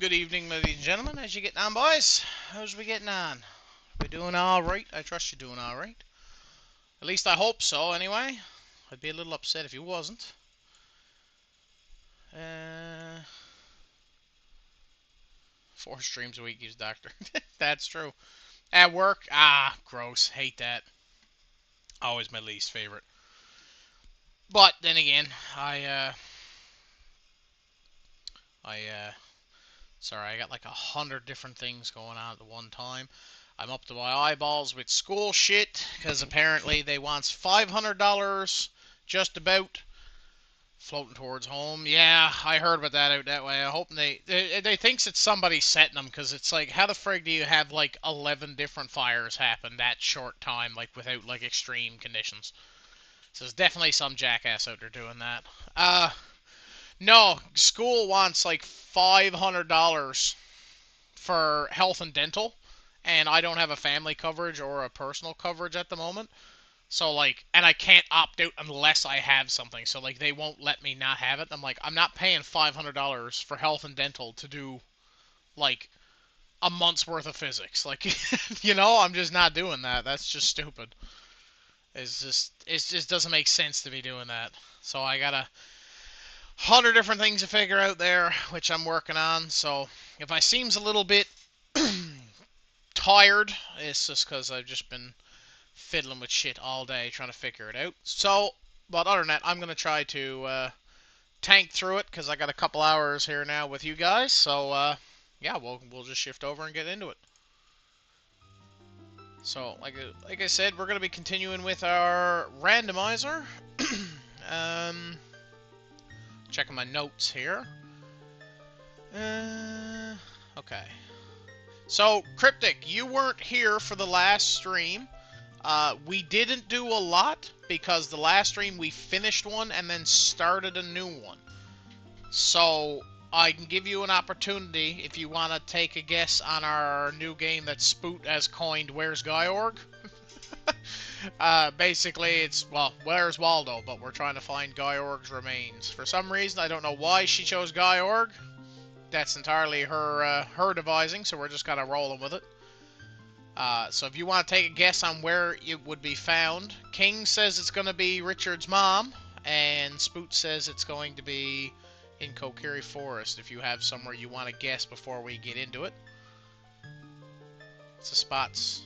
Good evening, ladies and gentlemen. How's you getting on, boys? How's we getting on? We doing all right? I trust you're doing all right. At least I hope so, anyway. I'd be a little upset if you wasn't. 4 streams a week, use doctor. That's true. At work, gross. Hate that. Always my least favorite. But then again, sorry, I got like 100 different things going on at the one time. I'm up to my eyeballs with school shit, because apparently they wants $500 just about floating towards home. Yeah, I heard about that out that way. I hope they thinks it's somebody setting them, because it's like, how the frig do you have like 11 different fires happen that short time, like without like extreme conditions? So there's definitely some jackass out there doing that. No, school wants like $500 for health and dental, and I don't have a family coverage or a personal coverage at the moment. So like, and I can't opt out unless I have something. So like, they won't let me not have it. I'm like, I'm not paying $500 for health and dental to do like a month's worth of physics. Like, I'm just not doing that. That's just stupid. It just doesn't make sense to be doing that. So I got 100 different things to figure out there, which I'm working on. So if I seems a little bit tired, it's just because I've just been fiddling with shit all day trying to figure it out. So, but other than that, I'm going to try to tank through it because I got a couple hours here now with you guys. So, yeah, we'll just shift over and get into it. So, like I said, we're going to be continuing with our randomizer. Checking my notes here. Okay. So, Cryptic, you weren't here for the last stream. We didn't do a lot because the last stream we finished one and then started a new one. So, I can give you an opportunity if you want to take a guess on our new game that Spoot has coined, Where's Gyorg? Basically, it's, well, where's Waldo? But we're trying to find Gyorg's remains. For some reason, I don't know why she chose Gyorg. That's entirely her devising, so we're just kind of rolling with it. So if you want to take a guess on where it would be found, King says it's going to be Richard's mom, and Spoot says it's going to be in Kokiri Forest, if you have somewhere you want to guess before we get into it. It's the spots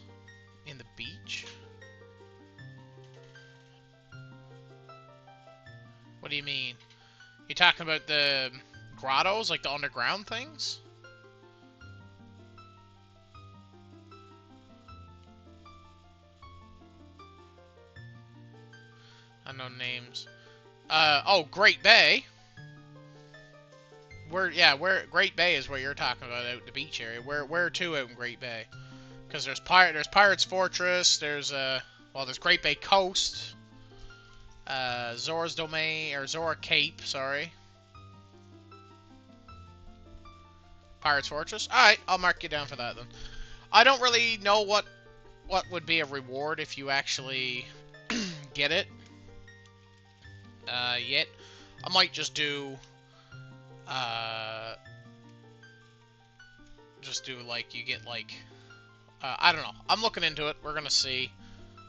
in the beach. What do you mean? You talking about the grottos, like the underground things? Unknown names. Oh, Great Bay. Where Great Bay is what you're talking about, out the beach area. Where to out in Great Bay? Because there's Pirate's Fortress. There's there's Great Bay Coast. Zora's Domain, or Zora Cape, sorry. Pirate's Fortress. All right, I'll mark you down for that then. I don't really know what would be a reward if you actually get it. Yet I might just do like, you get like I don't know. I'm looking into it. We're gonna see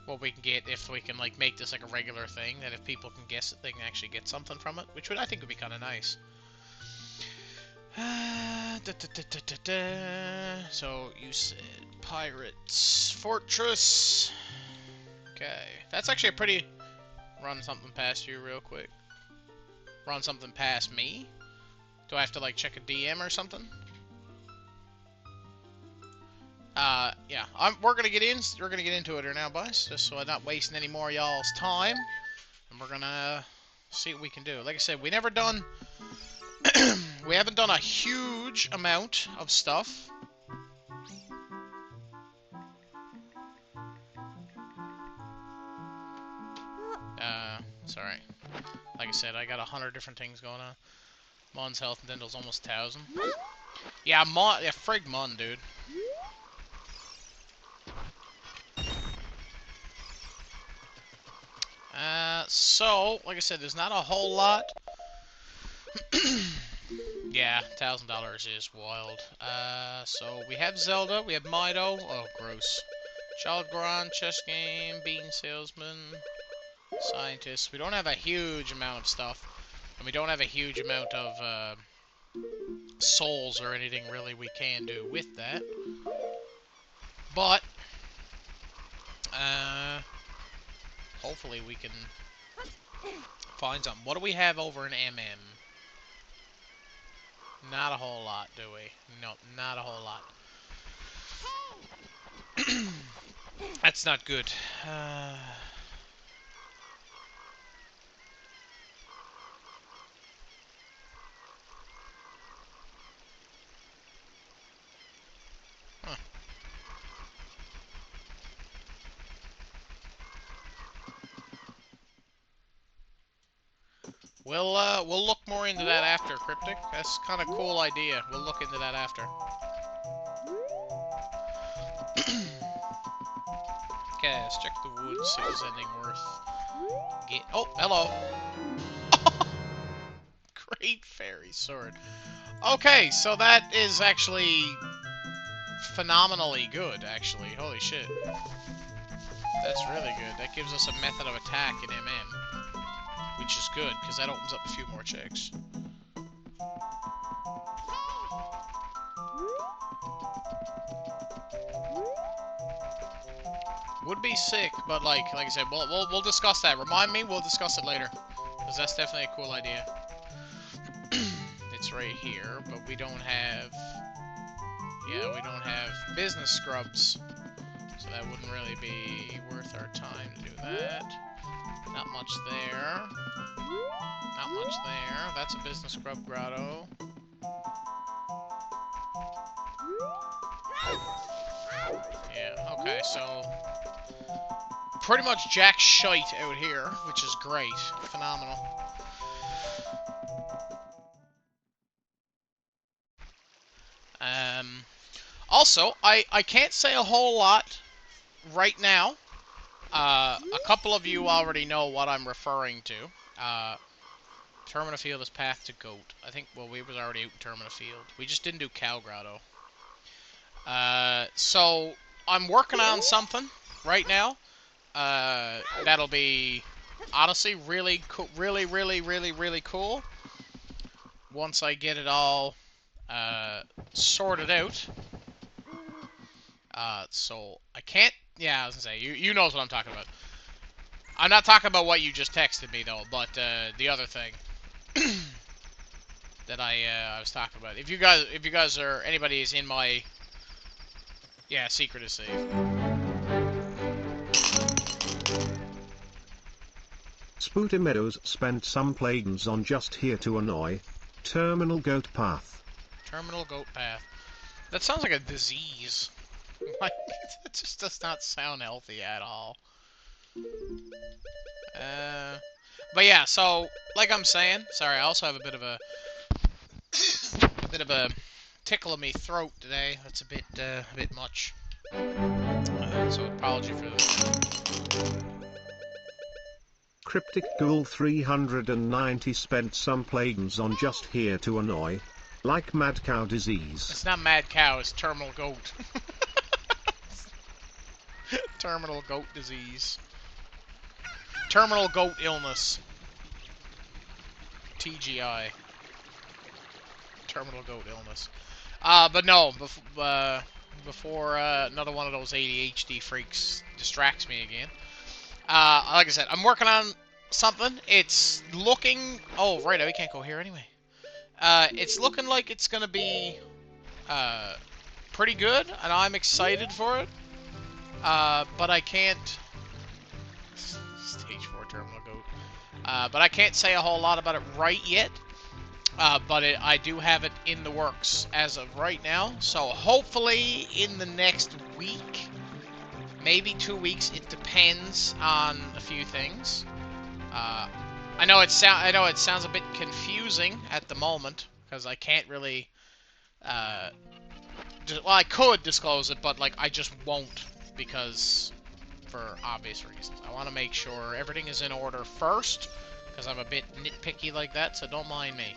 what we can get, if we can like make this like a regular thing, that if people can guess it, they can actually get something from it, which I think would be kind of nice. So you said Pirate's Fortress. Okay, that's actually a pretty. Run something past you real quick. Run something past me? Do I have to like check a DM or something? Yeah. We're gonna get into it here now, boys. Just so I'm not wasting any more of y'all's time. And we're gonna see what we can do. Like I said, we haven't done a huge amount of stuff. Sorry. Like I said, I got 100 different things going on. Mon's health and dental's almost 1,000. Yeah, frig Mon, dude. So, like I said, there's not a whole lot. Yeah, $1,000 is wild. So we have Zelda, we have Mido. Oh, gross. Child Goron, chess game, bean salesman, scientist. We don't have a huge amount of stuff, and we don't have a huge amount of souls or anything really we can do with that. But hopefully we can find something. What do we have over in MM? Not a whole lot, do we? No, not a whole lot. That's not good. Huh. We'll look more into that after, Cryptic. That's kind of cool idea. We'll look into that after. Okay, let's check the woods, see if there's anything worth get. Oh, hello. Great fairy sword. Okay, so that is actually phenomenally good, actually. Holy shit. That's really good. That gives us a method of attack in MM, which is good, because that opens up a few more checks. Would be sick, but like I said, we'll discuss that. Remind me, we'll discuss it later, because that's definitely a cool idea. It's right here, but we don't have... Yeah, we don't have business scrubs, so that wouldn't really be worth our time to do that. Not much there. Not much there. That's a business scrub grotto. Yeah, okay, so... pretty much jack shite out here, which is great. Phenomenal. Also, I can't say a whole lot right now. A couple of you already know what I'm referring to. Termina Field is path to Goat. I think, well, we was already out in Termina Field. We just didn't do Cow Grotto. So, I'm working on something right now. That'll be, honestly, really cool, really cool. Once I get it all sorted out. So I can't. Yeah, I was gonna say you knows what I'm talking about. I'm not talking about what you just texted me though, but the other thing that I was talking about. If you guys are anybody is in my secret is safe. Spooty Meadows spent some plagons on just here to annoy. Terminal Goat Path. Terminal Goat Path. That sounds like a disease. Like, it just does not sound healthy at all. But yeah, so like I'm saying, sorry, I also have a bit of a tickle in me throat today. That's a bit much. So apology for that. Cryptic Ghoul 390 spent some plagons on just here to annoy. Like mad cow disease. It's not mad cow, it's terminal goat. Terminal goat disease. Terminal goat illness. TGI. Terminal goat illness. But no, before another one of those ADHD freaks distracts me again. Like I said, I'm working on something. It's looking... Oh, right, we can't go here anyway. It's looking like it's gonna be pretty good, and I'm excited for it. But I can't... Stage 4 Terminal Goat. But I can't say a whole lot about it right yet. But I do have it in the works as of right now. So hopefully in the next week, maybe 2 weeks, it depends on a few things. I know it sounds a bit confusing at the moment because I can't really. Well, I could disclose it, but like I just won't because for obvious reasons. I want to make sure everything is in order first because I'm a bit nitpicky like that. So don't mind me.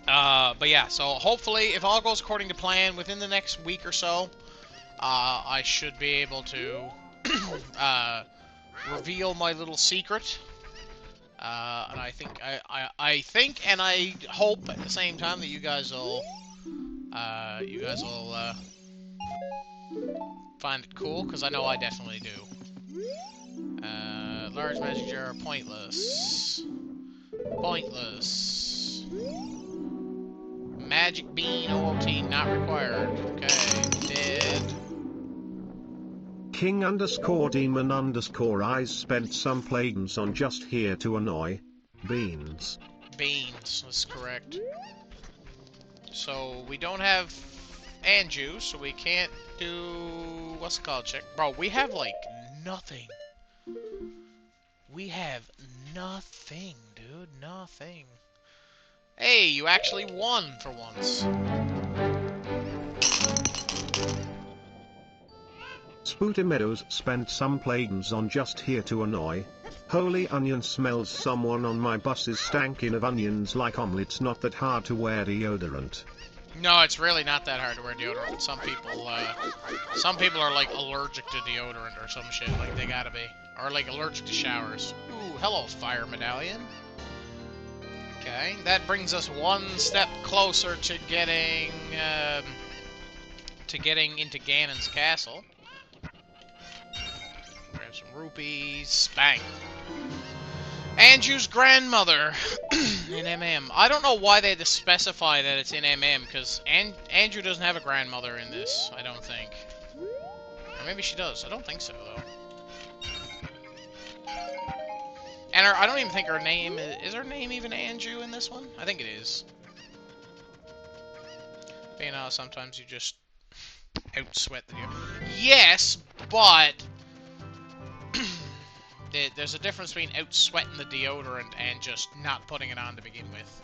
But yeah, so hopefully, if all goes according to plan, within the next week or so, I should be able to reveal my little secret. And I think I think and I hope at the same time that you guys will find it cool, because I know I definitely do. Large magic jar, pointless. Pointless. Magic bean, OOT not required. Okay, dead. King underscore demon underscore eyes spent some plagues on just here to annoy. Beans. Beans, that's correct. So we don't have Anju, so we can't do what's it called check. Bro, we have like nothing. We have nothing, dude. Nothing. Hey, you actually won for once. Spooty Meadows spent some plagues on just here to annoy. Holy onion smells, someone on my bus is stankin' of onions like omelets. Not that hard to wear deodorant. No, it's really not that hard to wear deodorant. Some people are like allergic to deodorant or some shit. Like they gotta be, or like allergic to showers. Ooh, hello, fire medallion. Okay, that brings us one step closer to getting into Ganon's castle. Grab some rupees. Bang. Anju's grandmother in MM. I don't know why they had to specify that it's in MM, because Anju doesn't have a grandmother in this, I don't think. Or maybe she does. I don't think so, though. And I don't even think her name is her name even Anju in this one? I think it is. But, you know, sometimes you just out-sweat the deodorant. Yes, but there's a difference between out-sweating the deodorant and just not putting it on to begin with.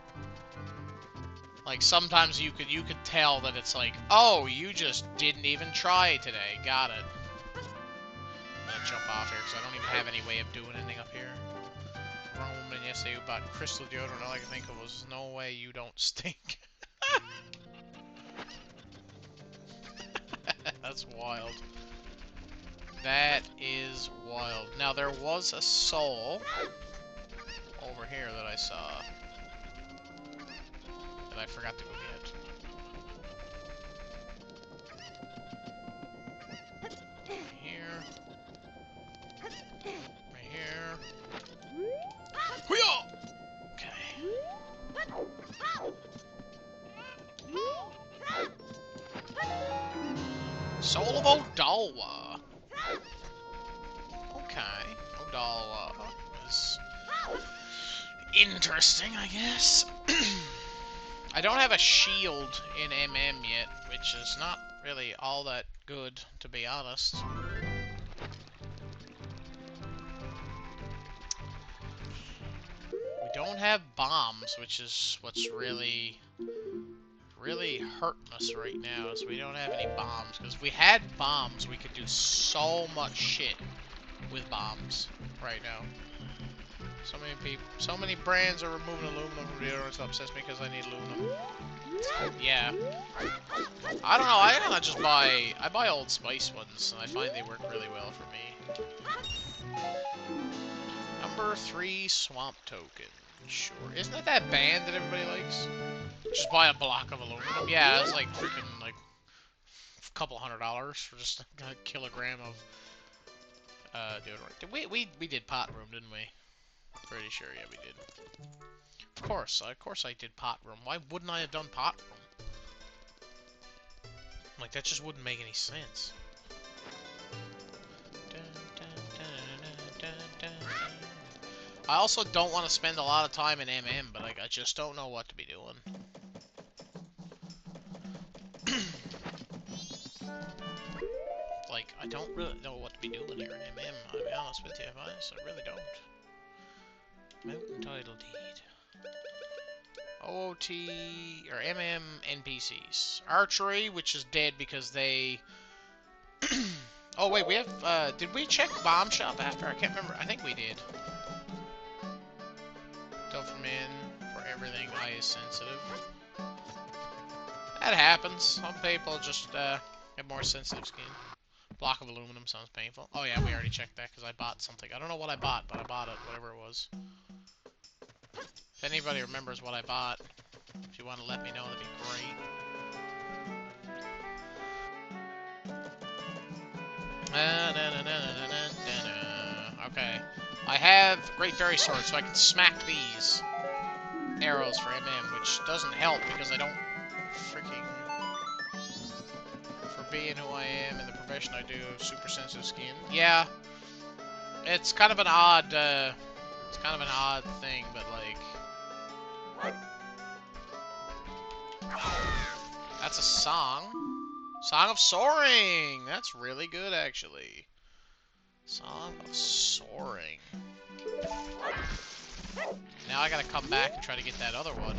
Like, sometimes you could tell that it's like, oh, you just didn't even try today. Got it. I'm gonna jump off here, because I don't even have any way of doing anything up here. Wrong woman yesterday who bought crystal deodorant. All I could think of was, no way you don't stink. That's wild. That is wild. Now, there was a soul over here that I saw that I forgot to go get. Right here. Right here. Hoo-yah! Okay. Soul of Odalwa. Okay. Odalwa is interesting, I guess. I don't have a shield in MM yet, which is not really all that good, to be honest. We don't have bombs, which is what's really hurting us right now, is we don't have any bombs. Because if we had bombs, we could do so much shit with bombs right now. So many brands are removing aluminum from deodorants. It upsets me because I need aluminum. Yeah. I don't know, I kinda just I buy Old Spice ones, and I find they work really well for me. Number 3 Swamp Token. Sure. Isn't that band that everybody likes? Just buy a block of aluminum. Yeah, it's like freaking like a couple $100 for just a kilogram of deodorant. We did pot room, didn't we? Pretty sure, yeah, we did. Of course I did pot room. Why wouldn't I have done pot room? Like, that just wouldn't make any sense. I also don't want to spend a lot of time in MM, but like, I just don't know what to be doing. Like, I don't really know what to be doing here in MM, I'll be honest with you, I really don't. Mountain Title Deed. OOT, or MM NPCs. Archery, which is dead because they... Oh wait, we have, did we check Bomb Shop after? I can't remember, I think we did. Dopamine for everything ice sensitive. That happens. Some people just have more sensitive skin. Block of aluminum sounds painful. Oh yeah, we already checked that because I bought something. I don't know what I bought, but I bought it, whatever it was. If anybody remembers what I bought, if you want to let me know, that'd be great. Okay. I have Great Fairy Sword, so I can smack these arrows for MM, which doesn't help because I don't freaking... For being who I am and the profession I do, super sensitive skin. Yeah, it's kind of an odd, thing, but like... That's a song. Song of Soaring! That's really good, actually. Song of Soaring. Now I gotta come back and try to get that other one.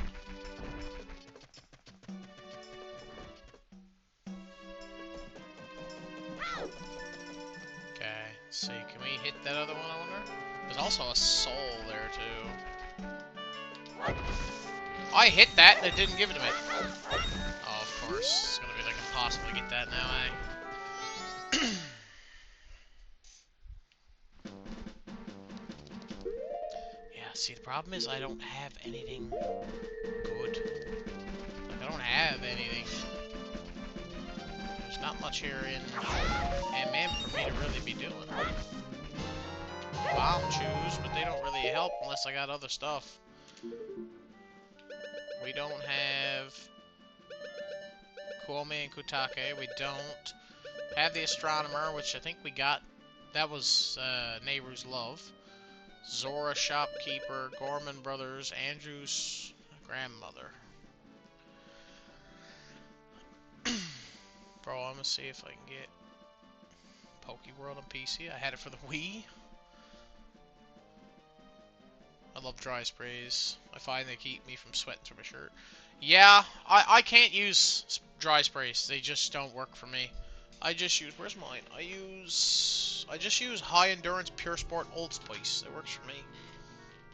Okay, let's see. Can we hit that other one, I wonder? There's also a soul there, too. I hit that and it didn't give it to me. Oh, of course. It's gonna be like impossible to get that now, eh? Yeah, see, the problem is I don't have anything good. Like, I don't have anything. There's not much here in MM for me to really be doing. Bomb chews, but they don't really help unless I got other stuff. We don't have Kuome and Kutake. We don't have the Astronomer, which I think we got. That was Nehru's Love. Zora Shopkeeper, Gorman Brothers, Andrew's grandmother. Bro, I'm gonna see if I can get Pokeworld on PC. I had it for the Wii. I love dry sprays. I find they keep me from sweating through my shirt. Yeah, I can't use dry sprays. They just don't work for me. I just use, where's mine? I just use High Endurance Pure Sport Old Spice. It works for me.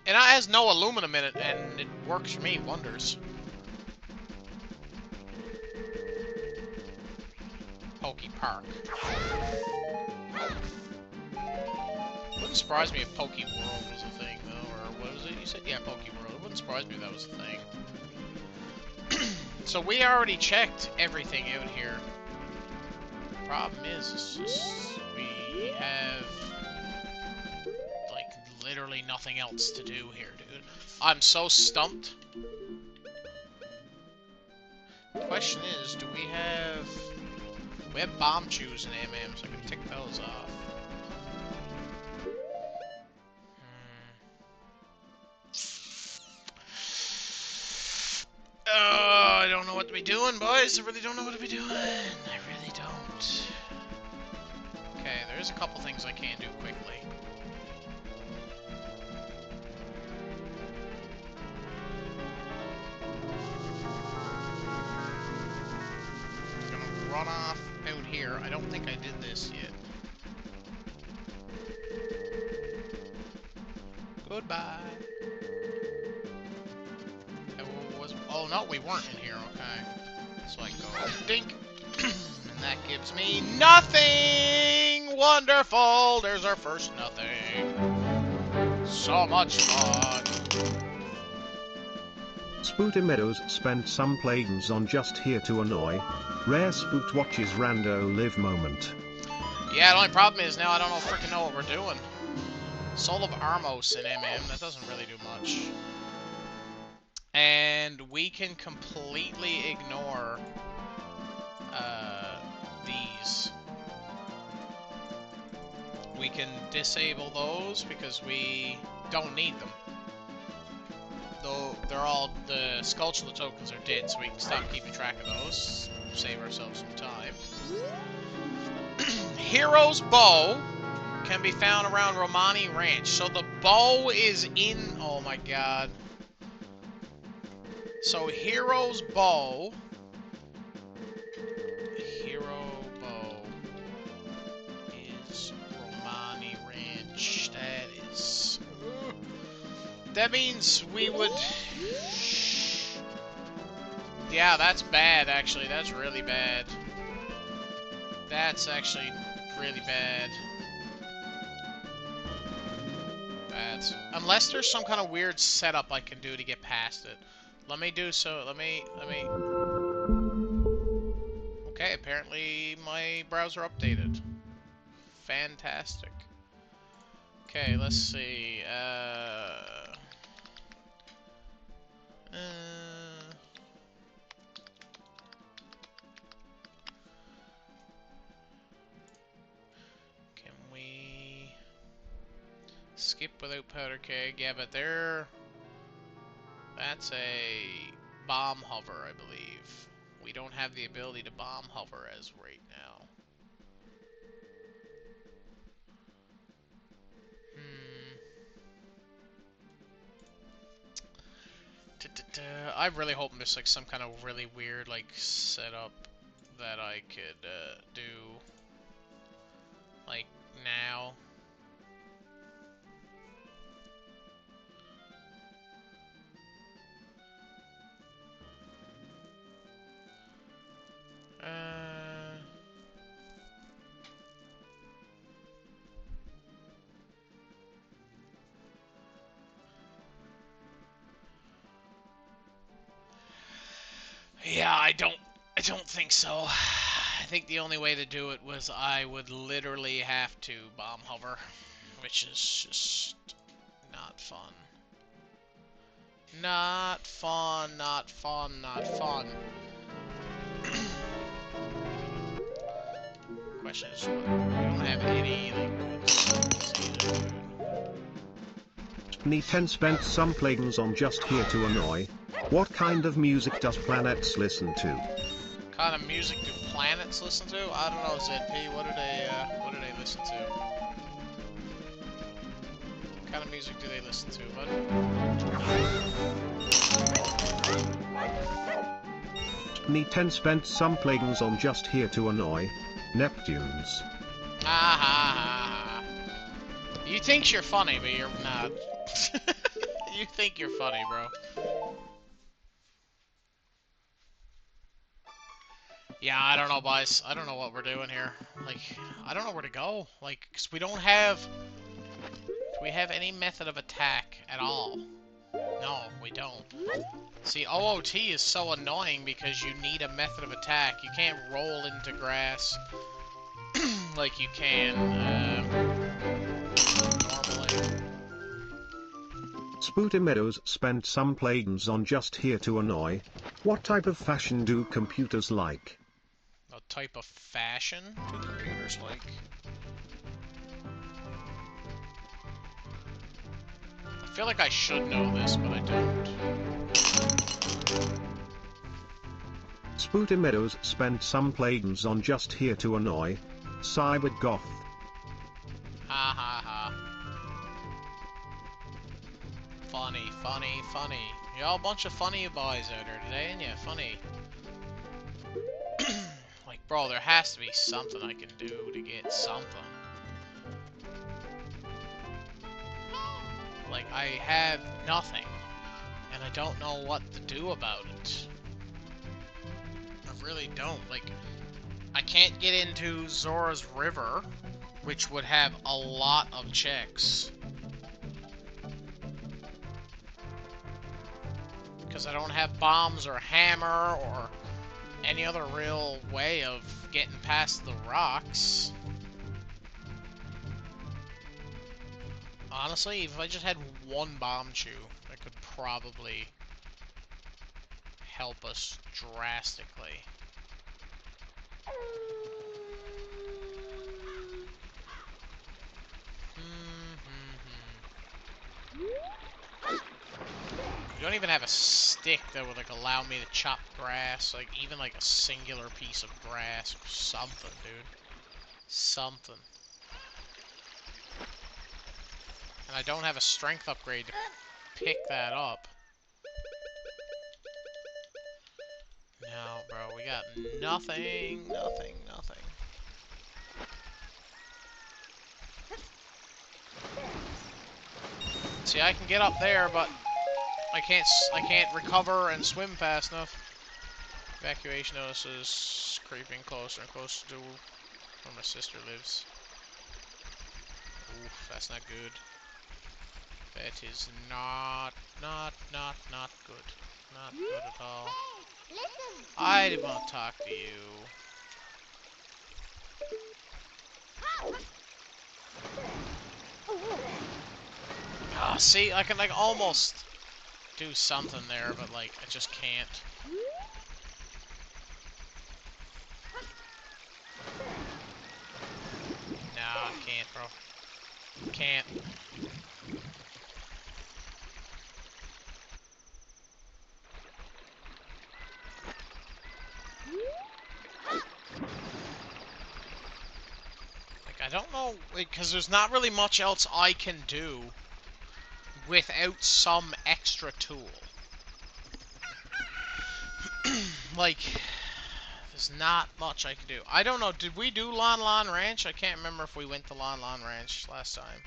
And it has no aluminum in it, and it works for me wonders. Poke Park. Wouldn't surprise me if Poke World was a thing, though, or what was it you said? Yeah, Poke World. It wouldn't surprise me if that was a thing. So we already checked everything out here. Problem is, it's just, we have, like, literally nothing else to do here, dude. I'm so stumped. The question is, do we have bomb chews in MM, so I can tick those off. I don't know what to be doing, boys. I really don't know what to be doing. I really don't. Okay, there's a couple things I can do quickly. I'm gonna run off out here. I don't think I did this yet. Goodbye. Oh no, we weren't in here, okay. So I go dink, and that gives me nothing! Wonderful! There's our first nothing. So much fun. Spooty Meadows spent some plagues on just here to annoy. Rare Spoot watches rando live moment. Yeah, the only problem is now I don't freaking know what we're doing. Soul of Armos in MM, that doesn't really do much. And we can completely ignore these. We can disable those because we don't need them. Though they're all, the Skulltula tokens are dead, so we can stop keeping track of those. Save ourselves some time. Hero's Bow can be found around Romani Ranch. So the bow is in, oh my god. So Hero's Bow, is Romani Ranch. That is, that means we would, Yeah, that's bad, actually. That's really bad. That's actually really bad. Unless there's some kind of weird setup I can do to get past it. Let me do so. Let me... Okay, apparently my browser updated. Fantastic. Okay, let's see. Can we skip without powder keg? Yeah, but that's a bomb hover, I believe. We don't have the ability to bomb hover as right now. I'm really hoping there's like some kind of really weird like setup that I could do like now. Yeah, I don't think so. I think the only way to do it was I would literally have to bomb hover, which is just not fun. Not fun, not fun, not fun. Question is whether we don't have any like good season. Knee 10 spent some plugins on just here to annoy. What kind of music does planets listen to? What kind of music do planets listen to? I don't know, ZP. What do they listen to? What kind of music do they listen to, bud? Knee 10 spent some plugins on just here to annoy. Neptunes. Ha ha ha ha. You think you're funny, but you're not. You think you're funny, bro. Yeah, I don't know, boys. I don't know what we're doing here. Like, I don't know where to go. Like, 'cause we don't have... Do we have any method of attack at all? No, we don't. See, OOT is so annoying because you need a method of attack. You can't roll into grass like you can normally. Spooty Meadows spent some plugins on just here to annoy. What type of fashion do computers like? What type of fashion do computers like? I feel like I should know this, but I don't. Spooty Meadows spent some plugins on just here to annoy. Cyber Goth. Ha ha ha. Funny, funny, funny. Y'all a bunch of funny boys out there today, ain't ya? Funny. Like, bro, there has to be something I can do to get something. Like, I have nothing, and I don't know what to do about it. I really don't. Like, I can't get into Zora's River, which would have a lot of checks. Because I don't have bombs or hammer or any other real way of getting past the rocks. Honestly, if I just had one bomb chew, that could probably help us drastically. You don't even have a stick that would like allow me to chop grass, like even like a singular piece of grass or something, dude. Something. And I don't have a strength upgrade to pick that up. No, bro, we got nothing, nothing, nothing. See, I can get up there, but I can't recover and swim fast enough. Evacuation notices creeping closer and closer to where my sister lives. Oof, that's not good. That is not good. Not good at all. I didn't want to talk to you. Ah, see, I can like almost do something there, but like I just can't. Nah, I can't, bro. Can't. Like, I don't know, because there's not really much else I can do without some extra tool. Like, there's not much I can do. I don't know, did we do Lon Lon Ranch? I can't remember if we went to Lon Lon Ranch last time.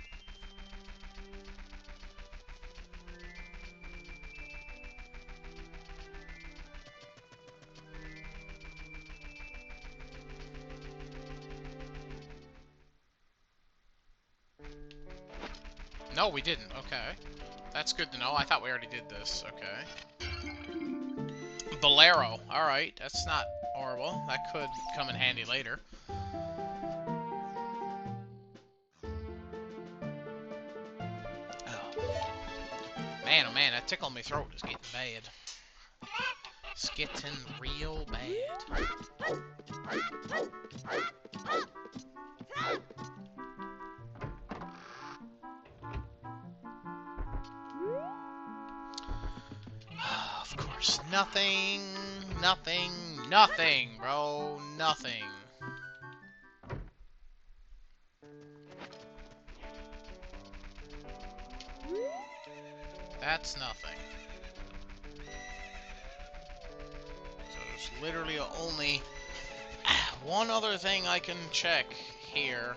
No, we didn't. Okay. That's good to know. I thought we already did this. Okay. Bolero. Alright, that's not horrible. That could come in handy later. Man, oh man, that tickle in my throat is getting bad. It's getting real bad. Of course, nothing, bro, nothing. That's nothing. So there's literally only one other thing I can check here.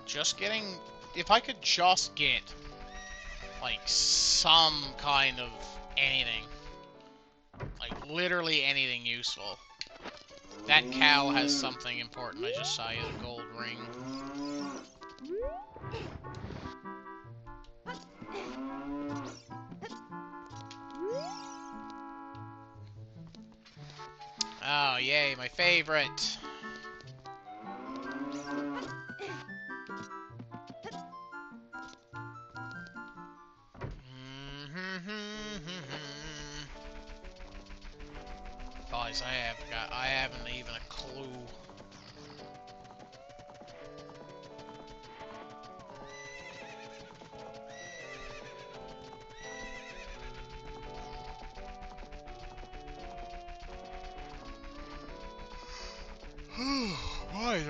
Just getting... If I could just get, like, some kind of anything. Like, literally anything useful. That cow has something important. I just saw you, the gold ring. Oh, yay, my favorite. Guys, I haven't even a clue.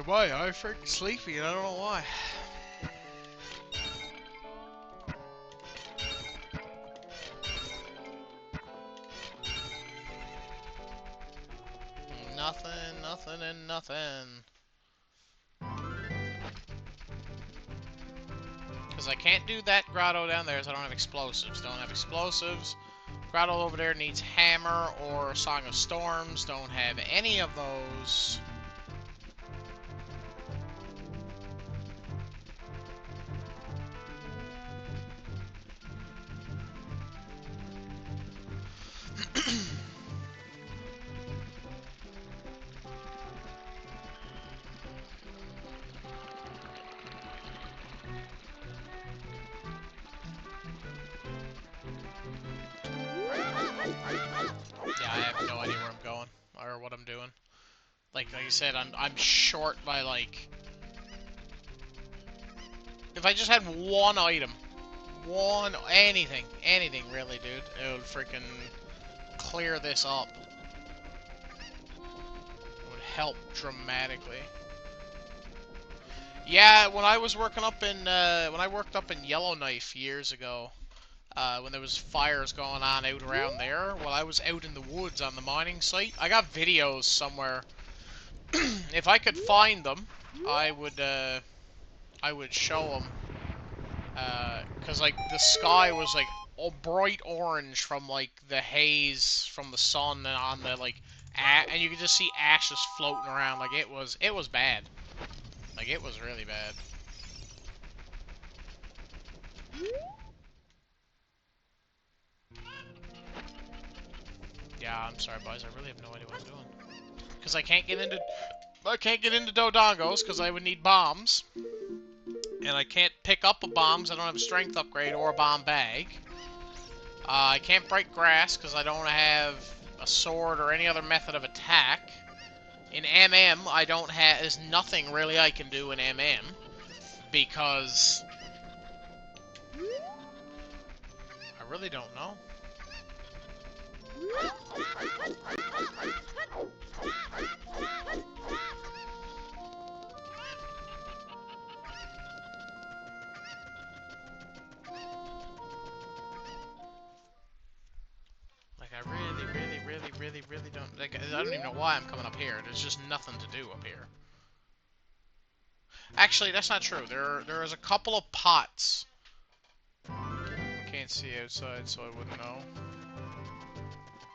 Why? I'm freaking sleepy and I don't know why. Nothing, and nothing. Because I can't do that grotto down there, so I don't have explosives. Don't have explosives. Grotto over there needs hammer or Song of Storms. Don't have any of those. Yeah, I have no idea where I'm going or what I'm doing. Like I said, I'm short by like. If I just had one item, anything really, dude, it would freaking clear this up. It would help dramatically. Yeah, when I was working up in when I worked up in Yellowknife years ago. When there was fires going on out around there, while I was out in the woods on the mining site. I got videos somewhere. If I could find them, I would show them. Cause like the sky was like bright orange from like the haze from the sun and on the like, and you could just see ashes floating around. Like it was bad. Like it was really bad. Yeah, I'm sorry, boys. I really have no idea what I'm doing. Because I can't get into Dodongos because I would need bombs. And I can't pick up a bombs. I don't have a strength upgrade or a bomb bag. I can't break grass because I don't have a sword or any other method of attack. In MM, I don't have. There's nothing really I can do in MM because I really don't know. Like, I really don't... Like, I don't even know why I'm coming up here. There's just nothing to do up here. Actually, that's not true. There is a couple of pots. Can't see outside, so I wouldn't know.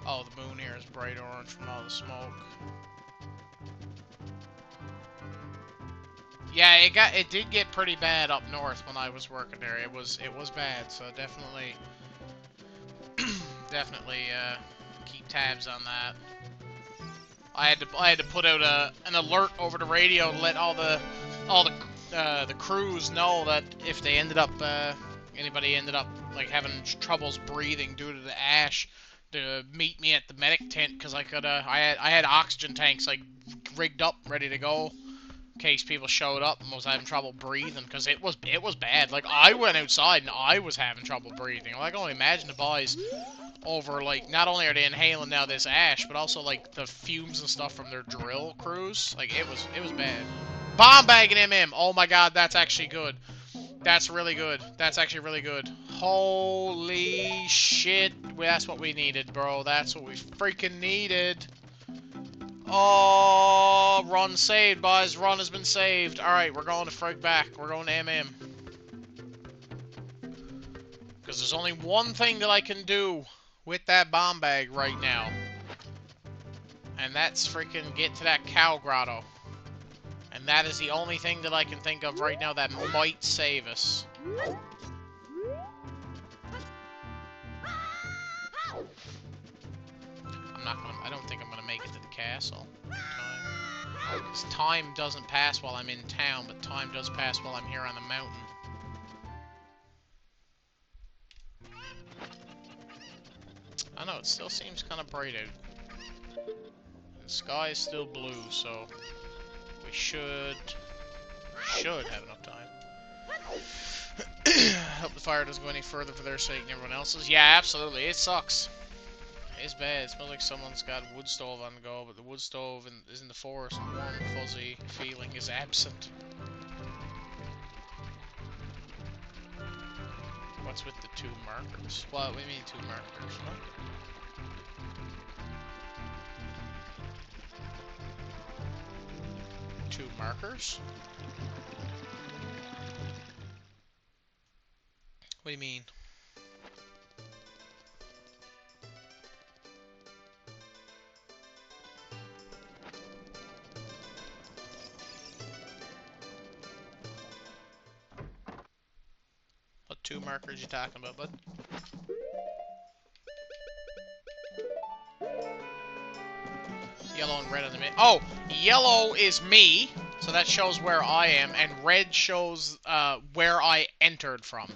Oh, the moon here is bright orange from all the smoke. Yeah, it did get pretty bad up north when I was working there. It was bad, so definitely keep tabs on that. I had to put out an alert over the radio to let all the crews know that if they ended up anybody ended up like having troubles breathing due to the ash, to meet me at the medic tent because I could I had oxygen tanks like rigged up ready to go in case people showed up and was having trouble breathing, because it was bad. Like I went outside and I was having trouble breathing. Like, I can only imagine the boys over, like, not only are they inhaling now this ash, but also like the fumes and stuff from their drill crews. Like it was bad. Bomb bag and MM. Oh my god, that's actually good. That's really good. That's actually really good. Holy shit. That's what we needed, bro. That's what we freaking needed. Oh, run saved, boys. Run has been saved. Alright, we're going to frig back. We're going to MM. Because there's only one thing that I can do with that bomb bag right now. And that's freaking get to that cow grotto. And that is the only thing that I can think of right now that might save us. I don't think I'm gonna make it to the castle in time. 'Cause time doesn't pass while I'm in town, but time does pass while I'm here on the mountain. I know, it still seems kind of bright out. The sky is still blue, so we should have enough time. Hope the fire doesn't go any further for their sake and everyone else's. Yeah, absolutely. It sucks. It's bad. It smells like someone's got a wood stove on the go, but the wood stove is in the forest, and warm, fuzzy feeling is absent. What's with the two markers? What do you mean two markers? What? Two markers? What do you mean? What two markers you talking about, bud? Yellow and red on the mid. Oh, yellow is me, so that shows where I am, and red shows where I entered from.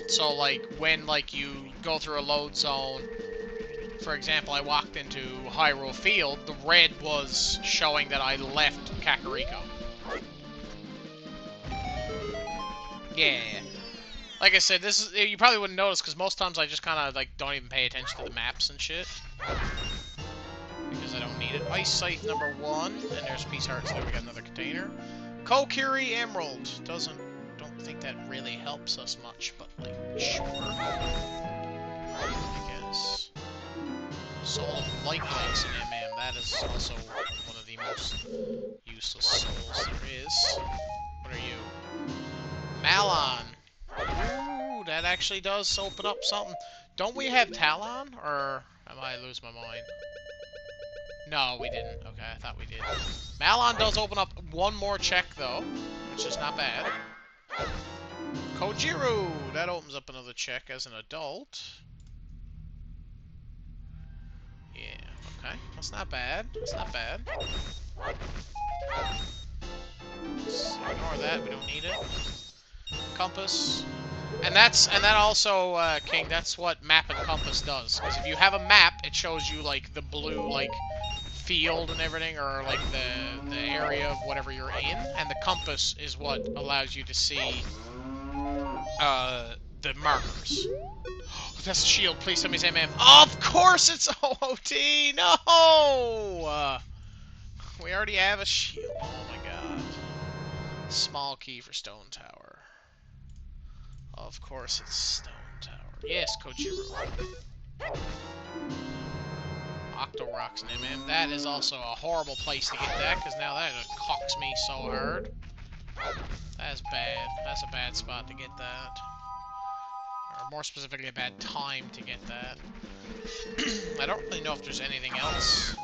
So, like, when, like, you go through a load zone, for example, I walked into Hyrule Field, the red was showing that I left Kakariko. Yeah. Like I said, this is, you probably wouldn't notice, because most times I just kind of, like, don't even pay attention to the maps and shit. Because I don't need it. Ice Scythe number 1, and there's Peace Hearts, there we got another container. Kokiri Emerald, don't think that really helps us much, but, like, sure. I guess. Soul of Light Blocks in MM, that is also one of the most useless souls there is. What are you? Malon! Ooh, that actually does open up something. Don't we have Talon, or am I losing my mind? No, we didn't. Okay, I thought we did. Malon does open up one more check, though, which is not bad. Kojiru! That opens up another check as an adult. Yeah, okay. That's not bad. That's not bad. Let's ignore that. We don't need it. Compass. And that also, King, that's what map and compass does. Because if you have a map, it shows you, like, the blue, like, field and everything, or, like, the area of whatever you're in. And the compass is what allows you to see, the markers. That's a shield. Please tell me it's MM. Of course it's OOT! No! We already have a shield. Oh my god. Small key for Stone Tower. Of course it's Stone Tower. Yes, Kojiru. Octorocks and MM. That is also a horrible place to get that, because now that just cocks me so hard. That's bad. That's a bad spot to get that. Or more specifically, a bad time to get that. I don't really know if there's anything else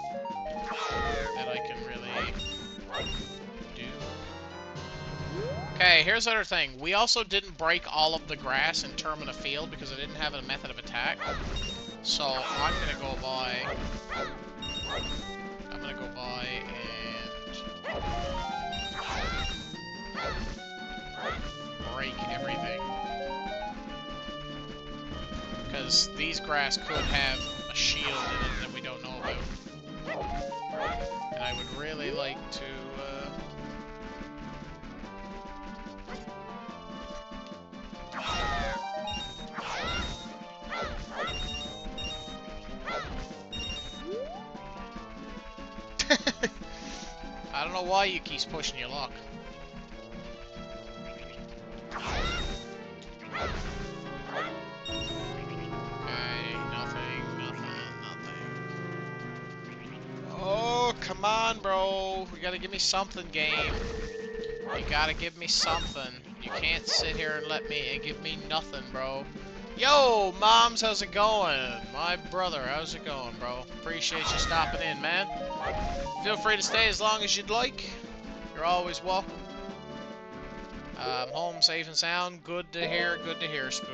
that I can really do. Okay, here's the other thing. We also didn't break all of the grass in Termina Field because I didn't have a method of attack. So I'm gonna go by and break everything. Because these grass could have a shield in it that we don't know about. And I would really like to, I don't know why you keep pushing your luck. Okay, nothing. Oh, come on, bro. You gotta give me something, game. You gotta give me something. You can't sit here and give me nothing, bro. Yo, Moms, how's it going? My brother, how's it going, bro? Appreciate you stopping in, man. Feel free to stay as long as you'd like. You're always welcome. Home safe and sound. Good to hear, Spook.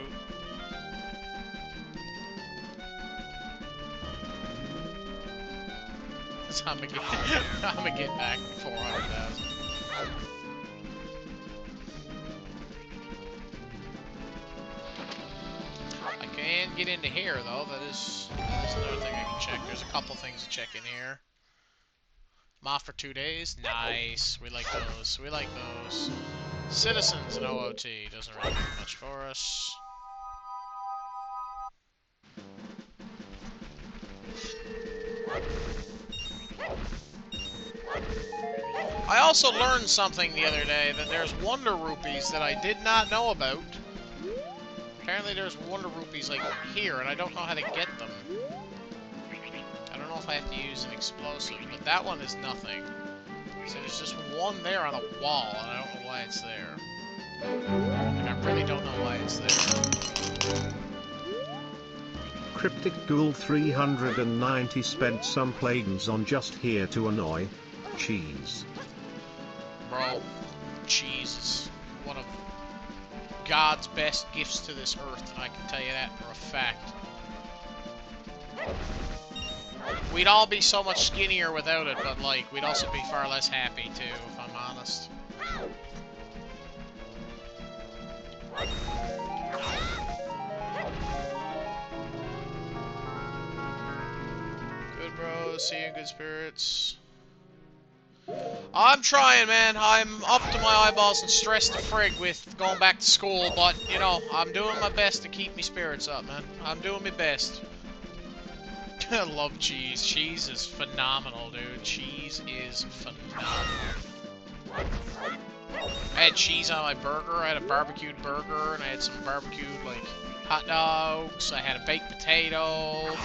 So I'm gonna get back 400,000. I can get into here, though. That is another thing I can check. There's a couple things to check in here. I'm off for 2 days. Nice. We like those. We like those. Citizens and OOT. Doesn't really do much for us. I also learned something the other day, that there's Wonder Rupees that I did not know about. Apparently there's Wonder Rupees, like, here, and I don't know how to get them. I don't know if I have to use an explosive, but that one is nothing. So there's just one there on a wall, and I don't know why it's there. And I really don't know why it's there. Cryptic Ghoul 390 spent some plugins on just here to annoy. Cheese. Bro, cheese is one of God's best gifts to this earth, and I can tell you that for a fact. We'd all be so much skinnier without it, but, like, we'd also be far less happy, too, if I'm honest. Good, bro. See you in good spirits. I'm trying, man. I'm up to my eyeballs and stressed to frig with going back to school, but, you know, I'm doing my best to keep me spirits up, man. I'm doing my best. I love cheese. Cheese is phenomenal, dude. Cheese is phenomenal. I had cheese on my burger. I had a barbecued burger, and I had some barbecued, like, hot dogs. I had a baked potato.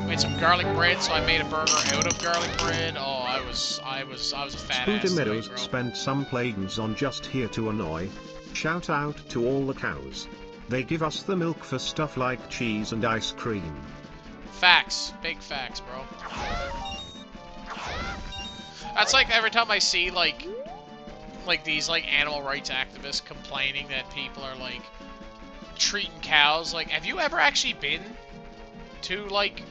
Made some garlic bread, so I made a burger out of garlic bread. Oh, I was a fat ass. Scooter Meadows spent some plugins on just here to annoy. Shout out to all the cows. They give us the milk for stuff like cheese and ice cream. Facts. Big facts, bro. That's like every time I see, like these, like, animal rights activists complaining that people are, like, treating cows. Like, have you ever actually been to, like,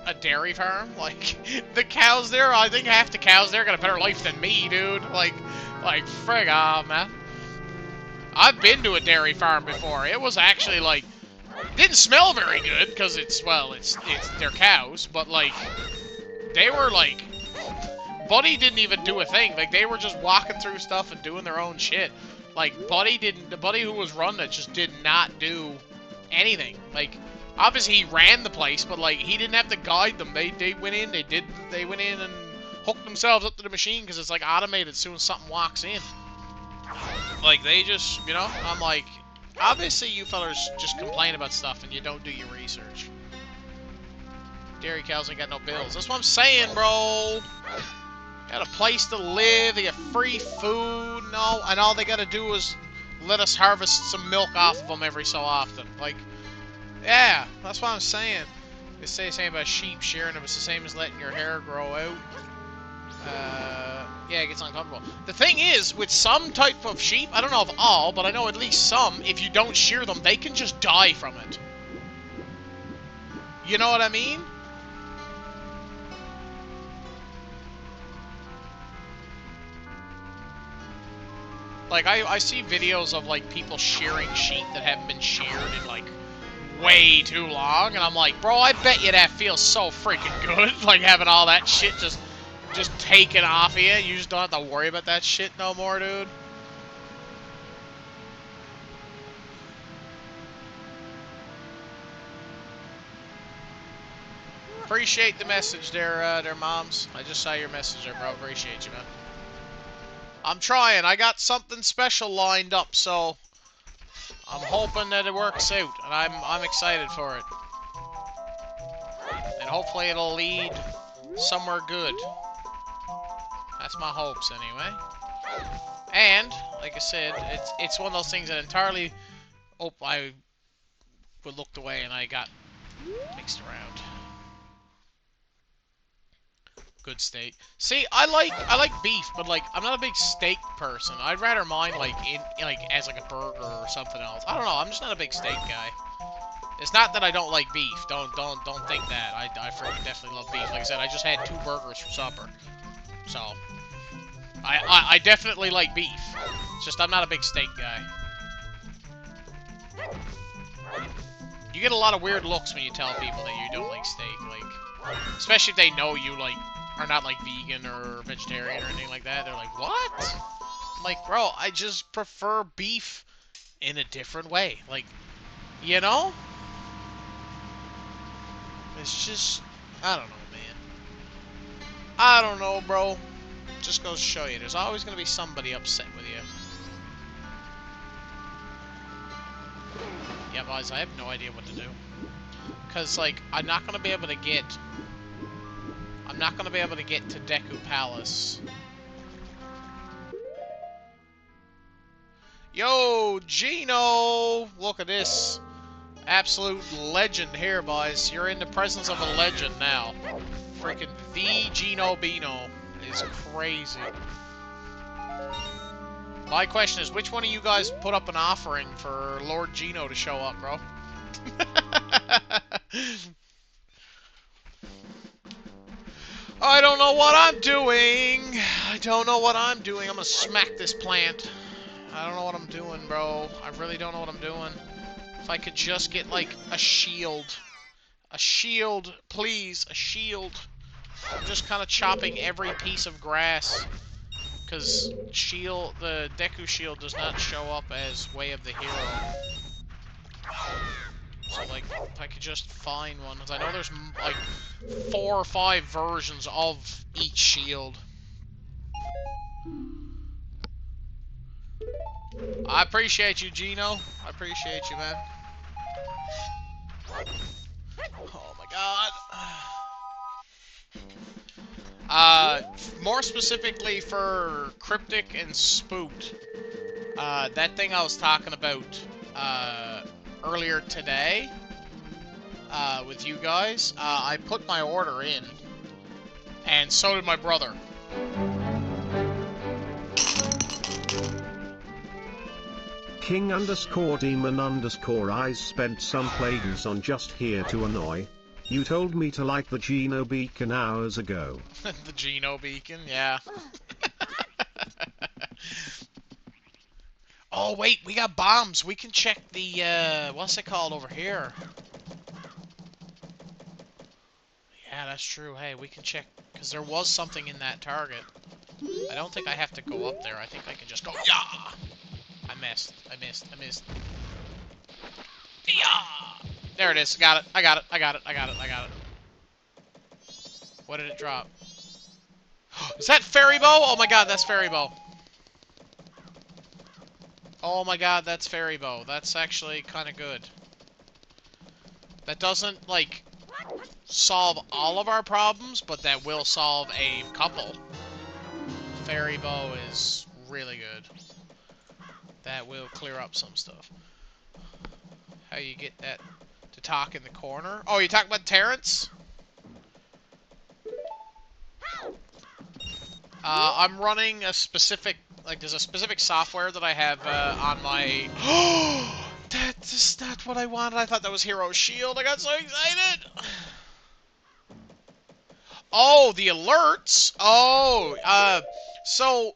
a dairy farm? Like, the cows there, I think half the cows there got a better life than me, dude. Like, frig off, man. I've been to a dairy farm before. It was actually, like, didn't smell very good, because it's their cows, but, like, they were, like, Buddy didn't even do a thing. Like, they were just walking through stuff and doing their own shit. Like, the Buddy who was running it just did not do anything. Like, obviously he ran the place, but, like, he didn't have to guide them. They went in, they went in and hooked themselves up to the machine, because it's, like, automated as soon as something walks in. Like, they just, you know, I'm like, obviously you fellers just complain about stuff and you don't do your research. Dairy cows ain't got no bills. That's what I'm saying, bro. Got a place to live, they get free food, and all they gotta do is let us harvest some milk off of them every so often. Like, yeah, that's what I'm saying. They say the same about sheep shearing them. It's the same as letting your hair grow out. Yeah, it gets uncomfortable. The thing is, with some type of sheep, I don't know of all, but I know at least some, if you don't shear them, they can just die from it. You know what I mean? Like, I see videos of, like, people shearing sheep that haven't been sheared in, like, way too long, and I'm like, bro, I bet you that feels so freaking good, like, having all that shit just taken off of you. You just don't have to worry about that shit no more, dude. Appreciate the message there, moms. I just saw your message there, bro. Appreciate you, man. I'm trying. I got something special lined up, so I'm hoping that it works out, and I'm excited for it. And hopefully it'll lead somewhere good. That's my hopes, anyway. And, like I said, it's one of those things that entirely... Oh, I looked away and I got mixed around. Good steak. See, I like beef, but, like, I'm not a big steak person. I'd rather mine, like, as like a burger or something else. I don't know. I'm just not a big steak guy. It's not that I don't like beef. Don't think that. I freaking definitely love beef. Like I said, I just had 2 burgers for supper. So, I definitely like beef. It's just I'm not a big steak guy. You get a lot of weird looks when you tell people that you don't like steak, like, especially if they know you, like, are not, like, vegan or vegetarian or anything like that. They're like, what? I'm like, bro, I just prefer beef in a different way. Like, you know? It's just, I don't know, man. I don't know, bro. Just goes to show you, there's always going to be somebody upset with you. Yeah, boys, I have no idea what to do. Because, like, I'm not going to be able to get to Deku Palace. Yo, Gino! Look at this. Absolute legend here, boys. You're in the presence of a legend now. Freaking the Gino Bino is crazy. My question is, which one of you guys put up an offering for Lord Gino to show up, bro? I don't know what I'm doing. I don't know what I'm doing. I'm gonna smack this plant. I don't know what I'm doing, bro. I really don't know what I'm doing. If I could just get, like, a shield. A shield, please. A shield. I'm just kind of chopping every piece of grass. Because the Deku shield does not show up as Way of the Hero. So, like, if I could just find one. Because I know there's, like, 4 or 5 versions of each shield. I appreciate you, Gino. I appreciate you, man. Oh, my God. More specifically for Cryptic and Spooked. That thing I was talking about, earlier today with you guys. I put my order in, and so did my brother. King_demon_eyes spent some plagues on just here to annoy. You told me to like the Geno beacon hours ago. The Geno beacon, yeah. Oh wait, we got bombs. We can check the what's it called over here? Yeah, that's true. Hey, we can check because there was something in that target. I don't think I have to go up there. I think I can just go. Yeah. I missed. I missed. I missed. Yeah. There it is. Got it. I got it. I got it. I got it. I got it. What did it drop? Is that fairy bow? Oh my god, that's fairy bow. Oh my god, that's fairy bow. That's actually kind of good. That doesn't, like, solve all of our problems, but that will solve a couple. Fairy bow is really good. That will clear up some stuff. How you get that to talk in the corner? Oh, you talking about Terrence? I'm running a specific, like, there's a specific software that I have on my... That's not what I wanted. I thought that was Hero Shield. I got so excited. Oh, the alerts. Oh, so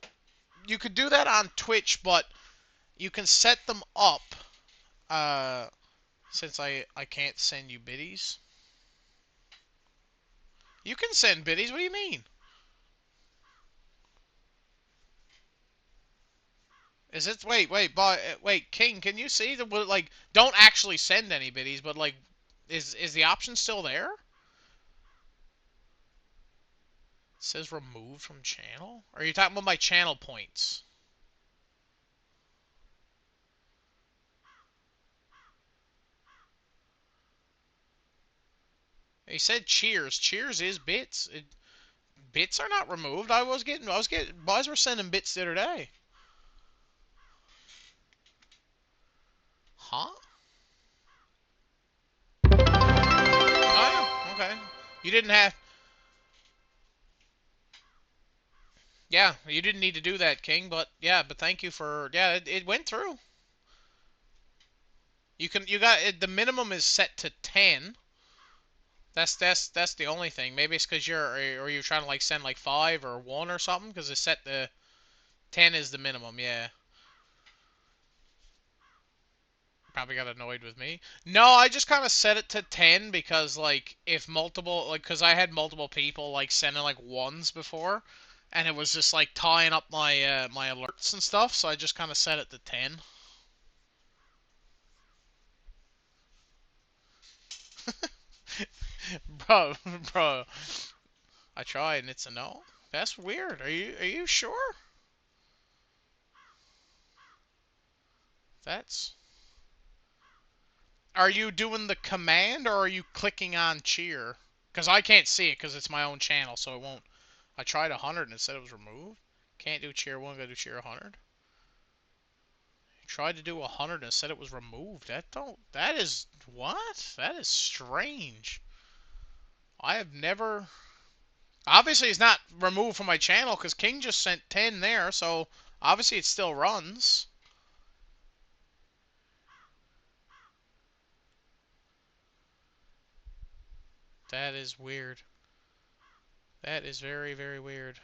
you could do that on Twitch, but you can set them up. Uh, since I can't send you biddies. You can send biddies. What do you mean? Is it wait, King, can you see the like don't actually send any biddies, but like is the option still there? It says removed from channel? Or are you talking about my channel points? He said cheers. Cheers is bits. Bits are not removed. Boys were sending bits the other day. Huh? Oh, yeah. Okay. You didn't have... Yeah, you didn't need to do that, King, but yeah, but thank you for... Yeah, it went through. You got... the minimum is set to 10. That's the only thing. Maybe it's because you're trying to like send like 5 or 1 or something, because it's set to 10 is the minimum, yeah. Probably got annoyed with me. No, I just kind of set it to 10 because, like, if multiple, like, because I had multiple people, like, sending, like, 1s before, and it was just, like, tying up my, my alerts and stuff, so I just kind of set it to 10. Bro, bro, I tried and it's a no. That's weird. Are you sure? That's... Are you doing the command, or are you clicking on cheer? Because I can't see it because it's my own channel, so it won't... I tried 100 and it said it was removed. Can't do cheer 1, gotta do cheer 100. Tried to do 100 and said it was removed. That is... What? That is strange. I have never... Obviously it's not removed from my channel because King just sent 10 there, so obviously it still runs. That is weird. That is very, very weird.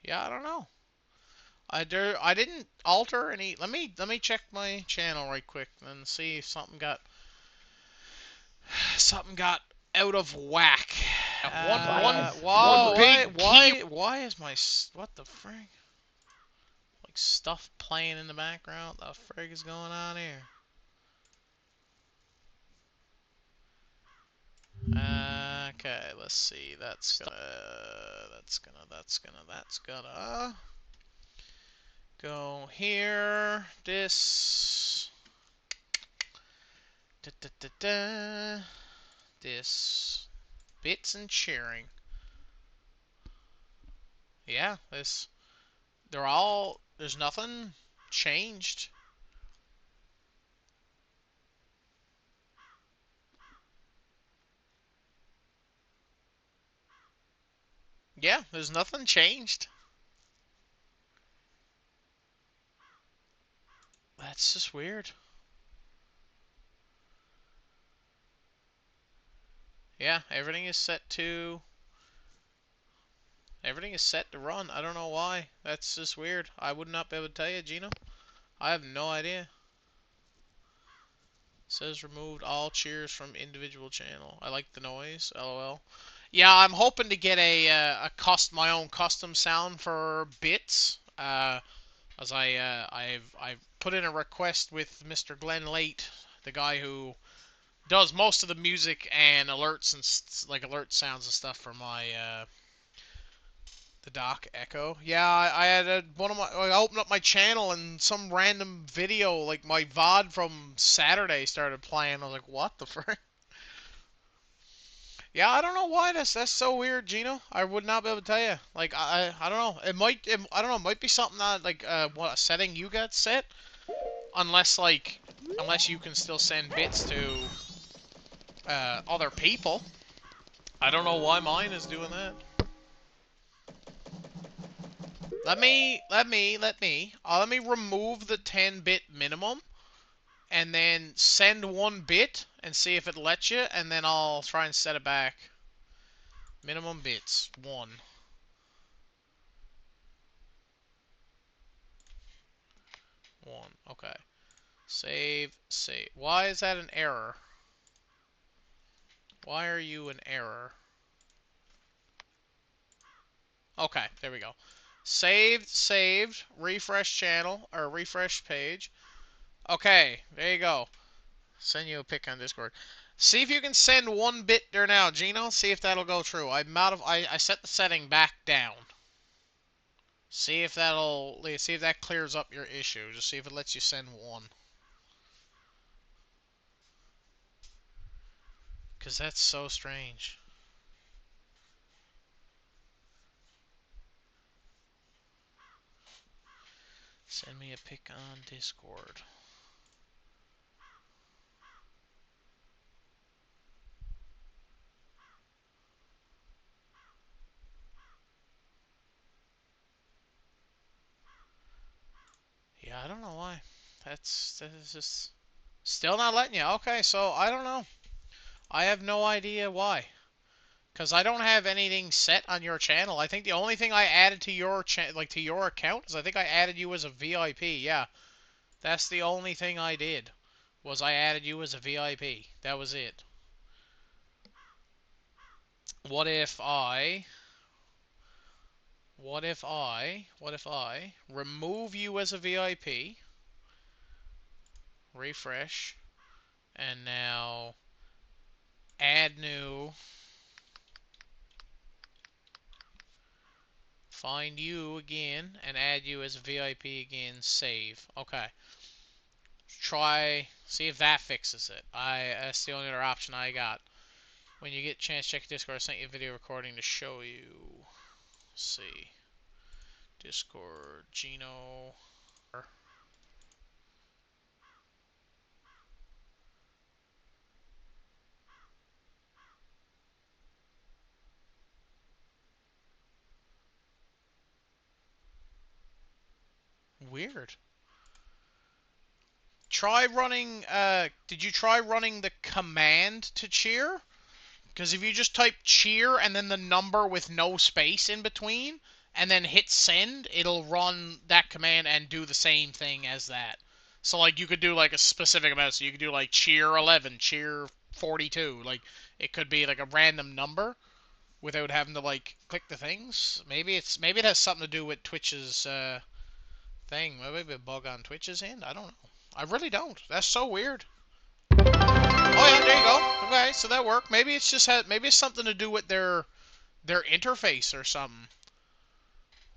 Yeah, I don't know. I didn't alter any. Let me check my channel right quick and see if something got out of whack. One big key. Why is my what the frig? Like stuff playing in the background. What the frig is going on here? Okay, let's see. That's gonna go here. This. Da, da, da, da. This. Bits and sharing. Yeah, this. there's nothing changed. Yeah, there's nothing changed. That's just weird. Yeah, everything is set to run. I don't know why. That's just weird. I would not be able to tell you, Gino. I have no idea. It says removed all cheers from individual channel. I like the noise. LOL. Yeah, I'm hoping to get my own custom sound for bits. As I've put in a request with Mr. Glenn Late, the guy who does most of the music and alerts and like alert sounds and stuff for my the Doc Echo. Yeah, I had I opened up my channel and some random video, like my VOD from Saturday, started playing. I was like, what the frick? Yeah, I don't know why that's so weird, Gino. I would not be able to tell you. Like I don't know. I don't know. It might be something that like what a setting you got set. Unless you can still send bits to other people. I don't know why mine is doing that. Let me remove the 10-bit minimum and then send 1 bit and see if it lets you, and then I'll try and set it back. Minimum bits 1. 1. Okay. Save. Why is that an error? Why are you an error? Okay, there we go. Saved. Refresh channel or refresh page. Okay, there you go. Send you a pic on Discord. See if you can send 1 bit there now, Gino. See if that'll go through. I set the setting back down. See if that clears up your issue. Just see if it lets you send 1. Cause that's so strange. Send me a pic on Discord. Yeah, I don't know why. That is just still not letting you. Okay, so I don't know. I have no idea why. Because I don't have anything set on your channel. I think the only thing I added to your to your account is I think I added you as a VIP. Yeah, that's the only thing I did. Was I added you as a VIP. That was it. What if I remove you as a VIP, refresh, and now add new, find you again, and add you as a VIP again, save. Okay. See if that fixes it. That's the only other option I got. When you get a chance, check Discord. I sent you a video recording to show you. Let's see. Discord, Gino. Weird. Did you try running the command to cheer? Because if you just type cheer and then the number with no space in between, and then hit send, it'll run that command and do the same thing as that. So, like, you could do, like, a specific amount. So you could do, like, cheer 11, cheer 42. Like, it could be, like, a random number without having to, like, click the things. Maybe it has something to do with Twitch's, thing. Maybe a bug on Twitch's end? I don't know. I really don't. That's so weird. Oh yeah, there you go. Okay, so that worked. Maybe it's something to do with their interface or something.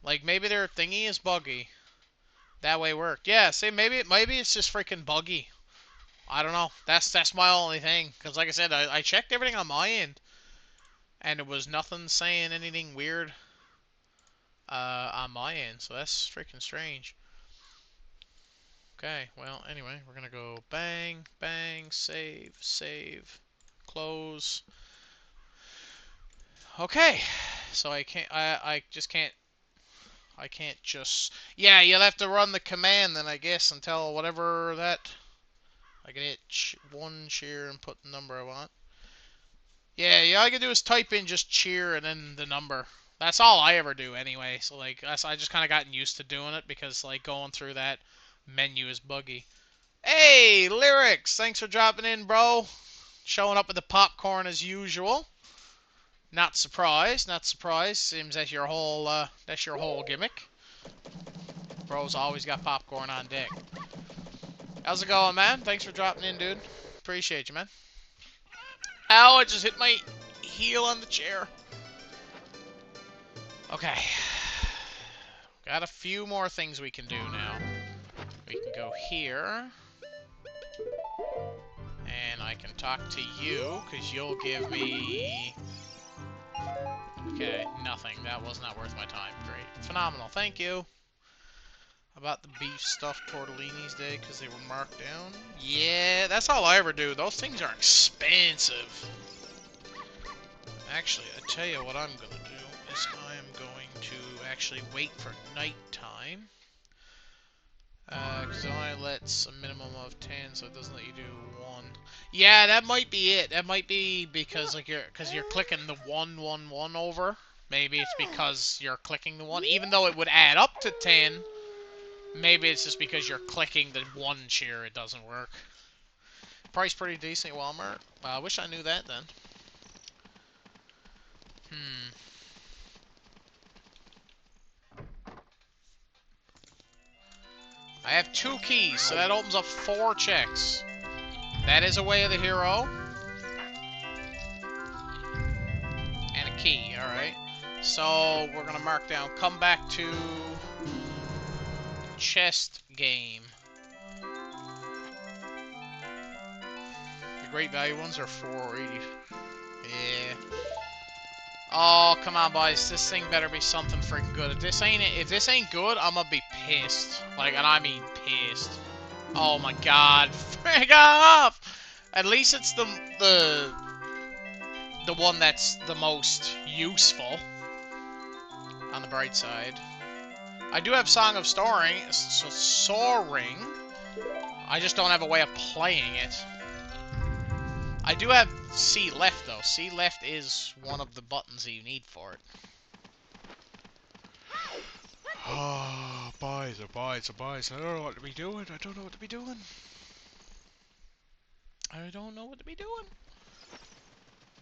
Like maybe their thingy is buggy. That way it worked. Yeah, see, maybe it's just freaking buggy. I don't know. That's my only thing. Because like I said, I checked everything on my end, and it was nothing saying anything weird on my end, so that's freaking strange. Okay, well, anyway, we're gonna go bang, bang, save, save, close. Okay, so I just can't, yeah, you'll have to run the command then, I guess, until whatever that, I can hit one cheer and put the number I want. Yeah, all I can do is type in just cheer and then the number. That's all I ever do anyway, so like, I just kind of gotten used to doing it because like going through that menu is buggy. Hey, Lyrics, thanks for dropping in, bro. Showing up with the popcorn as usual. Not surprised, not surprised. Seems that's your whole gimmick. Bro's always got popcorn on deck. How's it going, man? Thanks for dropping in, dude. Appreciate you, man. Ow, I just hit my heel on the chair. Okay. Got a few more things we can do now. We can go here. And I can talk to you, because you'll give me... Okay, nothing. That was not worth my time. Great. Phenomenal. Thank you. About the beef stuffed tortellinis day, because they were marked down. Yeah, that's all I ever do. Those things are expensive. Actually, I tell you what I'm going to do is I am going to actually wait for nighttime. Because it only lets a minimum of 10, so it doesn't let you do 1. Yeah, that might be it. That might be because like you're clicking the 111 over. Maybe it's because you're clicking the 1, even though it would add up to 10. Maybe it's just because you're clicking the 1 cheer, it doesn't work. Price pretty decent at Walmart. I wish I knew that then. I have 2 keys, so that opens up 4 checks. That is a way of the hero. And a key, alright. So, we're gonna mark down, come back to chest game. The great value ones are $4.80. Yeah. Oh, come on, boys. This thing better be something freaking good. If this ain't good, I'm gonna be pissed. Like, and I mean pissed. Oh my god. Frig off! At least it's the one that's the most useful. On the bright side. I do have Song of Soaring. I just don't have a way of playing it. I do have C left, though. C left is one of the buttons that you need for it. Oh, boys. I don't know what to be doing. I don't know what to be doing.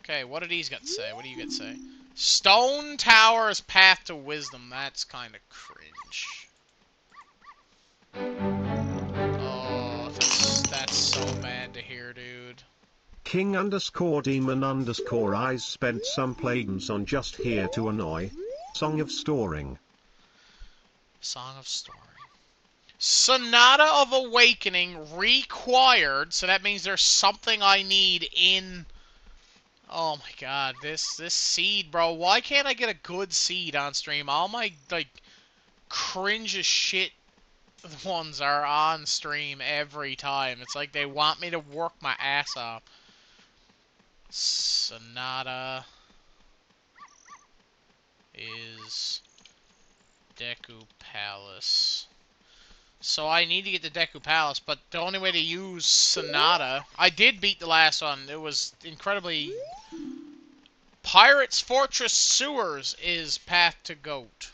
Okay, what did these got to say? What do you got to say? Stone Tower's Path to Wisdom. That's kind of cringe. Oh, that's so bad to hear, dude. King_demon_eyes spent some plagues on just here to annoy. Song of Storing. Song of Storing. Sonata of Awakening required, so that means there's something I need in... Oh my god, this seed, bro. Why can't I get a good seed on stream? All my, like, cringe as shit ones are on stream every time. It's like they want me to work my ass off. Sonata is Deku Palace. So I need to get the Deku Palace, but the only way to use Sonata... I did beat the last one. It was incredibly... Pirate's Fortress Sewers is Path to Goat.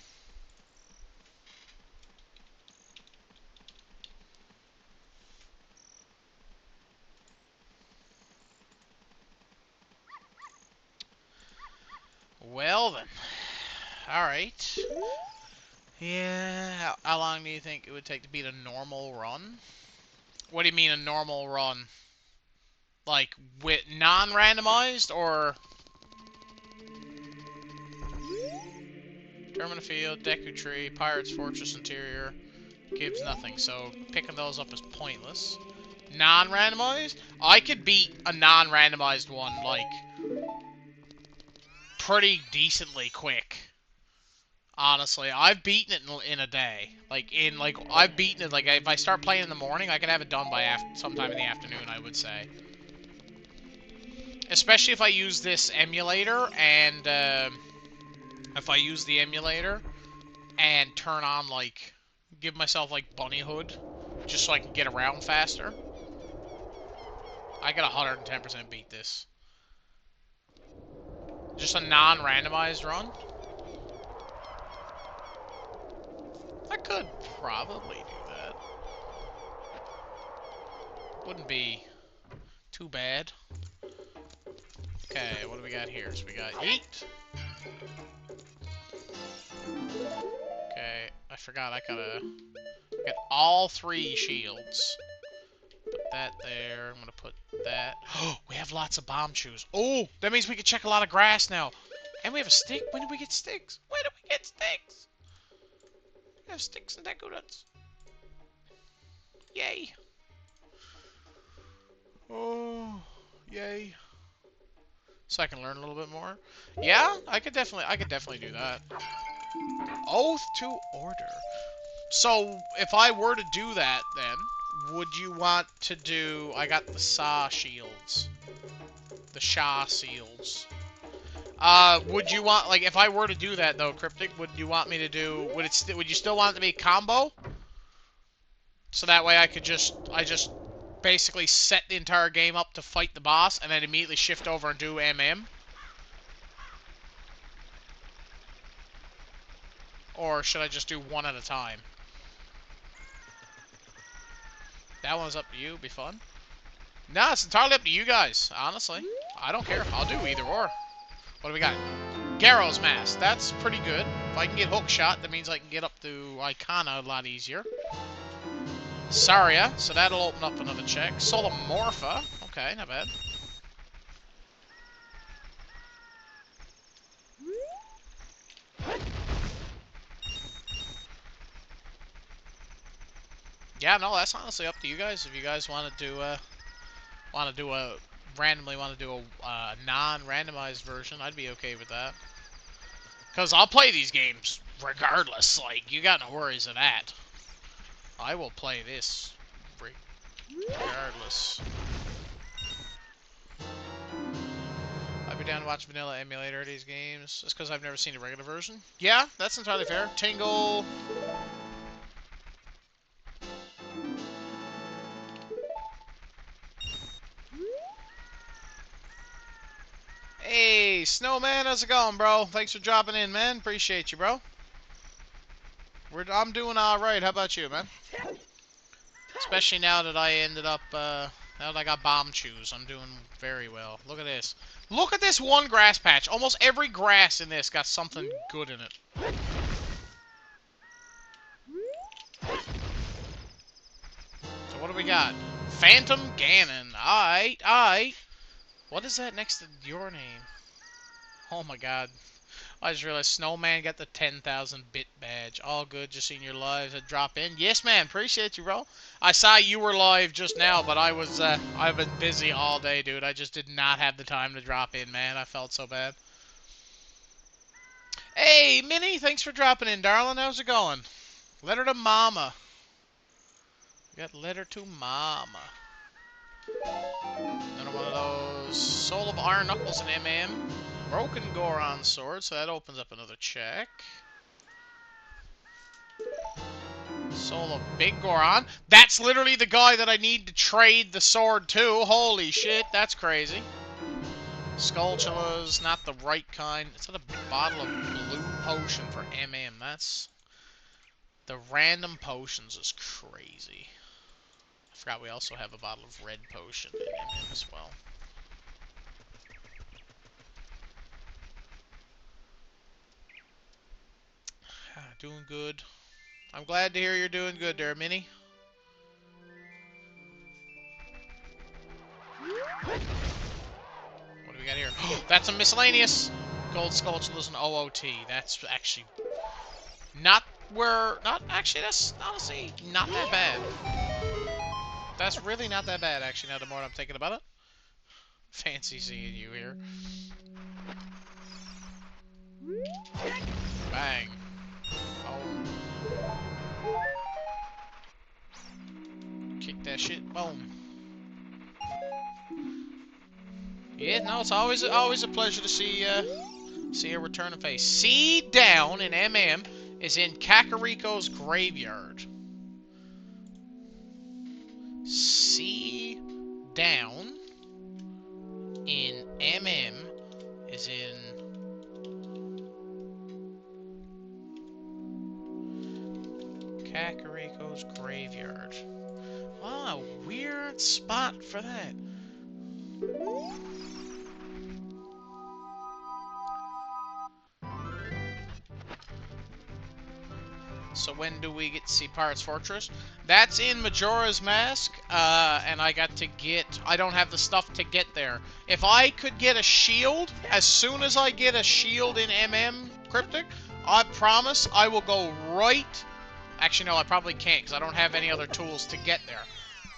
Well then. Alright. Yeah, how long do you think it would take to beat a normal run? What do you mean a normal run? Like, with non-randomized, or... Termina Field, Deku Tree, Pirate's Fortress Interior, gives nothing, so picking those up is pointless. Non-randomized? I could beat a non-randomized one, like, pretty decently quick. Honestly, I've beaten it in a day. I've beaten it. Like, if I start playing in the morning, I can have it done by sometime in the afternoon, I would say. Especially if I use this emulator, and if I use the emulator and turn on, like, give myself, like, bunnyhood, just so I can get around faster. I could 110% beat this. Just a non-randomized run. I could probably do that. Wouldn't be too bad. Okay, what do we got here? So we got yeet. Okay, I forgot I gotta get all 3 shields. Put that there. I'm gonna put that. Oh, we have lots of bomb chews. Oh, that means we can check a lot of grass now. And we have a stick. When did we get sticks? When did we get sticks? We have sticks and deco nuts. Yay. Oh, yay. So I can learn a little bit more. Yeah, I could definitely do that. Oath to order. So if I were to do that, then would you want to do? I got the Sa shields, the Sha shields. Would you want, like, if I were to do that though, Cryptic? Would you want me to do? Would you still want it to be combo? So that way I just basically set the entire game up to fight the boss, and then immediately shift over and do MM. Or should I just do one at a time? That one's up to you. Be fun. Nah, it's entirely up to you guys, honestly. I don't care. I'll do either or. What do we got? Garrow's Mask. That's pretty good. If I can get hook shot, that means I can get up to Icona a lot easier. Saria, so that'll open up another check. Solomorpha. Okay, not bad. Yeah, no, that's honestly up to you guys. If you guys want to do a non-randomized version, I'd be okay with that. Because I'll play these games regardless. Like, you got no worries of that. I will play this regardless. I'd be down to watch vanilla emulator of these games. Just because I've never seen a regular version. Yeah, that's entirely fair. Tingle. Hey, Snowman, how's it going, bro? Thanks for dropping in, man. Appreciate you, bro. I'm doing alright. How about you, man? Especially now that I ended up, now that I got bomb chews, I'm doing very well. Look at this. Look at this one grass patch. Almost every grass in this got something good in it. So what do we got? Phantom Ganon. Alright, alright. What is that next to your name? Oh my god. I just realized Snowman got the 10,000 bit badge. All good, just seeing your live to drop in. Yes, man, appreciate you, bro. I saw you were live just now, but I've been busy all day, dude. I just did not have the time to drop in, man. I felt so bad. Hey, Minnie, thanks for dropping in, darling. How's it going? Letter to Mama. We got letter to Mama. Another one of those. Soul of Iron Knuckles and MM. Broken Goron Sword, so that opens up another check. Soul of Big Goron. That's literally the guy that I need to trade the sword to. Holy shit, that's crazy. Skulltula's not the right kind. It's not a bottle of blue potion for MM. That's... The random potions is crazy. I forgot we also have a bottle of red potion in MM as well. Doing good. I'm glad to hear you're doing good there, Minnie. What do we got here? That's a miscellaneous! Gold Skulltulas and OOT. That's actually not where... Actually, that's honestly not that bad. That's really not that bad, actually, now the more I'm thinking about it. Fancy seeing you here. Bang. Yeah, no, it's always a pleasure to see a returning face. C down in MM is in Kakariko's graveyard. C down in MM is in Kakariko's graveyard. Ah, weird spot for that. So when do we get to see Pirate's Fortress? That's in Majora's Mask, and I don't have the stuff to get there. If I could get a shield, as soon as I get a shield in MM Cryptic, I promise I will go right... Actually, no, I probably can't, because I don't have any other tools to get there.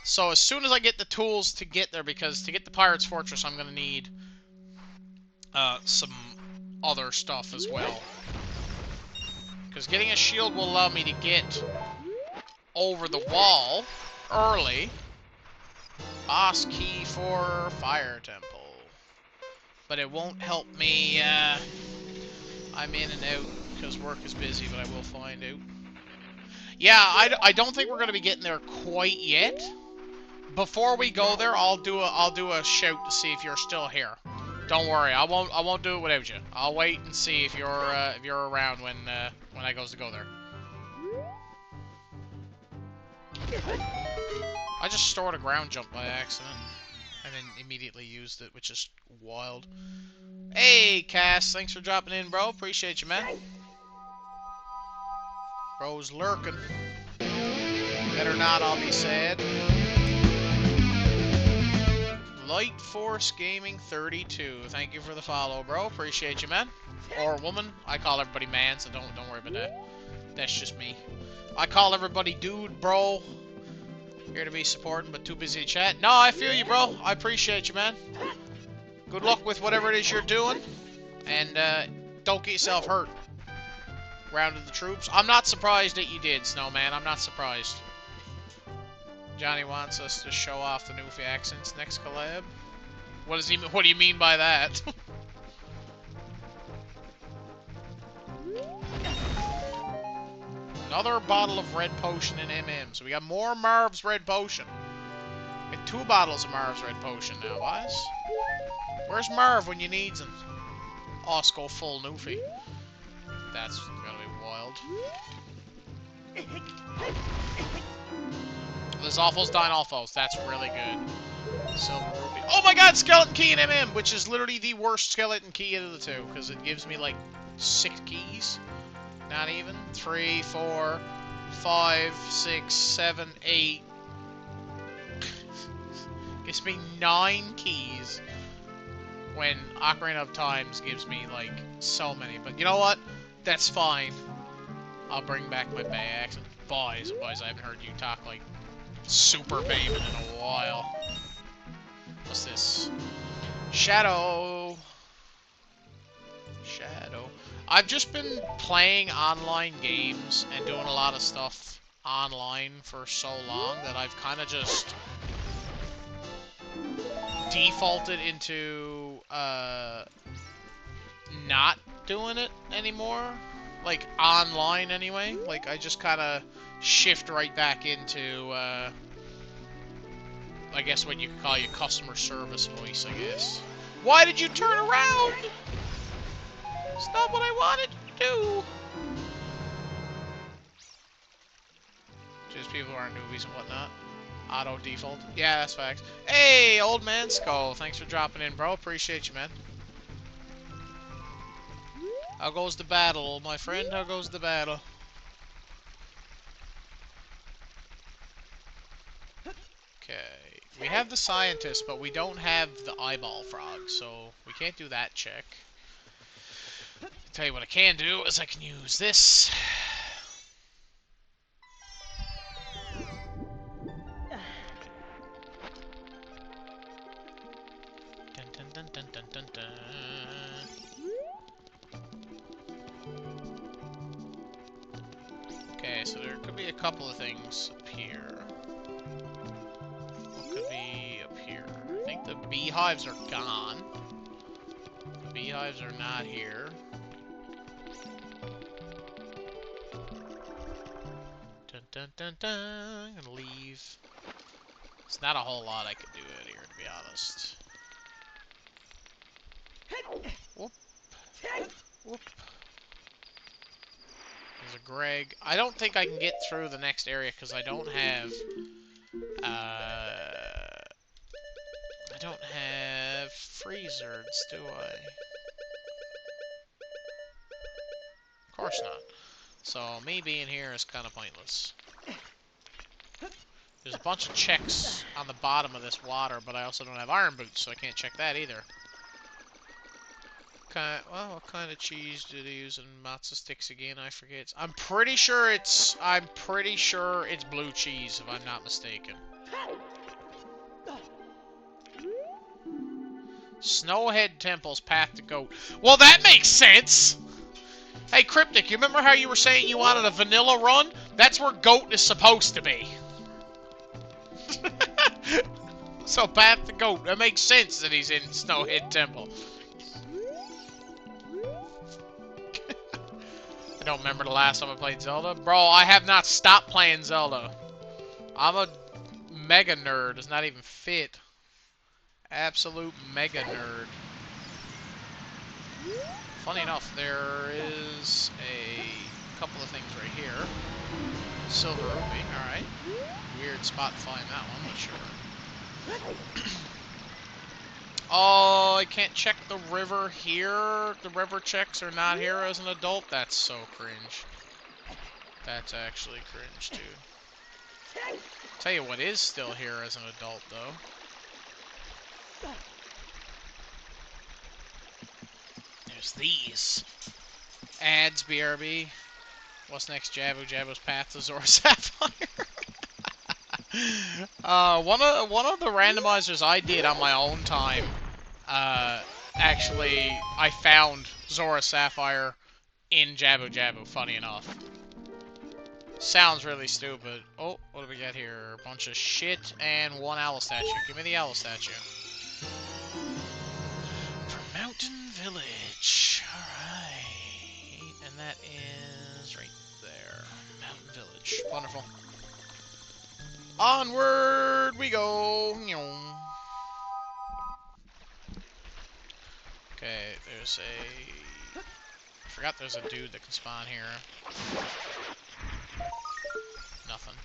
So as soon as I get the tools to get there, because to get the Pirate's Fortress, I'm going to need some other stuff as well. Because getting a shield will allow me to get over the wall early. Boss key for Fire Temple. But it won't help me. I'm in and out because work is busy, but I will find out. Yeah, I don't think we're going to be getting there quite yet. Before we go there, I'll do a shout to see if you're still here. Don't worry, I won't do it without you. I'll wait and see if you're around when I goes to go there. I just stored a ground jump by accident and then immediately used it, which is wild. Hey, Cass, thanks for dropping in, bro. Appreciate you, man. Bro's lurking. Better not, I'll be sad. Light Force Gaming 32. Thank you for the follow, bro. Appreciate you, man. Or woman. I call everybody man, so don't worry about that. That's just me. I call everybody dude, bro. Here to be supporting, but too busy to chat. No, I feel you, bro. I appreciate you, man. Good luck with whatever it is you're doing. And don't get yourself hurt. Grounded the troops. I'm not surprised that you did, Snowman. I'm not surprised. Johnny wants us to show off the Newfie accents next collab. What do you mean by that? Another bottle of red potion in MM. So we got more Marv's red potion. We got 2 bottles of Marv's red potion now, boys. Where's Marv when you needs him? Osco full Newfie. That's gonna be wild. There's Awfuls, Dine Awfuls. That's really good. Silver Ruby. Oh my god, Skeleton Key in MM! Which is literally the worst Skeleton Key out of the 2. Because it gives me like 6 keys. Not even. 3, 4, 5, 6, 7, 8. Gives me 9 keys. When Ocarina of Times gives me like so many. But you know what? That's fine. I'll bring back my Bay accent. Boys, I haven't heard you talk like super Bayman in a while. What's this? Shadow. I've just been playing online games and doing a lot of stuff online for so long that I've kind of just defaulted into not doing it anymore. Like, online anyway. Like, I just kind of shift right back into, I guess what you could call your customer service voice, I guess. Why did you turn around? It's not what I wanted to do. Just people who aren't newbies and whatnot. Auto default. Yeah, that's facts. Hey, old man Skull. Thanks for dropping in, bro. Appreciate you, man. How goes the battle, my friend? How goes the battle? Okay. We have the scientist, but we don't have the eyeball frog, so we can't do that check. Tell you what I can do is I can use this. Dun, dun, dun, dun, dun, dun, dun. Okay, so there could be a couple of things up here. What could be up here? I think the beehives are gone. beehives are not here. Dun dun dun dun. I'm gonna leave. It's not a whole lot I can do out here, to be honest. Whoop. Whoop. There's a Greg. I don't think I can get through the next area because I don't have... I don't have freezers, do I? Of course not. So me being here is kind of pointless. There's a bunch of checks on the bottom of this water, but I also don't have iron boots, so I can't check that either. Well, what kind of cheese do they use in matzo sticks again? I forget. I'm pretty sure it's blue cheese, if I'm not mistaken. Snowhead Temple's Path to Goat. Well, that makes sense! Hey, Cryptic, you remember how you were saying you wanted a vanilla run? That's where Goat is supposed to be. So, Path to Goat. That makes sense that he's in Snowhead Temple. I don't remember the last time I played Zelda. Bro, I have not stopped playing Zelda. I'm a mega nerd. Does not even fit. Absolute mega nerd. Funny enough, there is a couple of things right here. Silver Ruby, alright. Weird spot to find that one, but sure. Oh, I can't check the river here. The river checks are not here as an adult. That's so cringe. That's actually cringe, dude. Tell you what is still here as an adult, though. There's these. Ads, BRB. What's next? Jabu. Jabu's Path to Zora Sapphire. One of the randomizers I did on my own time, actually, I found Zora Sapphire in Jabu Jabu, funny enough. Sounds really stupid. Oh, what do we got here? A bunch of shit and one owl statue. Give me the owl statue. From Mountain Village. Alright. And that is right there. Mountain Village. Wonderful. Onward we go. Okay, there's a... I forgot there's a dude that can spawn here. Nothing.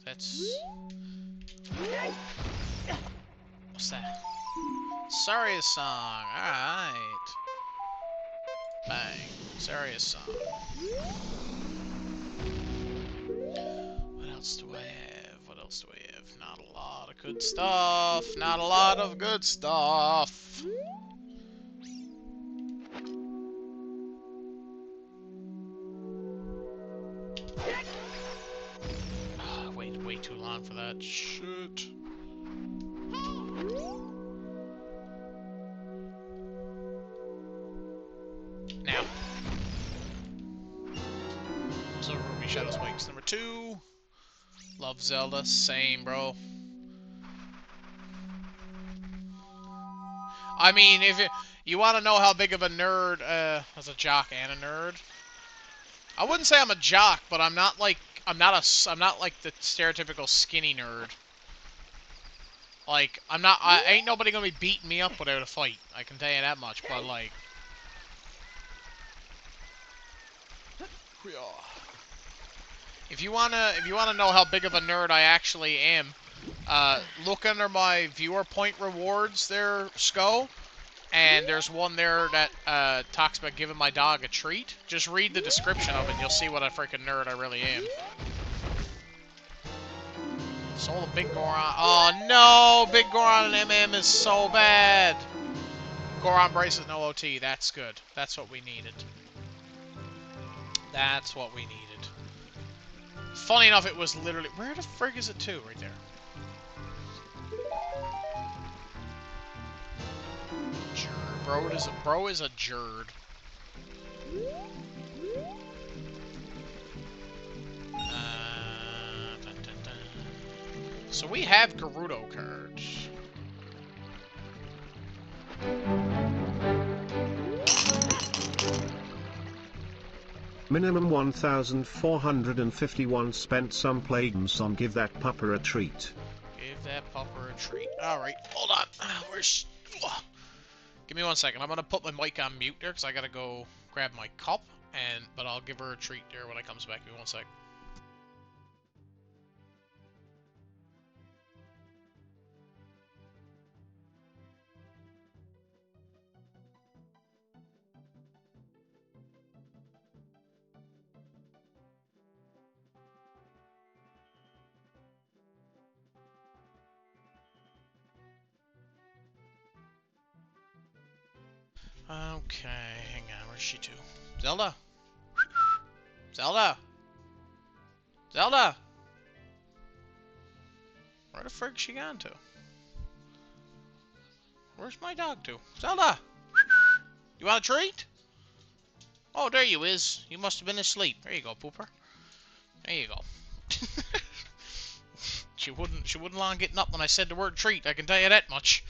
That's... What's that? Saria's song. Alright. Bang. Saria's song. What else do I have? What else do I have? Not a lot of good stuff. Not a lot of good stuff. Waited way too long for that shit. Now. So Ruby Shadows Wakes number 2. Love Zelda. Same, bro. I mean, if you want to know how big of a nerd, as a jock and a nerd, I wouldn't say I'm a jock, but I'm not like I'm not like the stereotypical skinny nerd. Like ain't nobody gonna be beating me up without a fight. I can tell you that much. But like, if you wanna know how big of a nerd I actually am, look under my viewer point rewards there, Sco. And there's one there that talks about giving my dog a treat. Just read the description of it, and you'll see what a freaking nerd I really am. Sold a Big Goron. Oh no! Big Goron and MM is so bad! Goron braces, no OT. That's good. That's what we needed. That's what we needed. Funny enough, it was literally... Where the frig is it to? Right there. Bro is a jerd. Dun, dun, dun. So we have Gerudo cards. Minimum 1,451 spent some plagues on give that pupper a treat. Give that pupper a treat. Alright, hold on. Where's... Give me 1 second. I'm gonna put my mic on mute there because I gotta go grab my cup. But I'll give her a treat there when I comes back. Give me 1 sec. Okay, hang on. Where's she to? Zelda? Zelda? Zelda? Where the frick she gone to? Where's my dog to? Zelda! You want a treat? Oh, there you is. You must have been asleep. There you go, Pooper. There you go. She wouldn't long getting up when I said the word treat, I can tell you that much.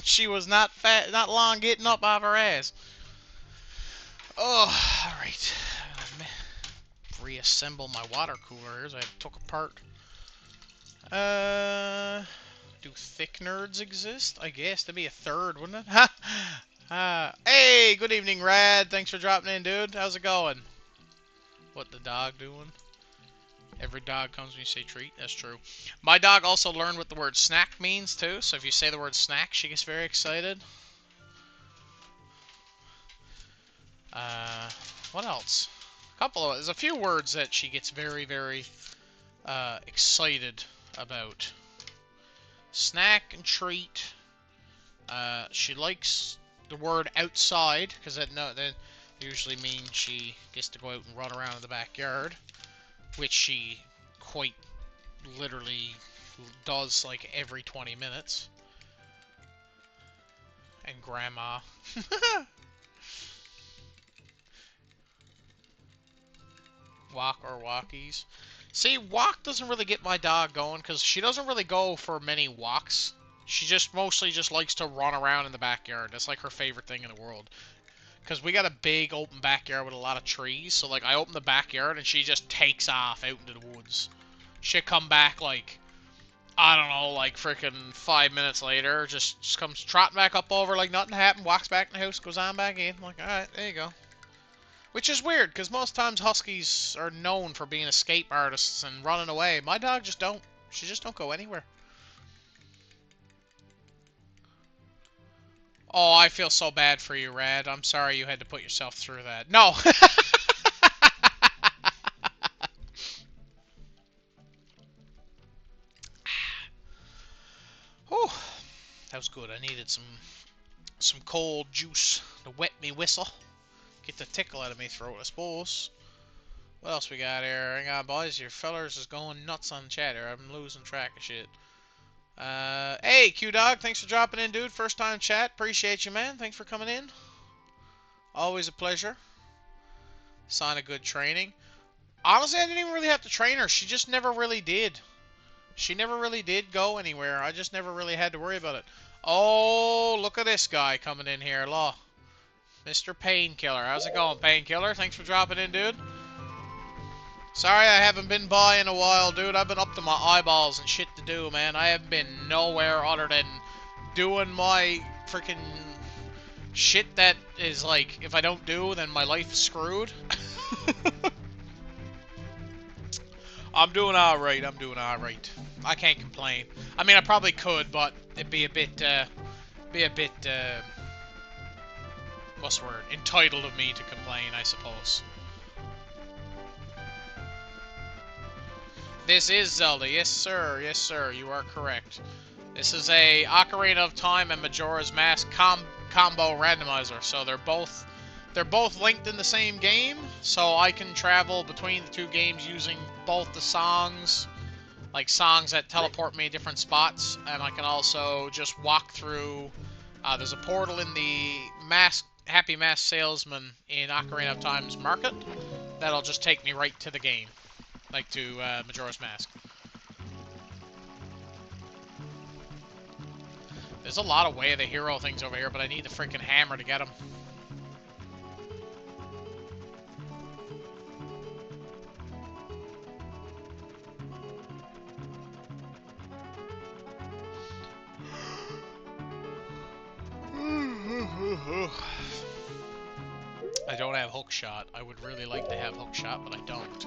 She was not long getting up out of her ass. Oh, alright. Reassemble my water coolers I took apart. Do thick nerds exist? I guess there'd be a third, wouldn't it? Hey, good evening, Rad. Thanks for dropping in, dude. How's it going? What the dog doing? Every dog comes when you say treat. That's true. My dog also learned what the word snack means, too. So if you say the word snack, she gets very excited. What else? There's a few words that she gets very, very excited about. Snack and treat. She likes the word outside, because that usually means she gets to go out and run around in the backyard, which she quite literally does like every 20 minutes. And Grandma. Walk or walkies. See, walk doesn't really get my dog going, because she doesn't really go for many walks. She just mostly just likes to run around in the backyard. That's like her favorite thing in the world. Because we got a big open backyard with a lot of trees, so like I open the backyard and she just takes off out into the woods. She'll come back like, I don't know, like freaking 5 minutes later, just comes trotting back up over like nothing happened, walks back in the house, goes on back in. I'm like, alright, there you go. Which is weird, because most times huskies are known for being escape artists and running away. My dog just don't. She just don't go anywhere. Oh, I feel so bad for you, Rad. I'm sorry you had to put yourself through that. No! Whew. That was good. I needed some cold juice to wet me whistle. Get the tickle out of me throat, I suppose. What else we got here? Hang on, boys. Your fellers is going nuts on chat here. I'm losing track of shit. Hey, Q-Dog. Thanks for dropping in, dude. First time chat. Appreciate you, man. Thanks for coming in. Always a pleasure. Sign of good training. Honestly, I didn't even really have to train her. She just never really did. She never really did go anywhere. I just never really had to worry about it. Oh, look at this guy coming in here. Law. Mr. Painkiller. How's it going, Painkiller? Thanks for dropping in, dude. Sorry I haven't been by in a while, dude. I've been up to my eyeballs and shit to do, man. I haven't been nowhere other than doing my freaking shit that is like, if I don't do, then my life is screwed. I'm doing alright. I'm doing alright. I can't complain. I mean, I probably could, but it'd be a bit, what's the word? Entitled of me to complain, I suppose. This is Zelda. Yes, sir. Yes, sir. You are correct. This is a Ocarina of Time and Majora's Mask combo randomizer. So they're both linked in the same game. So I can travel between the two games using both the songs, like songs that teleport me to different spots, and I can also just walk through. There's a portal in the Happy Mask Salesman in Ocarina of Time's Market that'll just take me right to the game. Like to Majora's Mask. There's a lot of Way of the Hero things over here, but I need the freaking hammer to get them. I don't have hook shot. I would really like to have hook shot, but I don't.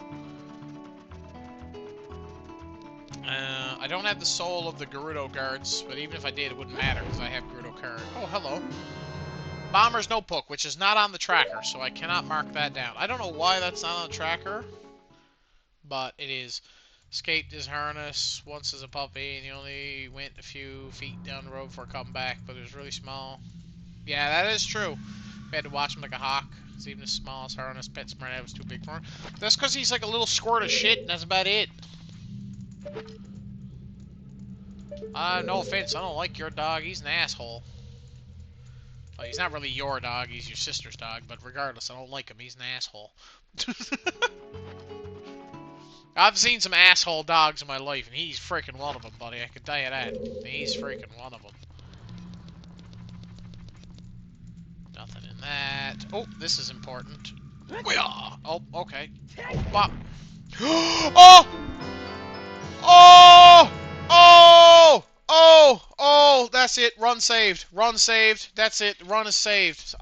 I don't have the soul of the Gerudo guards, but even if I did, it wouldn't matter because I have Gerudo card. Oh, hello. Bomber's Notebook, which is not on the tracker, so I cannot mark that down. I don't know why that's not on the tracker, but it is. Escaped his harness once as a puppy, and he only went a few feet down the road before coming back, but it was really small. Yeah, that is true. We had to watch him like a hawk. It's even the smallest harness pet smart was too big for him. That's because he's like a little squirt of shit, and that's about it. No offense, I don't like your dog. He's an asshole. Well, he's not really your dog. He's your sister's dog. But regardless, I don't like him. He's an asshole. I've seen some asshole dogs in my life, and he's freaking one of them, buddy. I can tell you that. He's freaking one of them. Nothing in that. Oh, this is important. Oh, okay. Bop. Oh! Oh! Oh! Oh! Oh! That's it. Run saved. Run saved. That's it. Run is saved.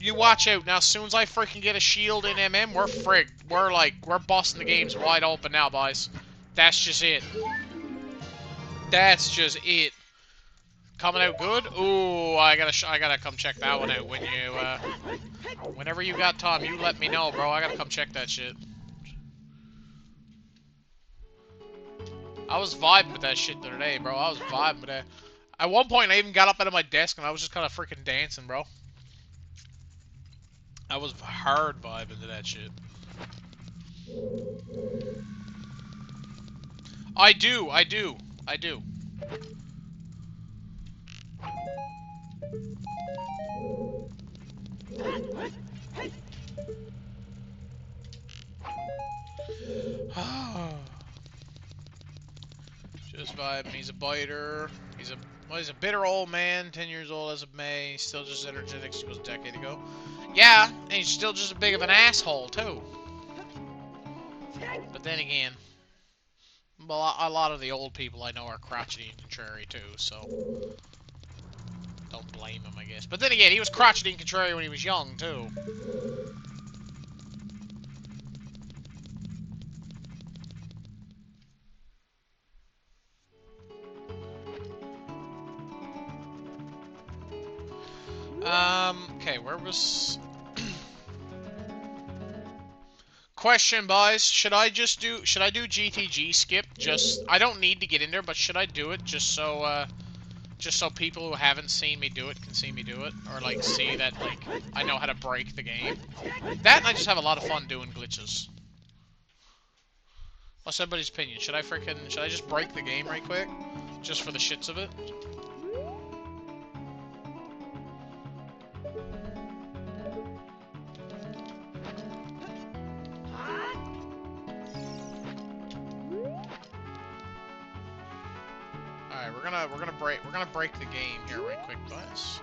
You watch out. Now, as soon as I freaking get a shield in MM, we're frigged. We're busting the games wide open now, boys. That's just it. That's just it. Coming out good? Ooh, I gotta come check that one out when you, whenever you got time, you let me know, bro. I gotta come check that shit. I was vibing with that shit the other day, bro. I was vibing with that. At one point, I even got up out of my desk and I was just kind of freaking dancing, bro. I was hard vibing to that shit. I do. Just vibing. He's a biter. He's a bitter old man, 10 years old as of May. He's still just energetic. He was a decade ago. Yeah, and he's still just as big of an asshole, too. But then again, well, a lot of the old people I know are crotchety and contrary, too, so don't blame him, I guess. But then again, he was crotchety and contrary when he was young, too. Okay, where was... Question, boys. Should I do GTG skip? I don't need to get in there, but should I do it just so people who haven't seen me do it can see me do it? Or, like, see that, like, I know how to break the game? That and I just have a lot of fun doing glitches. What's everybody's opinion? Should I just break the game right quick? Just for the shits of it? Alright, we're gonna break the game here right quick, guys.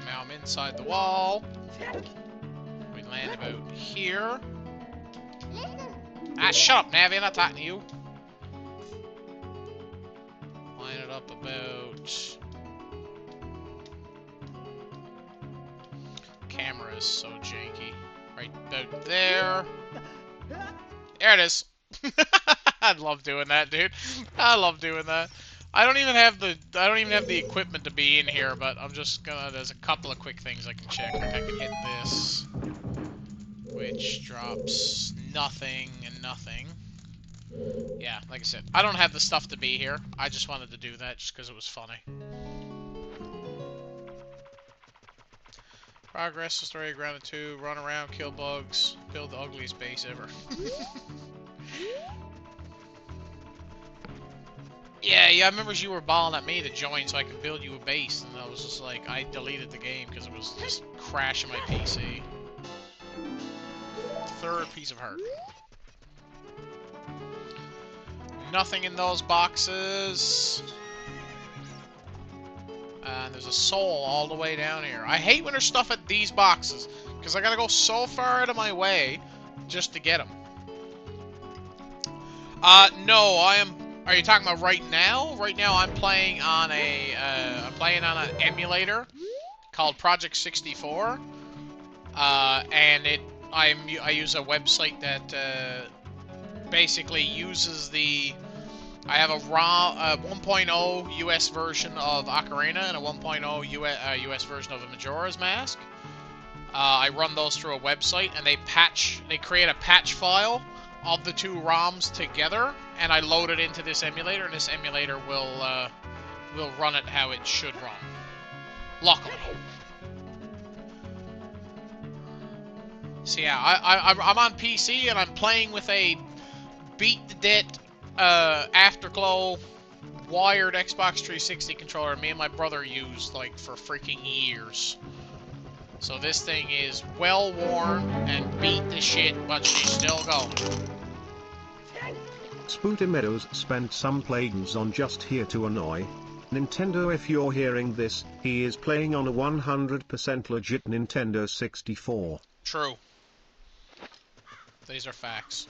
Now I'm inside the wall. We land about here. Ah, shut up, Navi, I'm not talking to you. Line it up about... Camera is so janky. Right about there. There it is. I love doing that, dude. I love doing that. I don't even have the equipment to be in here, but I'm just gonna. There's a couple of quick things I can check. Like I can hit this, which drops nothing and nothing. Yeah, like I said, I don't have the stuff to be here. I just wanted to do that just because it was funny. Progress, the story, grounded 2, run around, kill bugs, build the ugliest base ever. Yeah, I remember you were balling at me to join so I could build you a base, and I was just like, I deleted the game because it was just crashing my PC. third piece of heart. Nothing in those boxes. And there's a soul all the way down here. I hate when there's stuff at these boxes, because I gotta go so far out of my way just to get them. No, I am... Are you talking about right now? Right now I'm playing on an emulator called Project 64. And I use a website that basically uses the... I have a ROM, 1.0 US version of Ocarina and a 1.0 US version of a Majora's Mask. I run those through a website, and they create a patch file of the two ROMs together, and I load it into this emulator, and this emulator will run it how it should run. Luckily. So yeah, I'm on PC, and I'm playing with a beat-to-death Afterglow wired Xbox 360 controller me and my brother used like for freaking years. So this thing is well worn and beat the shit, but she's still going. Spooty Meadows spent some plagues on just here to annoy Nintendo. If you're hearing this, he is playing on a 100% legit Nintendo 64. True. These are facts.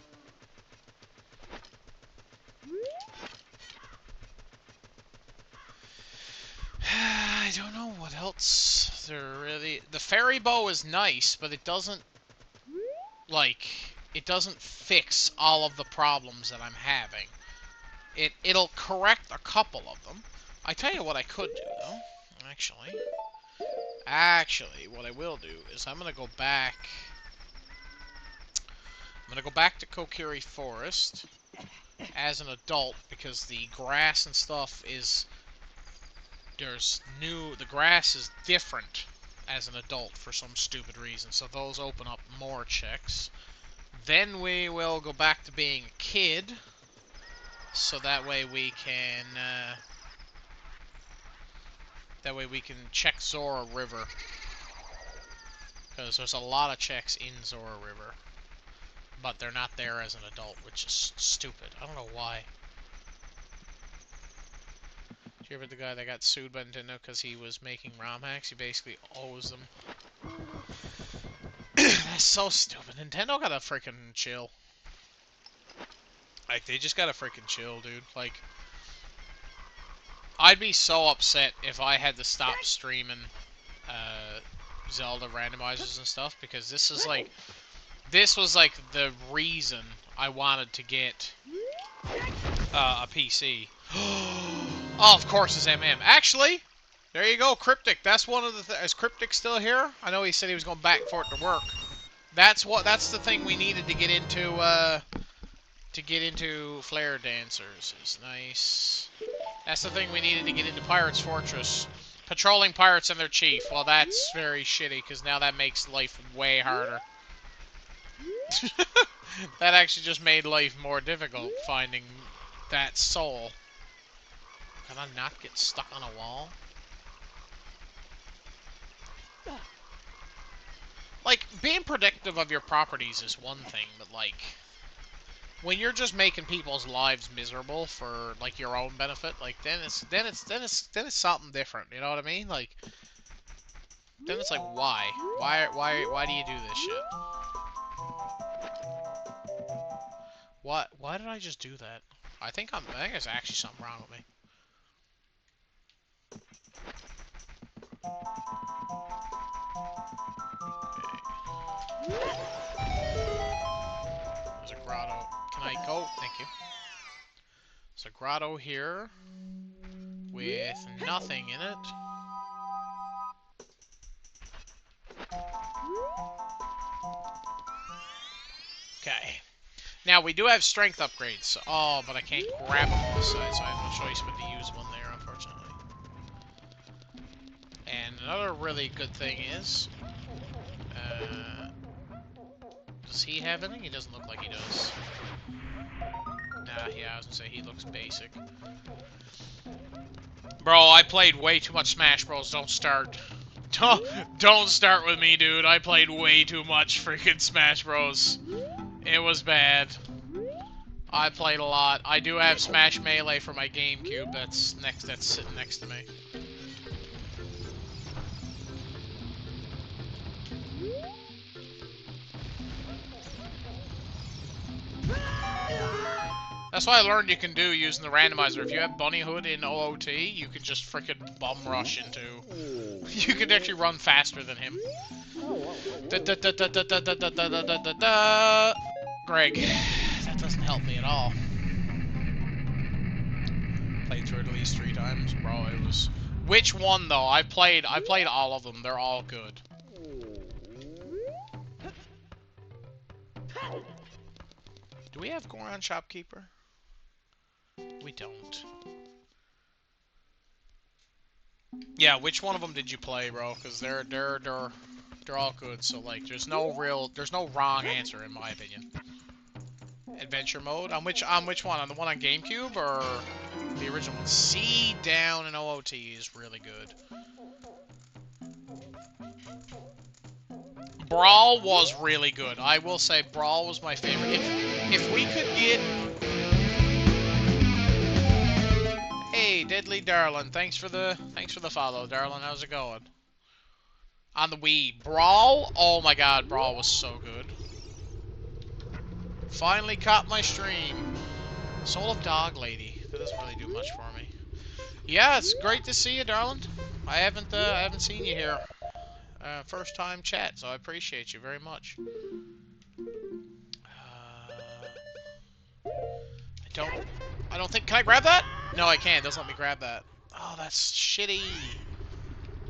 I don't know what else there really... The fairy bow is nice, but it doesn't... Like, it doesn't fix all of the problems that I'm having. It'll correct a couple of them. I tell you what I could do, though. Actually, what I will do is I'm gonna go back... I'm gonna go back to Kokiri Forest as an adult, because the grass and stuff is... The grass is different as an adult for some stupid reason, so those open up more checks. Then we will go back to being a kid, so that way we can, check Zora River. Because there's a lot of checks in Zora River, but they're not there as an adult, which is stupid. I don't know why. You ever the guy that got sued by Nintendo because he was making ROM hacks? He basically owes them. That's so stupid. Nintendo gotta freaking chill. Like, they just gotta freaking chill, dude. Like, I'd be so upset if I had to stop streaming Zelda randomizers and stuff, because this was like the reason I wanted to get a PC. Oh, of course, it's MM. Actually, there you go, Cryptic. That's one of the... Is Cryptic still here? I know he said he was going back for it to work. That's the thing we needed to get into Flare Dancers. Is nice. That's the thing we needed to get into Pirates Fortress. Patrolling pirates and their chief. Well, that's very shitty, because now that makes life way harder. That actually just made life more difficult, finding that soul. Can I not get stuck on a wall? Like, being predictive of your properties is one thing, but like, when you're just making people's lives miserable for like your own benefit, like then it's something different. You know what I mean? Like, then it's like, why do you do this shit? Why did I just do that? I think there's actually something wrong with me. Okay. There's a grotto. Can I go? Thank you. There's a grotto here with nothing in it. Okay. Now, we do have strength upgrades. Oh, but I can't grab them on this side, so I have no choice but to use one there, unfortunately. And another really good thing is... does he have anything? He doesn't look like he does. Nah, yeah, I was gonna say, he looks basic. Bro, I played way too much Smash Bros. Don't start. Don't start with me, dude. I played way too much freaking Smash Bros. It was bad. I played a lot. I do have Smash Melee for my GameCube. That's sitting next to me. That's what I learned you can do using the randomizer. If you have Bunnyhood in OOT, you can just frickin' bum rush into. You can actually run faster than him. Greg, that doesn't help me at all. Played through it at least 3 times, bro. It was. Which one though? I played all of them. They're all good. Do we have Goron Shopkeeper? We don't. Yeah, which one of them did you play, bro? Because they're all good. So like, there's no wrong answer in my opinion. Adventure mode on which one? On the one on GameCube or the original one? C down in OOT is really good. Brawl was really good. I will say Brawl was my favorite. If we could get. Hey, Deadly Darlin, thanks for the follow, Darlin. How's it going? On the Wii, Brawl. Oh my God, Brawl was so good. Finally caught my stream. Soul of Dog Lady. That doesn't really do much for me. Yeah, it's great to see you, darling. I haven't seen you here. First time chat, so I appreciate you very much. I don't think. Can I grab that? No, I can't. It doesn't let me grab that. Oh, that's shitty.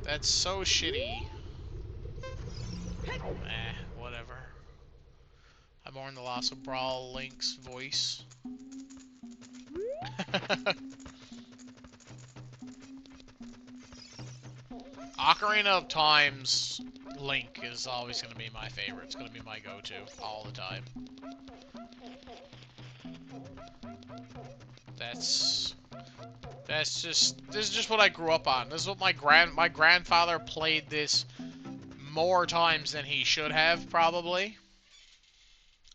That's so shitty. Whatever. I mourn the loss of Brawl Link's voice. Ocarina of Time's Link is always going to be my favorite. It's going to be my go-to all the time. This is just what I grew up on. This is what my grandfather played this more times than he should have, probably.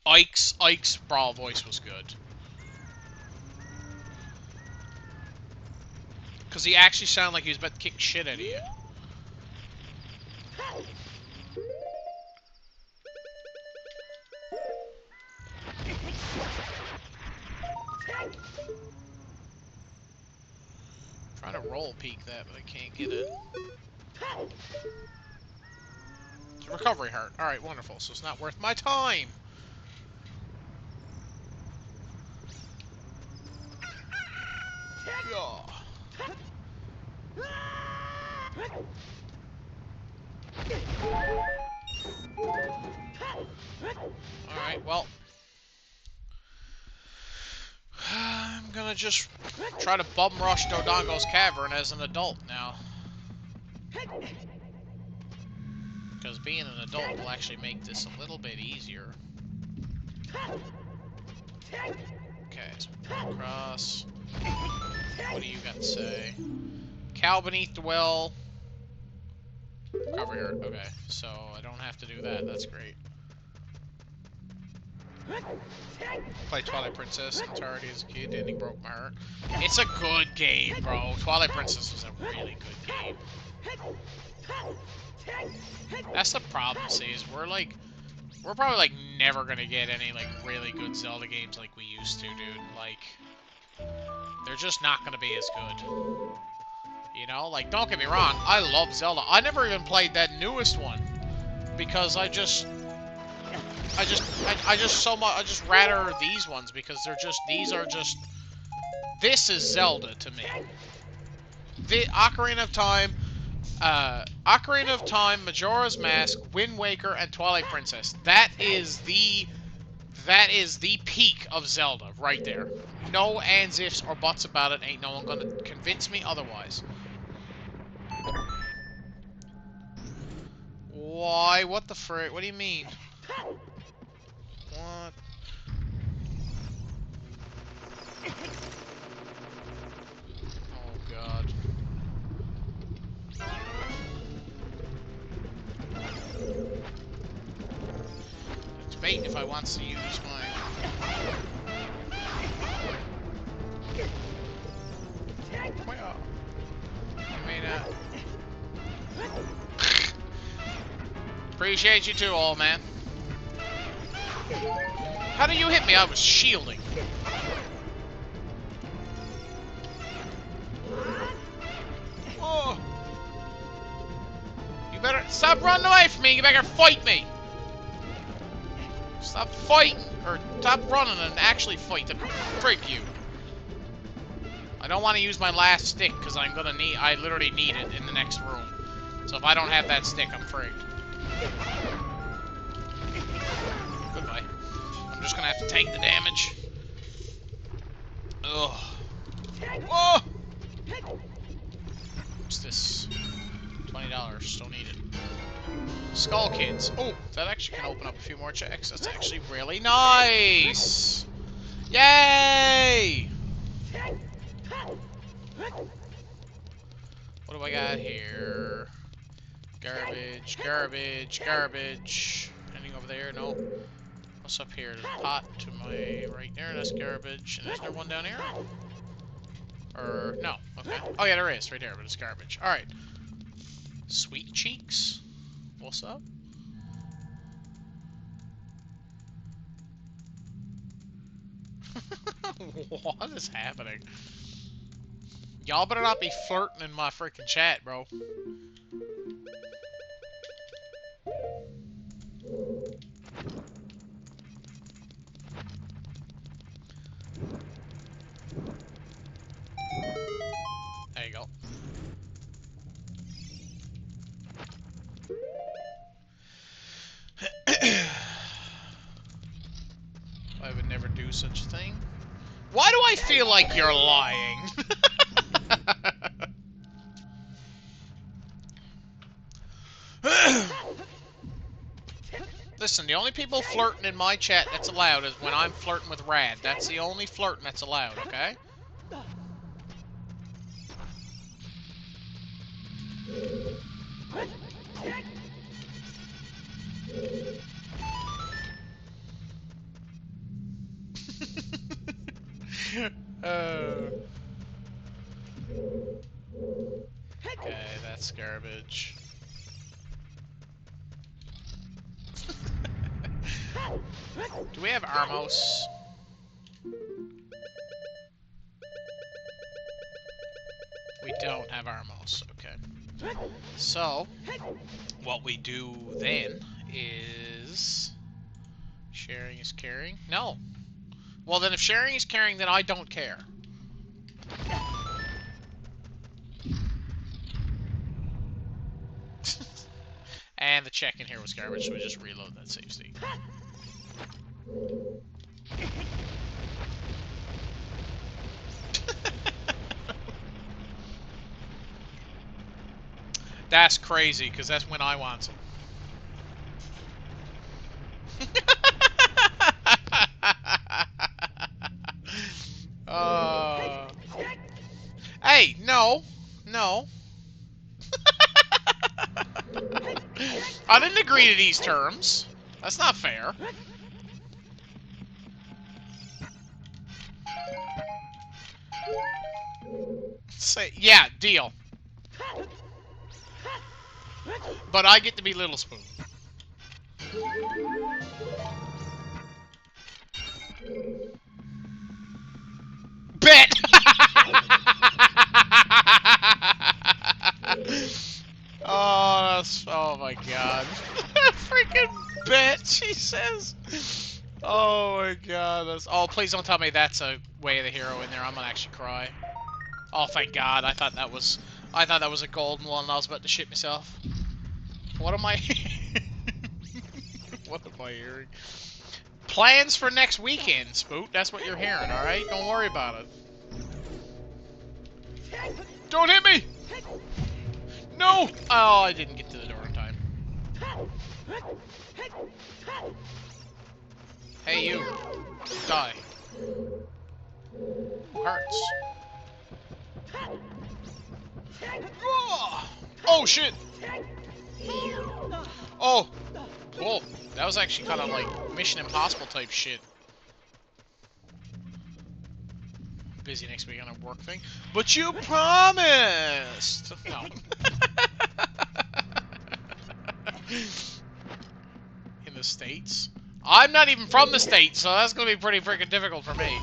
Ike's Brawl voice was good. Because he actually sounded like he was about to kick shit out of you. I'm trying to roll peek that, but I can't get it. It's a recovery heart. Alright, wonderful. So it's not worth my time. Yeah. Alright, well. I'm gonna just try to bum rush Dodongo's Cavern as an adult now. Because being an adult will actually make this a little bit easier. Okay, so across. What do you got to say? Cow beneath the well. Cover here. Okay, so I don't have to do that. That's great. Play Twilight Princess entirety as a kid. The ending broke my heart. It's a good game, bro. Twilight Princess was a really good game. That's the problem, see, is we're probably like never gonna get any like really good Zelda games like we used to, dude. Like, they're just not gonna be as good. You know, like, don't get me wrong, I love Zelda. I never even played that newest one because I just rather these ones because this is Zelda to me. The Ocarina of Time, Majora's Mask, Wind Waker, and Twilight Princess. That is the peak of Zelda right there. No ands, ifs, or buts about it. Ain't no one gonna convince me otherwise. Why? What the frick? What do you mean? What? Oh, God. mate if I wants to use my... Well, I mean, appreciate you too, old man. How did you hit me? I was shielding. Oh. You better stop running away from me. You better fight me. Stop fighting, or stop running and actually fight the frig you. I don't want to use my last stick because I literally need it in the next room. So if I don't have that stick, I'm frigged. Goodbye. I'm just gonna have to take the damage. Ugh. Whoa! What's this? $20. Don't need it. Skull Kids. Oh, that actually can open up a few more checks. That's actually really nice! Yay! What do I got here? Garbage, garbage, garbage. Anything over there? No. What's up here? There's a pot to my right there. That's garbage. And is there one down here? Or, no. Okay. Oh, yeah, there is. Right there, but it's garbage. Alright. Sweet Cheeks. What's up? What is happening? Y'all better not be flirting in my freaking chat, bro. There you go. I would never do such a thing. Why do I feel like you're lying? Listen, the only people flirting in my chat that's allowed is when I'm flirting with Rad. That's the only flirting that's allowed, okay? Okay, that's garbage. Do we have Armos? We don't have Armos, okay. So, what we do then is... Sharing is caring? No. Well, then if sharing is caring, then I don't care. And the check in here was garbage, so we just reload that save state. That's crazy, because that's when I want them. Hey, no. No. I didn't agree to these terms. That's not fair. Say, yeah, deal. But I get to be Little Spoon. Bet! Oh my god. Freaking bet, she says. Oh my god. Oh, please don't tell me that's a Way of the Hero in there. I'm gonna actually cry. Oh, thank god. I thought that was a golden one and I was about to shit myself. What am I... What am I hearing? Plans for next weekend, Spoot. That's what you're hearing, alright? Don't worry about it. Don't hit me! No! Oh, I didn't get to the door in time. Hey, you. Die. Hurts. Oh, shit! Oh! Cool. That was actually kind of like Mission Impossible type shit. Busy next week on a work thing. But you promised! No. In the States? I'm not even from the States, so that's gonna be pretty freaking difficult for me.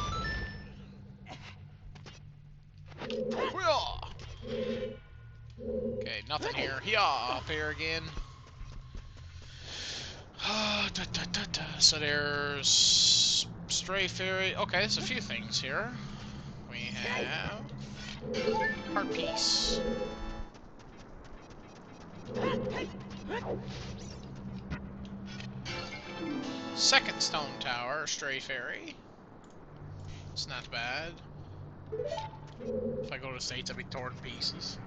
Okay, nothing here. Up here again. So there's Stray Fairy. Okay, there's a few things here. We have Heart Piece. Second Stone Tower, Stray Fairy. It's not bad. If I go to the States, I'll be torn to pieces.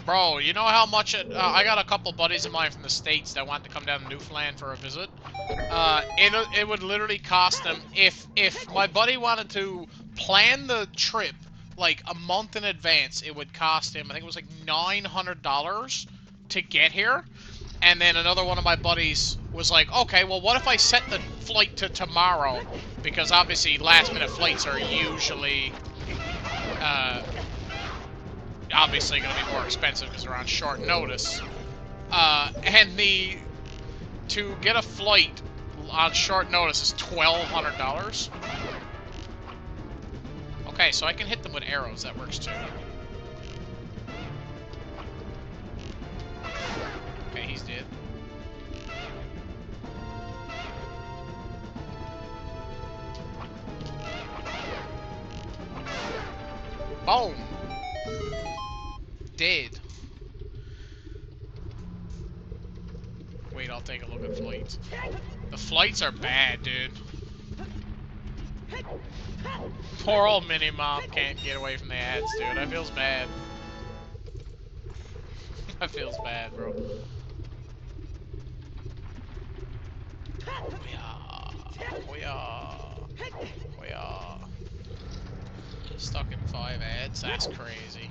Bro, you know how much I got a couple buddies of mine from the States that want to come down to Newfoundland for a visit. It would literally cost them, if my buddy wanted to plan the trip like a month in advance, it would cost him, I think it was like $900 to get here. And then another one of my buddies was like, okay, well, what if I set the flight to tomorrow? Because obviously last-minute flights are usually obviously going to be more expensive because they're on short notice. To get a flight on short notice is $1,200. Okay, so I can hit them with arrows. That works too. Okay, he's dead. Boom! Dead. Wait, I'll take a look at flights. The flights are bad, dude. Poor old Mini-Mom can't get away from the ads, dude. That feels bad. That feels bad, bro. We are stuck in 5 ads. That's crazy.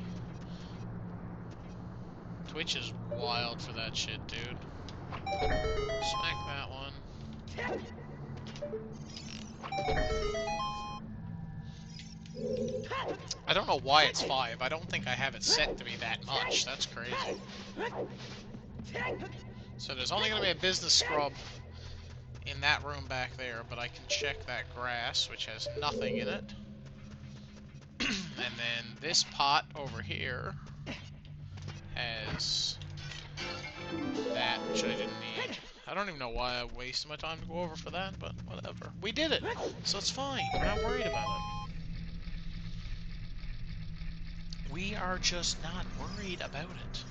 Twitch is wild for that shit, dude. Smack that one. I don't know why it's 5. I don't think I have it set to be that much. That's crazy. So there's only going to be a business scrub in that room back there, but I can check that grass, which has nothing in it. And then this pot over here has that, which I didn't need. I don't even know why I wasted my time to go over for that, but whatever. We did it, so it's fine. We're not worried about it. We are just not worried about it.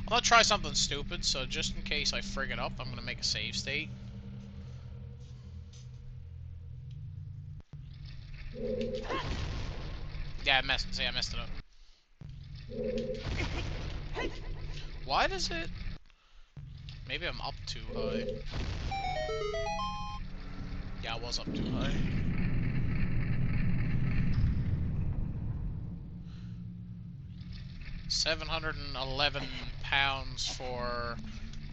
I'm gonna try something stupid, so just in case I frig it up, I'm gonna make a save state. Yeah, I messed it up. Why does it... Maybe I'm up too high. Yeah, I was up too high. £711 for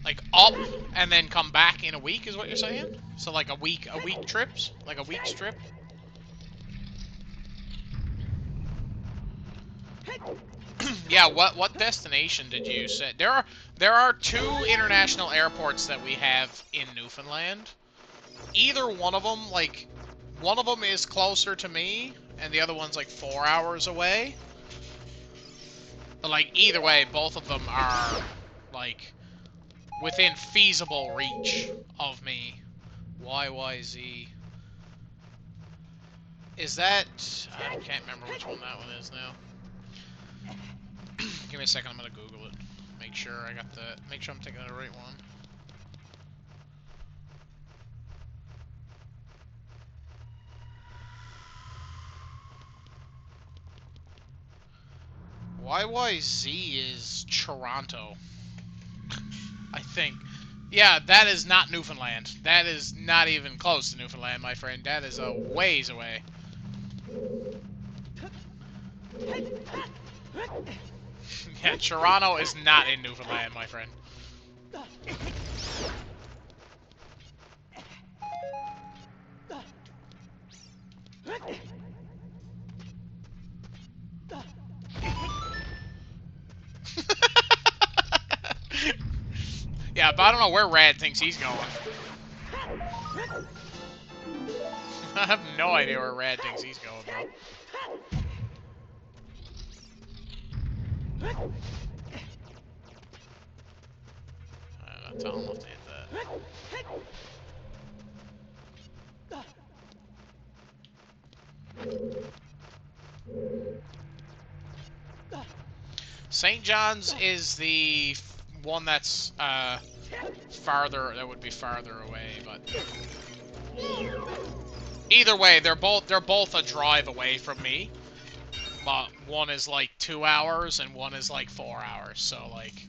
like up and then come back in a week is what you're saying? So like a week trips? Like a week's trip? Yeah, what destination did you set? There are 2 international airports that we have in Newfoundland. Either one of them, like, one of them is closer to me, and the other one's like 4 hours away. But like, either way, both of them are, like, within feasible reach of me. YYZ. Is that... I can't remember which one that one is now. Give me a second, I'm gonna Google it. Make sure I got the... Make sure I'm taking the right one. YYZ is Toronto, I think. Yeah, that is not Newfoundland. That is not even close to Newfoundland, my friend. That is a ways away. Yeah, Toronto is not in Newfoundland, my friend. Yeah, but I don't know where Rad thinks he's going. I have no idea where Rad thinks he's going, bro. I'm not telling him to hit that. St. John's is the one that's farther. That would be farther away, but either way, they're both a drive away from me. But one is like 2 hours and one is like 4 hours. So like,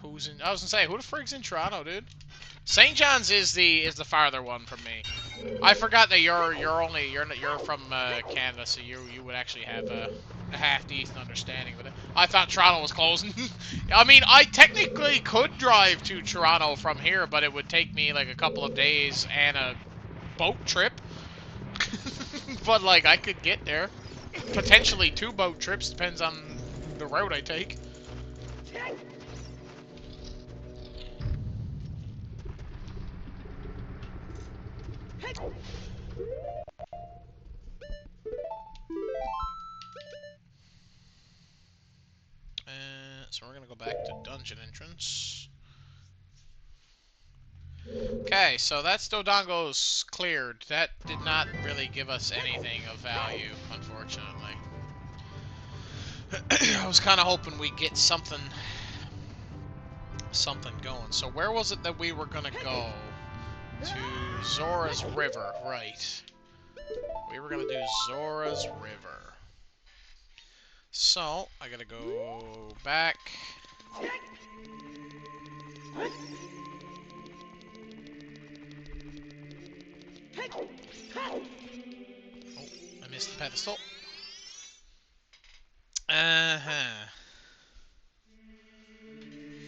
who's in? I was gonna say, who the frig's in Toronto, dude? St. John's is the farther one from me. I forgot that you're from Canada, so you would actually have a half decent understanding with it. I thought Toronto was closing. I mean, I technically could drive to Toronto from here, but it would take me like a couple of days and a boat trip. But like, I could get there. Potentially 2 boat trips, depends on the route I take. So we're gonna go back to dungeon entrance. Okay, so that's Dodongo's cleared. That did not really give us anything of value, unfortunately. I was kind of hoping we'd get something going. So where was it that we were gonna go? To Zora's River, right. We were gonna do Zora's River. So, I gotta go back. Oh, I missed the pedestal.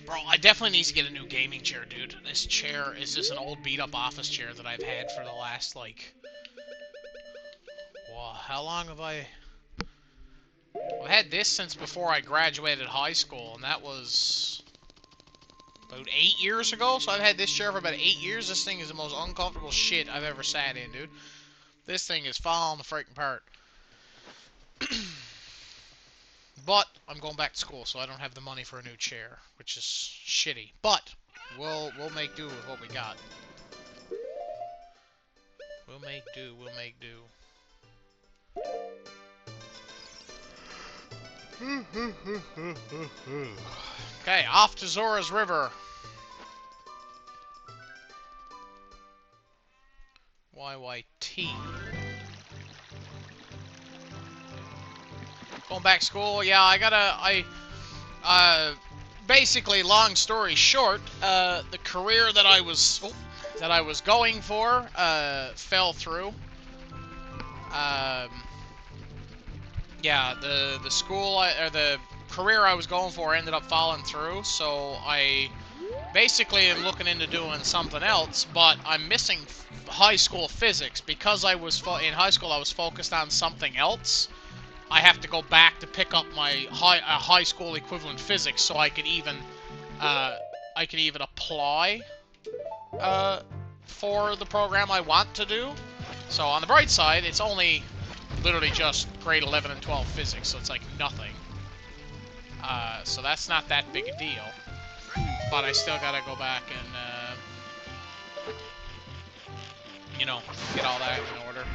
Bro, I definitely need to get a new gaming chair, dude. This chair is just an old beat-up office chair that I've had for the last, like... Well, how long have I... I've had this since before I graduated high school, and that was... about 8 years ago? So I've had this chair for about 8 years. This thing is the most uncomfortable shit I've ever sat in, dude. This thing is falling the freaking apart. But I'm going back to school, so I don't have the money for a new chair, which is shitty. But we'll make do with what we got. We'll make do. We'll make do. Okay, off to Zora's River. YYT. Going back to school, yeah, basically, long story short, the career that I was going for, fell through. Yeah, the school, or the career I was going for ended up falling through, so I basically am looking into doing something else, but I'm missing high school physics. Because I was, in high school I was focused on something else, I have to go back to pick up my high school equivalent physics so I could even apply for the program I want to do. So on the bright side, it's only literally just grade 11 and 12 physics, so it's like nothing. So that's not that big a deal. But I still gotta go back and you know, get all that in order.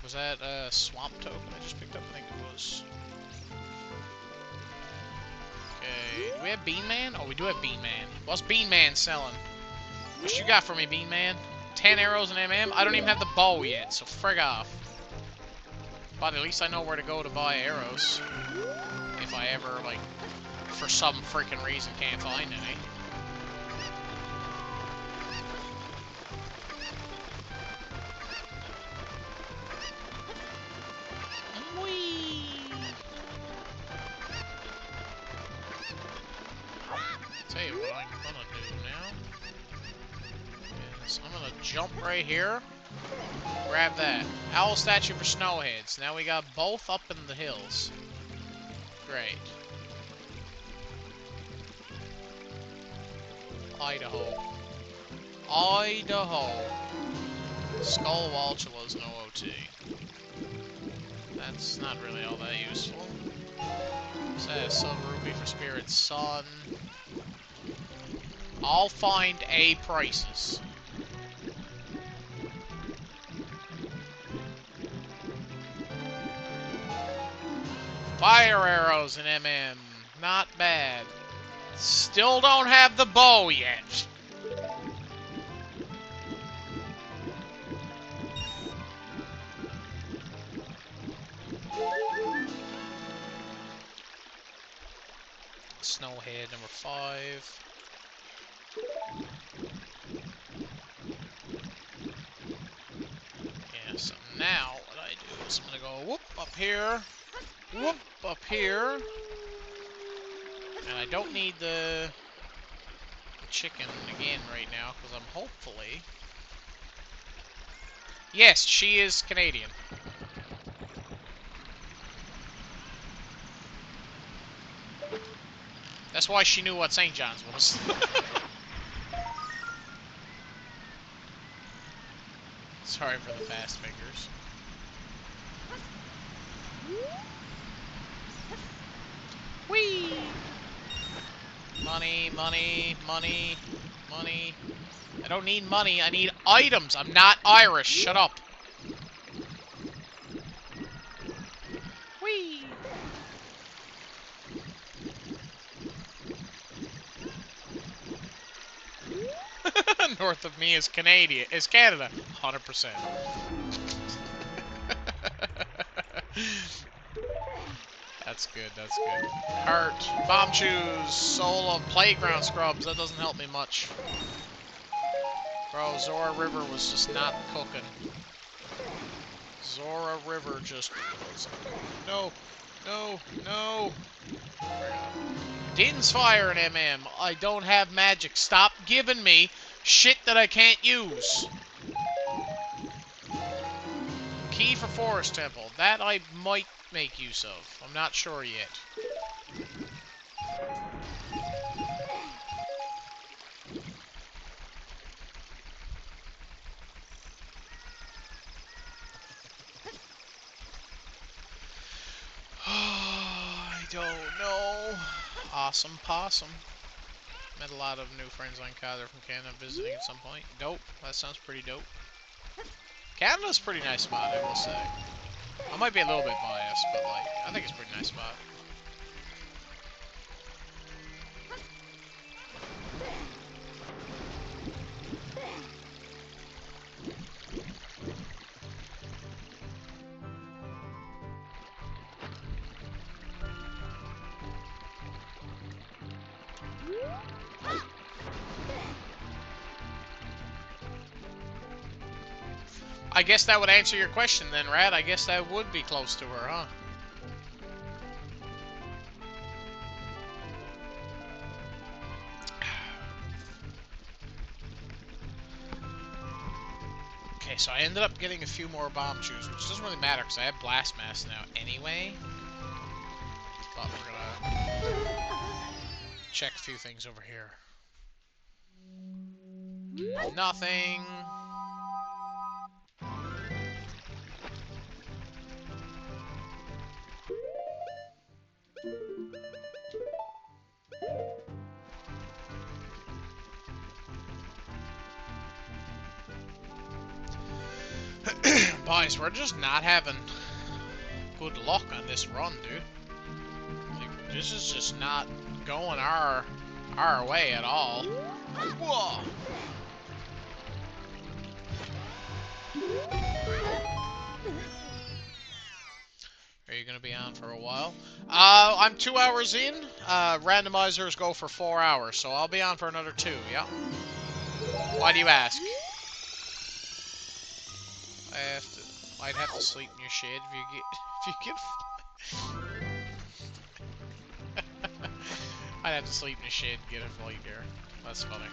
Was that a swamp token I just picked up? I think it was. Okay, do we have Bean Man? Oh, we do have Bean Man. What's Bean Man selling? What you got for me, Bean Man? 10 arrows and MM? I don't even have the bow yet, so frig off. But at least I know where to go to buy arrows. If I ever, like, for some freaking reason can't find any. Whee! Tell you what I'm gonna do now is I'm gonna jump right here. Grab that. Owl statue for snowheads. Now we got both up in the hills. Great. Idaho. Idaho. Skull Waltula's no OT. That's not really all that useful. So that Silver Ruby for Spirit Sun. I'll find A prices. Fire arrows in MM. Not bad. Still don't have the bow yet. Snowhead number 5. Yeah, so now what I do is I'm gonna go whoop up here, whoop up here, and I don't need the chicken again right now because I'm hopefully. Yes, she is Canadian. That's why she knew what St. John's was. Sorry for the fast fingers. Whee! Money, money, money, money. I don't need money, I need items. I'm not Irish. Shut up. Whee! North of me is Canada. 100%. That's good, that's good. Heart, bomb shoes, soul of playground scrubs. That doesn't help me much. Bro, Zora River was just not cooking. Zora River just was. No, no, no. Din's Fire and MM. I don't have magic. Stop giving me shit that I can't use. Key for Forest Temple. That I might make use of. I'm not sure yet. I don't know. Awesome possum. Met a lot of new friends on Canada from Canada visiting at some point. Dope. That sounds pretty dope. Canada's a pretty nice spot, I will say. I might be a little bit biased, but like, I think it's a pretty nice spot. I guess that would answer your question then, Rad. I guess that would be close to her, huh? Okay, so I ended up getting a few more bomb shoes, which doesn't really matter because I have blast mass now anyway. But we're gonna check a few things over here. Nothing. Boys, we're just not having good luck on this run, dude. Like, this is just not going our way at all. Whoa! you gonna be on for a while? I'm 2 hours in. Randomizers go for 4 hours, so I'll be on for another 2, yeah. Why do you ask? I'd have to sleep in your shed if you get, I'd have to sleep in your shed and get a flight there. That's funny.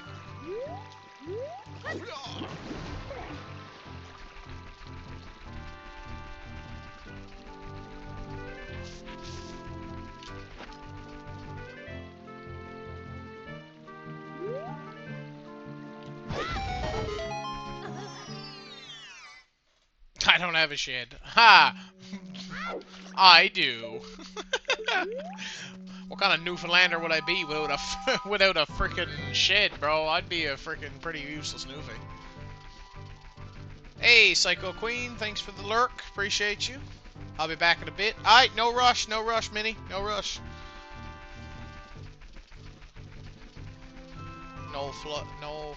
I don't have a shed. Ha! I do. What kind of Newfoundlander would I be without a without a freaking shed, bro? I'd be a freaking pretty useless Newfie. Hey, Psycho Queen, thanks for the lurk. Appreciate you. I'll be back in a bit. Alright, no rush, Minnie. No rush. No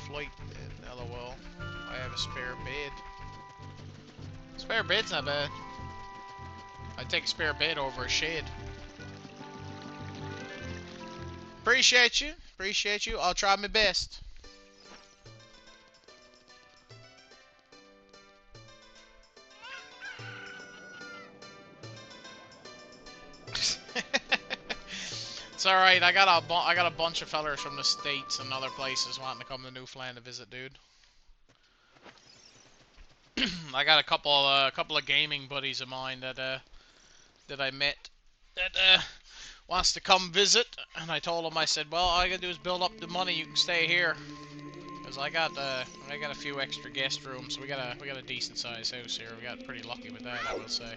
flight. LOL. I have a spare bed. Spare bed's not bad. I'd take a spare bed over a shed. Appreciate you. Appreciate you. I'll try my best. It's alright. I got a bunch of fellers from the States and other places wanting to come to Newfoundland to visit, dude. I got a couple of gaming buddies of mine that I met that wants to come visit, and I told him, I said, well, all I gotta do is build up the money. You can stay here, cause I got a few extra guest rooms. We got a decent sized house here. We got pretty lucky with that, I will say.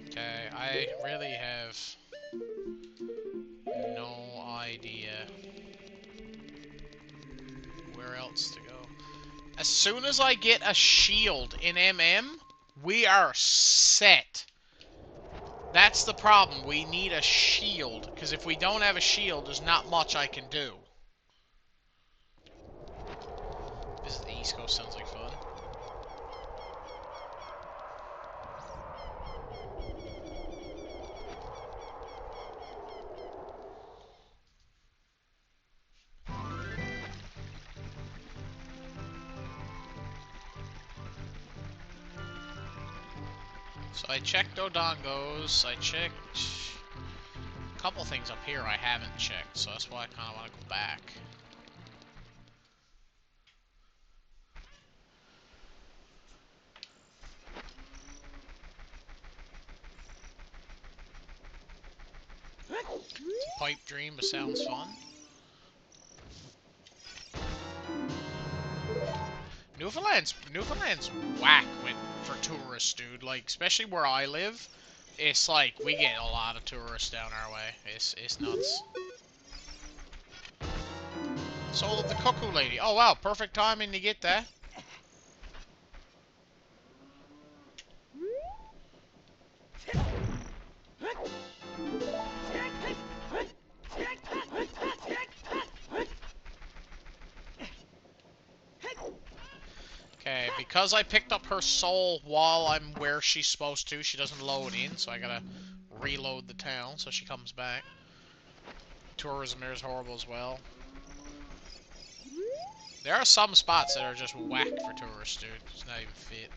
Okay, I really have no idea where else to go. As soon as I get a shield in MM, we are set. That's the problem. We need a shield, because if we don't have a shield, there's not much I can do. Visit the East Coast sounds like fun. So I checked Odongos, I checked a couple things up here I haven't checked, so that's why I kind of want to go back. It's a pipe dream, but sounds fun. Newfoundland's whack for tourists, dude. Like, especially where I live, it's like we get a lot of tourists down our way. It's nuts. Soul of the Cuckoo Lady. Oh wow, perfect timing to get that. Okay, because I picked up her soul while I'm where she's supposed to, she doesn't load in, so I gotta reload the town so she comes back. Tourism there is horrible as well. There are some spots that are just whack for tourists, dude. It's not even fit.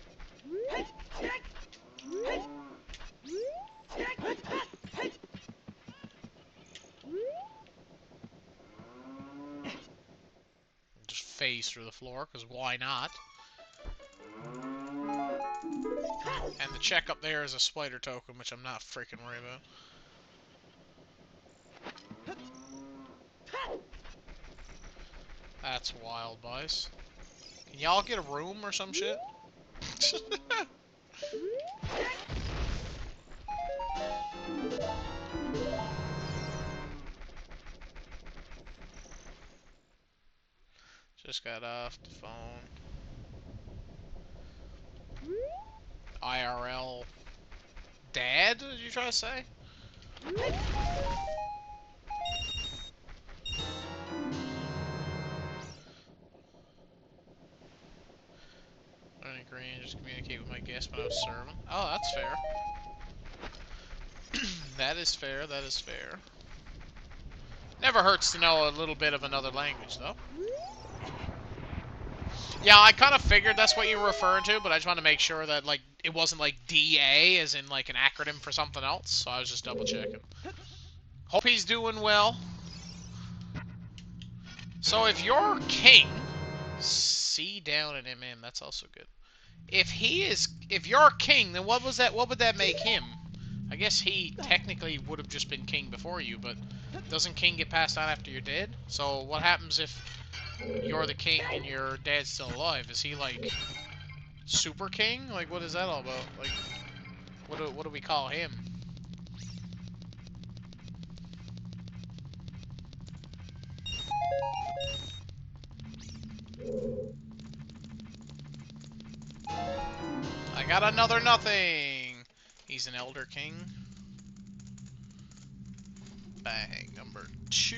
Just phase through the floor, because why not? And the check up there is a spider token, which I'm not freaking worried about. That's wild, boys. Can y'all get a room or some shit? Just got off the phone. IRL. Dad, did you try to say? any green, just communicate with my guest when I was serving. Oh, that's fair. That is fair, that is fair. Never hurts to know a little bit of another language, though. Yeah, I kind of figured that's what you were referring to, but I just wanted to make sure that, like, it wasn't like DA, as in, like, an acronym for something else, so I was just double-checking. Hope he's doing well. So if you're king, C down in MM, that's also good. If you're king, then what would that make him? I guess he technically would have just been king before you, but doesn't king get passed on after you're dead? So what happens if you're the king and your dad's still alive? Is he like super king? Like, what is that all about? Like, what do we call him? I got another nothing. He's an elder king. Bang, number 2.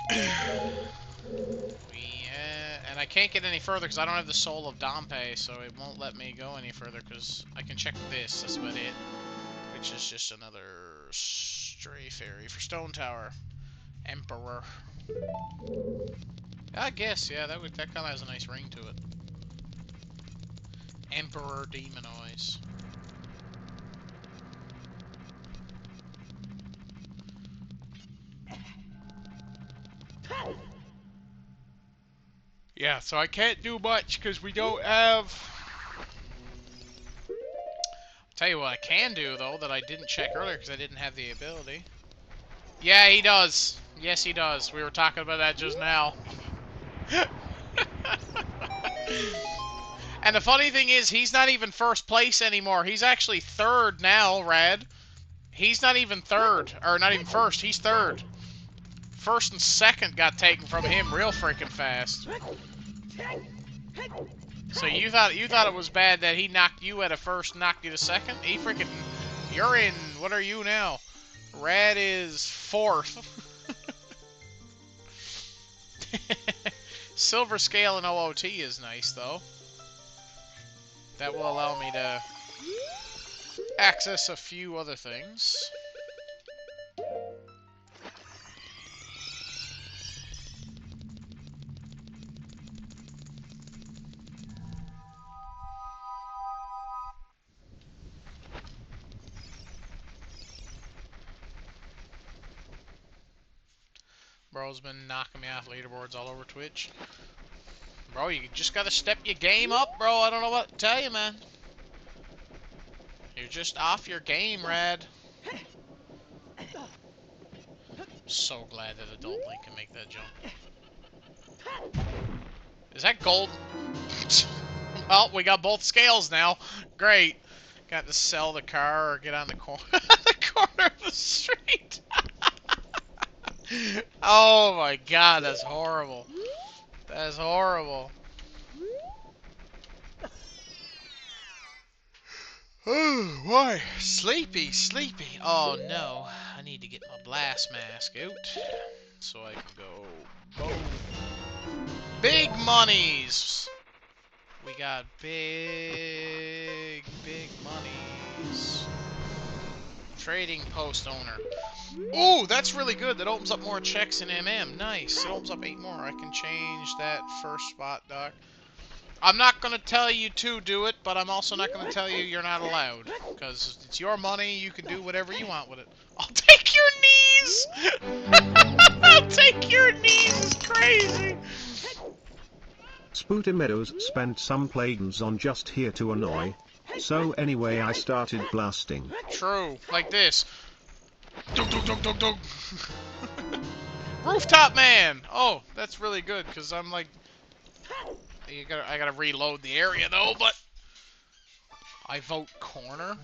And I can't get any further because I don't have the Soul of Dompe, so it won't let me go any further because I can check this. That's about it. Which is just another stray fairy for Stone Tower. Emperor. I guess, yeah, that kind of has a nice ring to it. Emperor Demonoise. Yeah, so I can't do much because we don't have... Tell you what I can do, though, that I didn't check earlier because I didn't have the ability. Yeah, he does. Yes, he does. We were talking about that just now. And the funny thing is, he's not even first place anymore. He's actually third now, Rad. He's not even third. Or not even first. He's third. First and second got taken from him real freaking fast. So you thought it was bad that he knocked you at a first, knocked you to second? He freaking... You're in... What are you now? Rad is fourth. Silver scale in OOT is nice, though. That will allow me to access a few other things. Bro's been knocking me off leaderboards all over Twitch. Bro, you just gotta step your game up, bro. I don't know what to tell you, man. You're just off your game, Rad. So glad that Adult Link can make that jump. Is that gold? Well, we got both scales now. Great. Got to sell the car or get on the, the corner of the street. Oh my god, that's horrible. That's horrible. Oh, why? Sleepy, sleepy. Oh no, I need to get my blast mask out so I can go boom. Big monies. We got big monies. Trading post owner. Ooh, that's really good. That opens up more checks in MM. Nice. It opens up 8 more. I can change that first spot, Doc. I'm not going to tell you to do it, but I'm also not going to tell you you're not allowed. Because it's your money, you can do whatever you want with it. I'll take your knees! I'll take your knees! It's crazy! Spooty Meadows spent some plagues on just here to annoy. So anyway I started blasting. True. Like this. Dug, dug, dug, dug, dug. Rooftop Man! Oh, that's really good, because I'm like... I gotta reload the area though, but I vote corner.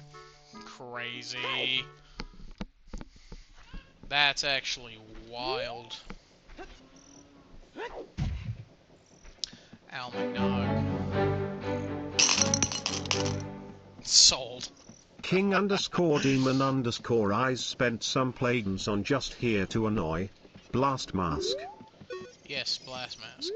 Crazy. That's actually wild. Al McNog. Sold. King underscore demon underscore eyes spent some plagues on just here to annoy. Blast mask. Yes, blast mask.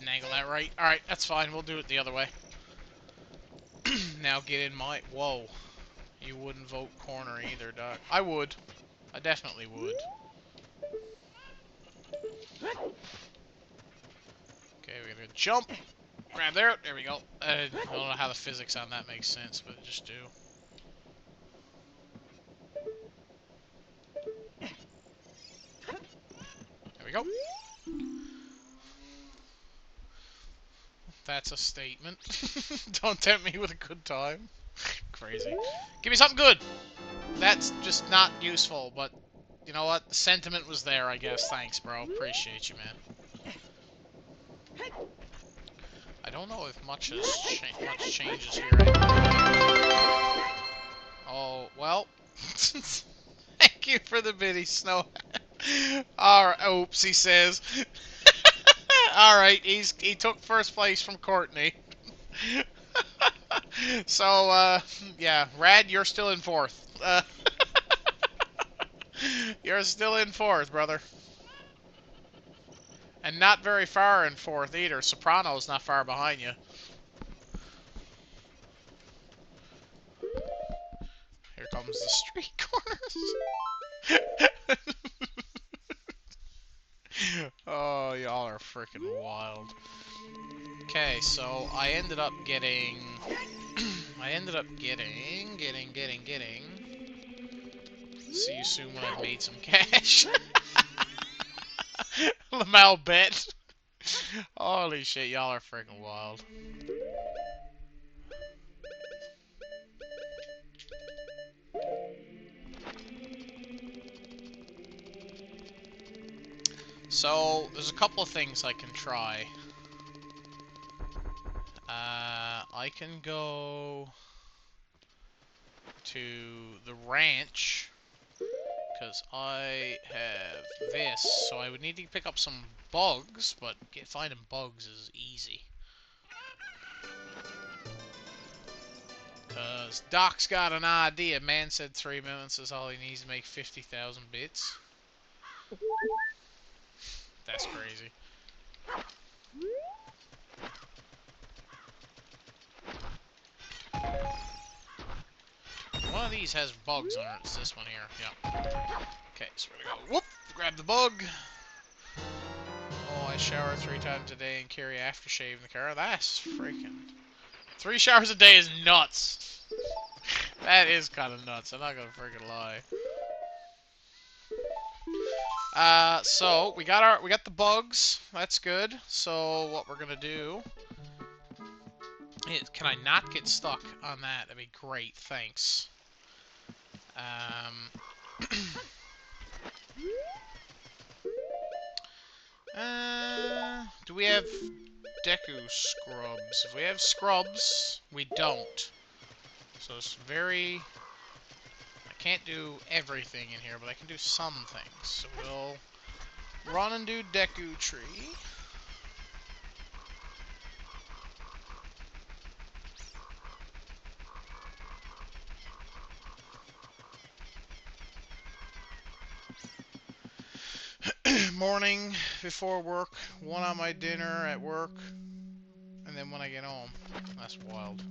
didn't angle that right. Alright, that's fine. We'll do it the other way. Now get in my... Whoa. You wouldn't vote corner either, Doc. I would. I definitely would. Okay, we're gonna jump. Grab there. There we go. I don't know how the physics on that makes sense, but just do. There we go. That's a statement. Don't tempt me with a good time. Crazy. Give me something good! That's just not useful, but you know what? The sentiment was there, I guess. Thanks, bro. Appreciate you, man. I don't know if much changes here. Oh, well. Thank you for the biddy, Snow. Alright, oops, he says. Alright, he took first place from Courtney. So, yeah, Rad, you're still in fourth. You're still in fourth, brother. And not very far in fourth either. Soprano's not far behind you. Here comes the street corners. Oh, y'all are freaking wild. Okay, so I ended up getting... See you soon when I've made some cash. Lamau bet. Holy shit, y'all are freaking wild. So, there's a couple of things I can try. I can go to the ranch, because I have this, so I would need to pick up some bugs, but finding bugs is easy. Because Doc's got an idea. Man said 3 minutes is all he needs to make 50,000 bits. That's crazy. One of these has bugs on it. It's this one here. Yeah. Okay, so we're gonna go. Whoop! Grab the bug. Oh, I shower 3 times a day and carry aftershave in the car. That's freaking... 3 showers a day is nuts. That is kind of nuts. I'm not gonna freaking lie. So we got the bugs. That's good. So what we're gonna do is, can I not get stuck on that? That'd be great. Thanks. Do we have Deku scrubs? If we have scrubs, we don't. So it's very... I can't do everything in here, but I can do some things. So we'll run and do Deku tree. Morning before work, 1 on my dinner at work, and then when I get home. That's wild.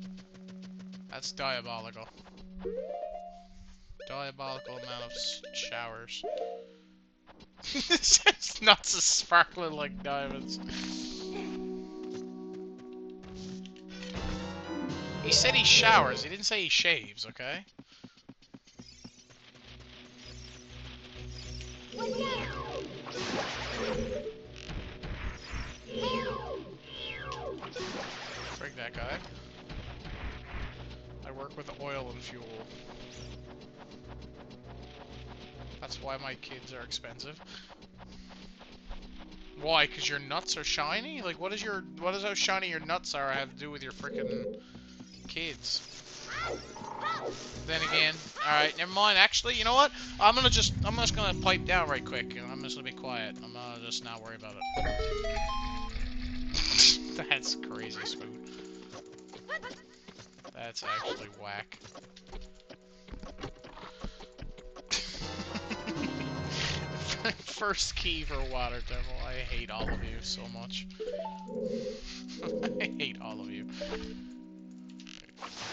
That's diabolical. Diabolical amount of showers. It's nuts is sparkling like diamonds. He said he showers, he didn't say he shaves, okay? Frig that guy. I work with oil and fuel. That's why my kids are expensive. Why? Because your nuts are shiny? Like, what does how shiny your nuts are have to do with your frickin' kids? Then again, alright, never mind. Actually, you know what? I'm just gonna pipe down right quick, and I'm just gonna be quiet. I'm gonna just not worry about it. That's crazy, Spoon. That's actually whack. First key for water temple. I hate all of you so much. I hate all of you.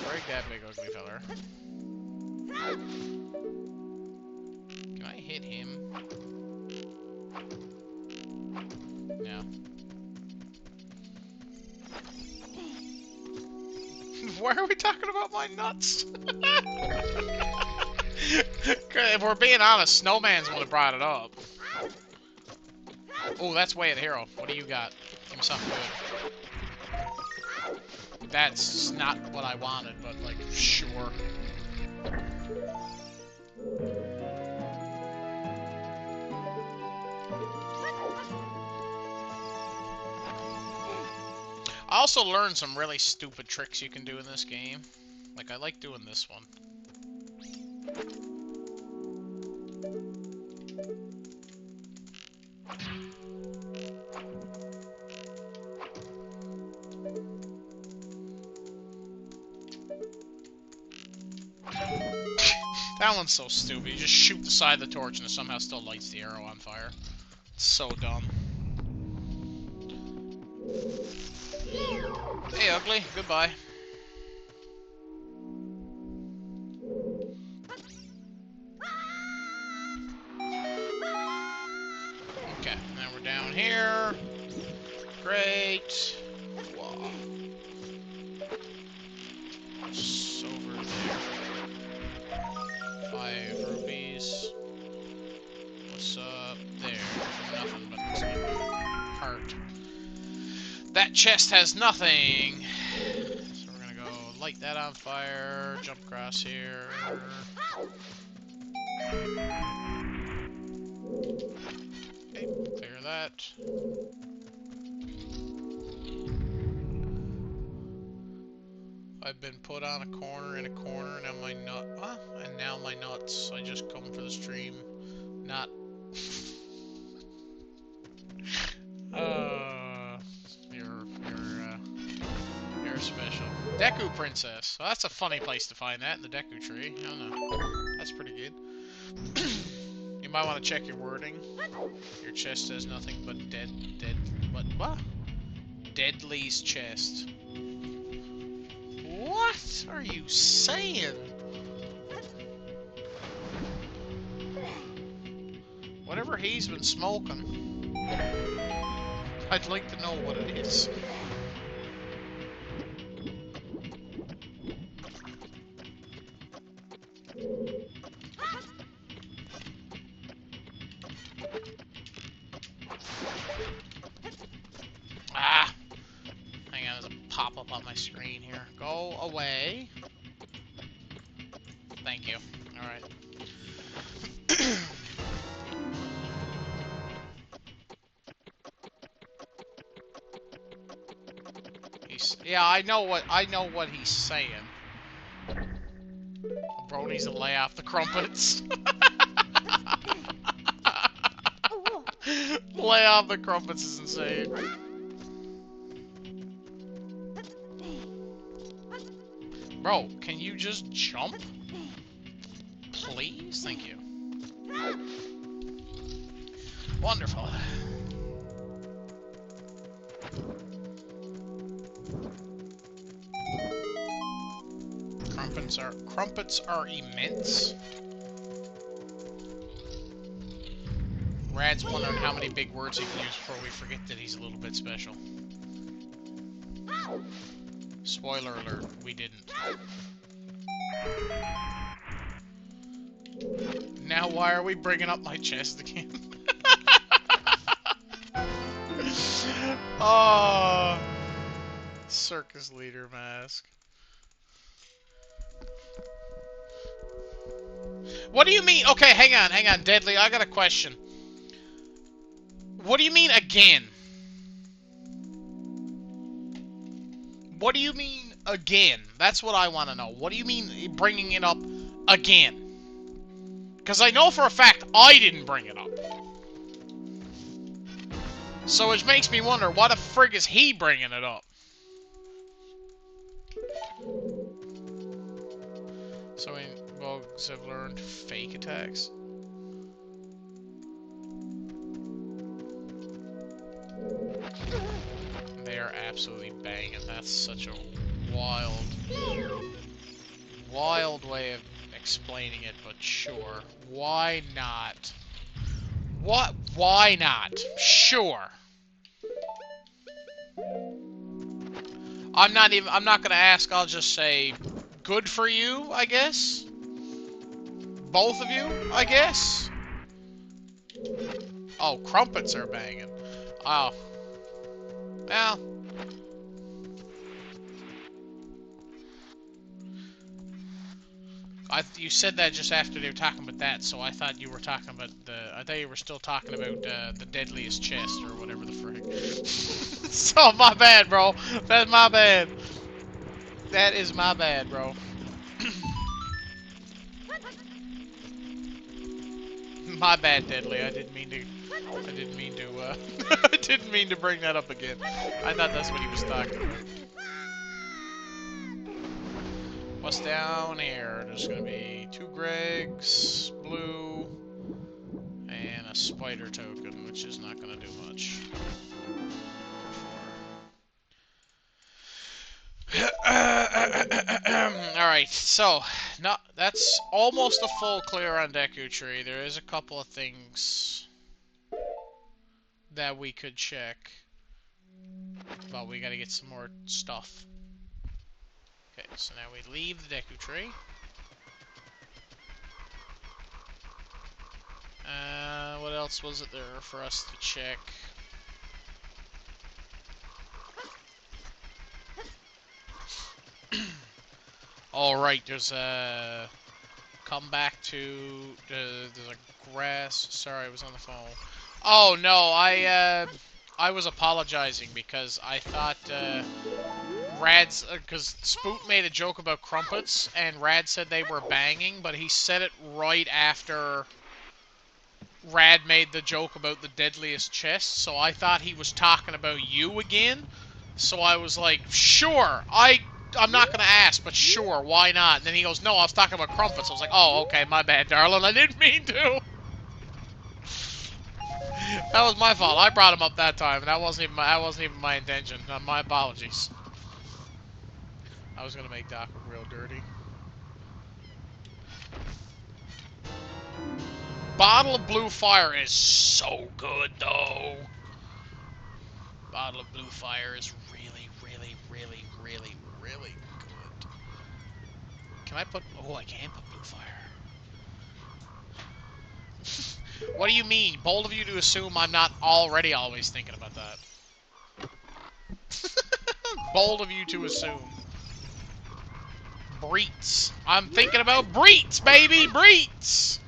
Break that big ugly feller. Can I hit him? No. Why are we talking about my nuts? If we're being honest, Snowman's the one that brought it up. Oh, that's Way of the Hero. What do you got? Give me something good. That's not what I wanted, but, like, sure. I also learned some really stupid tricks you can do in this game. Like, I like doing this one. That one's so stupid. You just shoot the side of the torch and it somehow still lights the arrow on fire. It's so dumb. Hey, ugly. Goodbye. Okay, now we're down here. Great. Whoa. It's over there. 5 rubies. What's up there? Nothing but heart. That chest has nothing. So we're gonna go light that on fire, jump across here. Okay, clear that. I've been put on a corner in a corner, and now my nut. Ah, and now my nuts. I just come for the stream, not. You're special. Deku Princess. Well, that's a funny place to find that in the Deku tree. I don't know. That's pretty good. You might want to check your wording. Your chest says nothing but what? Deadly's chest. What are you saying? Whatever he's been smoking. I'd like to know what it is. Ah! Hang on, there's a pop-up on my screen here. Go away. Thank you. Alright. Yeah, I know what he's saying. Bro needs to lay off the crumpets. Lay off the crumpets is insane. Bro, can you just jump? Please? Thank you. Wonderful. Crumpets are immense. Rad's wondering how many big words he can use before we forget that he's a little bit special. Spoiler alert, we didn't. Now why are we bringing up my chest again? Oh, circus leader mask. What do you mean? Okay, hang on, Deadly, I got a question. What do you mean again? What do you mean again? That's what I want to know. What do you mean bringing it up again? Because I know for a fact I didn't bring it up. So it makes me wonder, why the frig is he bringing it up? So bugs have learned fake attacks. That's such a wild, wild way of explaining it, but sure. Why not? What? Why not? Sure. I'm not gonna ask, I'll just say, good for you, I guess? Both of you, I guess? Oh, crumpets are banging. Oh. Well. You said that just after they were talking about that, so I thought you were talking about I thought you were still talking about the deadliest chest or whatever the frick. So my bad, bro. That's my bad. That is my bad, bro. My bad, Deadly. I didn't mean to. I didn't mean to. I didn't mean to bring that up again. I thought that's what he was talking about. What's down here? There's gonna be 2 Gregs, blue, and a spider token, which is not gonna do much. Alright, so no, that's almost a full clear on Deku Tree. There is a couple of things that we could check, but we gotta get some more stuff. Okay, so now we leave the Deku Tree. What else was it there for us to check? Alright, there's a... Come back to... there's a grass... Sorry, I was on the phone. Oh, no, I was apologizing because I thought, Rad's... Because Spoot made a joke about crumpets, and Rad said they were banging, but he said it right after Rad made the joke about the deadliest chest, so I thought he was talking about you again. So I was like, sure, I'm not gonna ask, but sure, why not? And then he goes, no, I was talking about crumpets. I was like, oh, okay, my bad, darling, I didn't mean to. That was my fault. I brought him up that time, and that wasn't even my intention. My apologies. I was gonna make Doc look real dirty. Bottle of Blue Fire is so good, though. Bottle of Blue Fire is really, really, really, really, really good. Can I put... Oh, I can put Blue Fire. What do you mean? Bold of you to assume I'm not already always thinking about that. Bold of you to assume. Breets. I'm thinking about Breets, baby! Breets!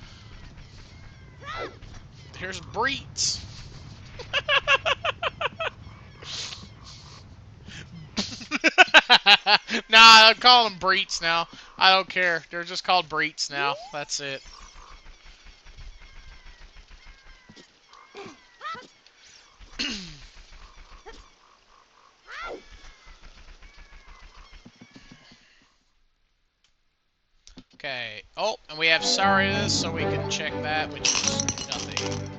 Here's Breets. Nah, I'll call them Breets now. I don't care. They're just called Breets now. That's it. Okay. Oh, and we have Sarias, so we can check that, which is nothing.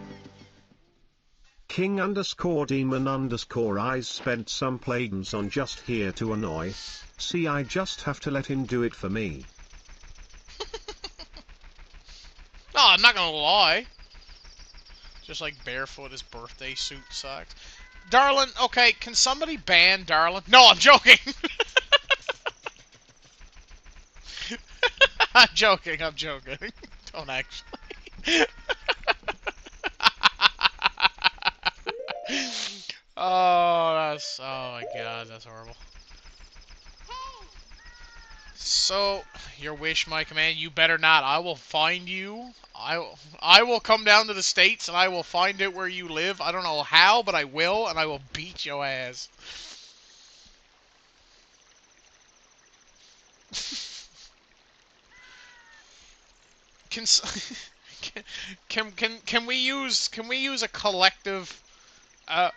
King underscore demon underscore eyes spent some plagues on just here to annoy. See, I just have to let him do it for me. No, I'm not gonna lie. Just like barefoot, his birthday suit sucks. Darlin, okay, can somebody ban Darlin? No, I'm joking! I'm joking, I'm joking. Don't actually. Oh my god, that's horrible. So, your wish, my command, you better not. I will find you. I will come down to the States and I will find out where you live. I don't know how, but I will, and I will beat your ass. Can can we use uh,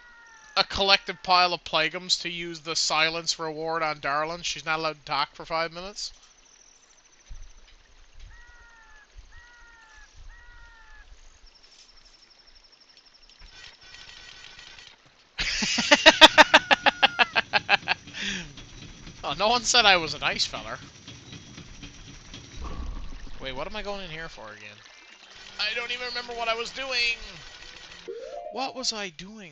a collective pile of Plagueums to use the silence reward on Darlin? She's not allowed to talk for 5 minutes. Oh, no one said I was a nice feller. Wait, what am I going in here for again? I don't even remember what I was doing. What was I doing?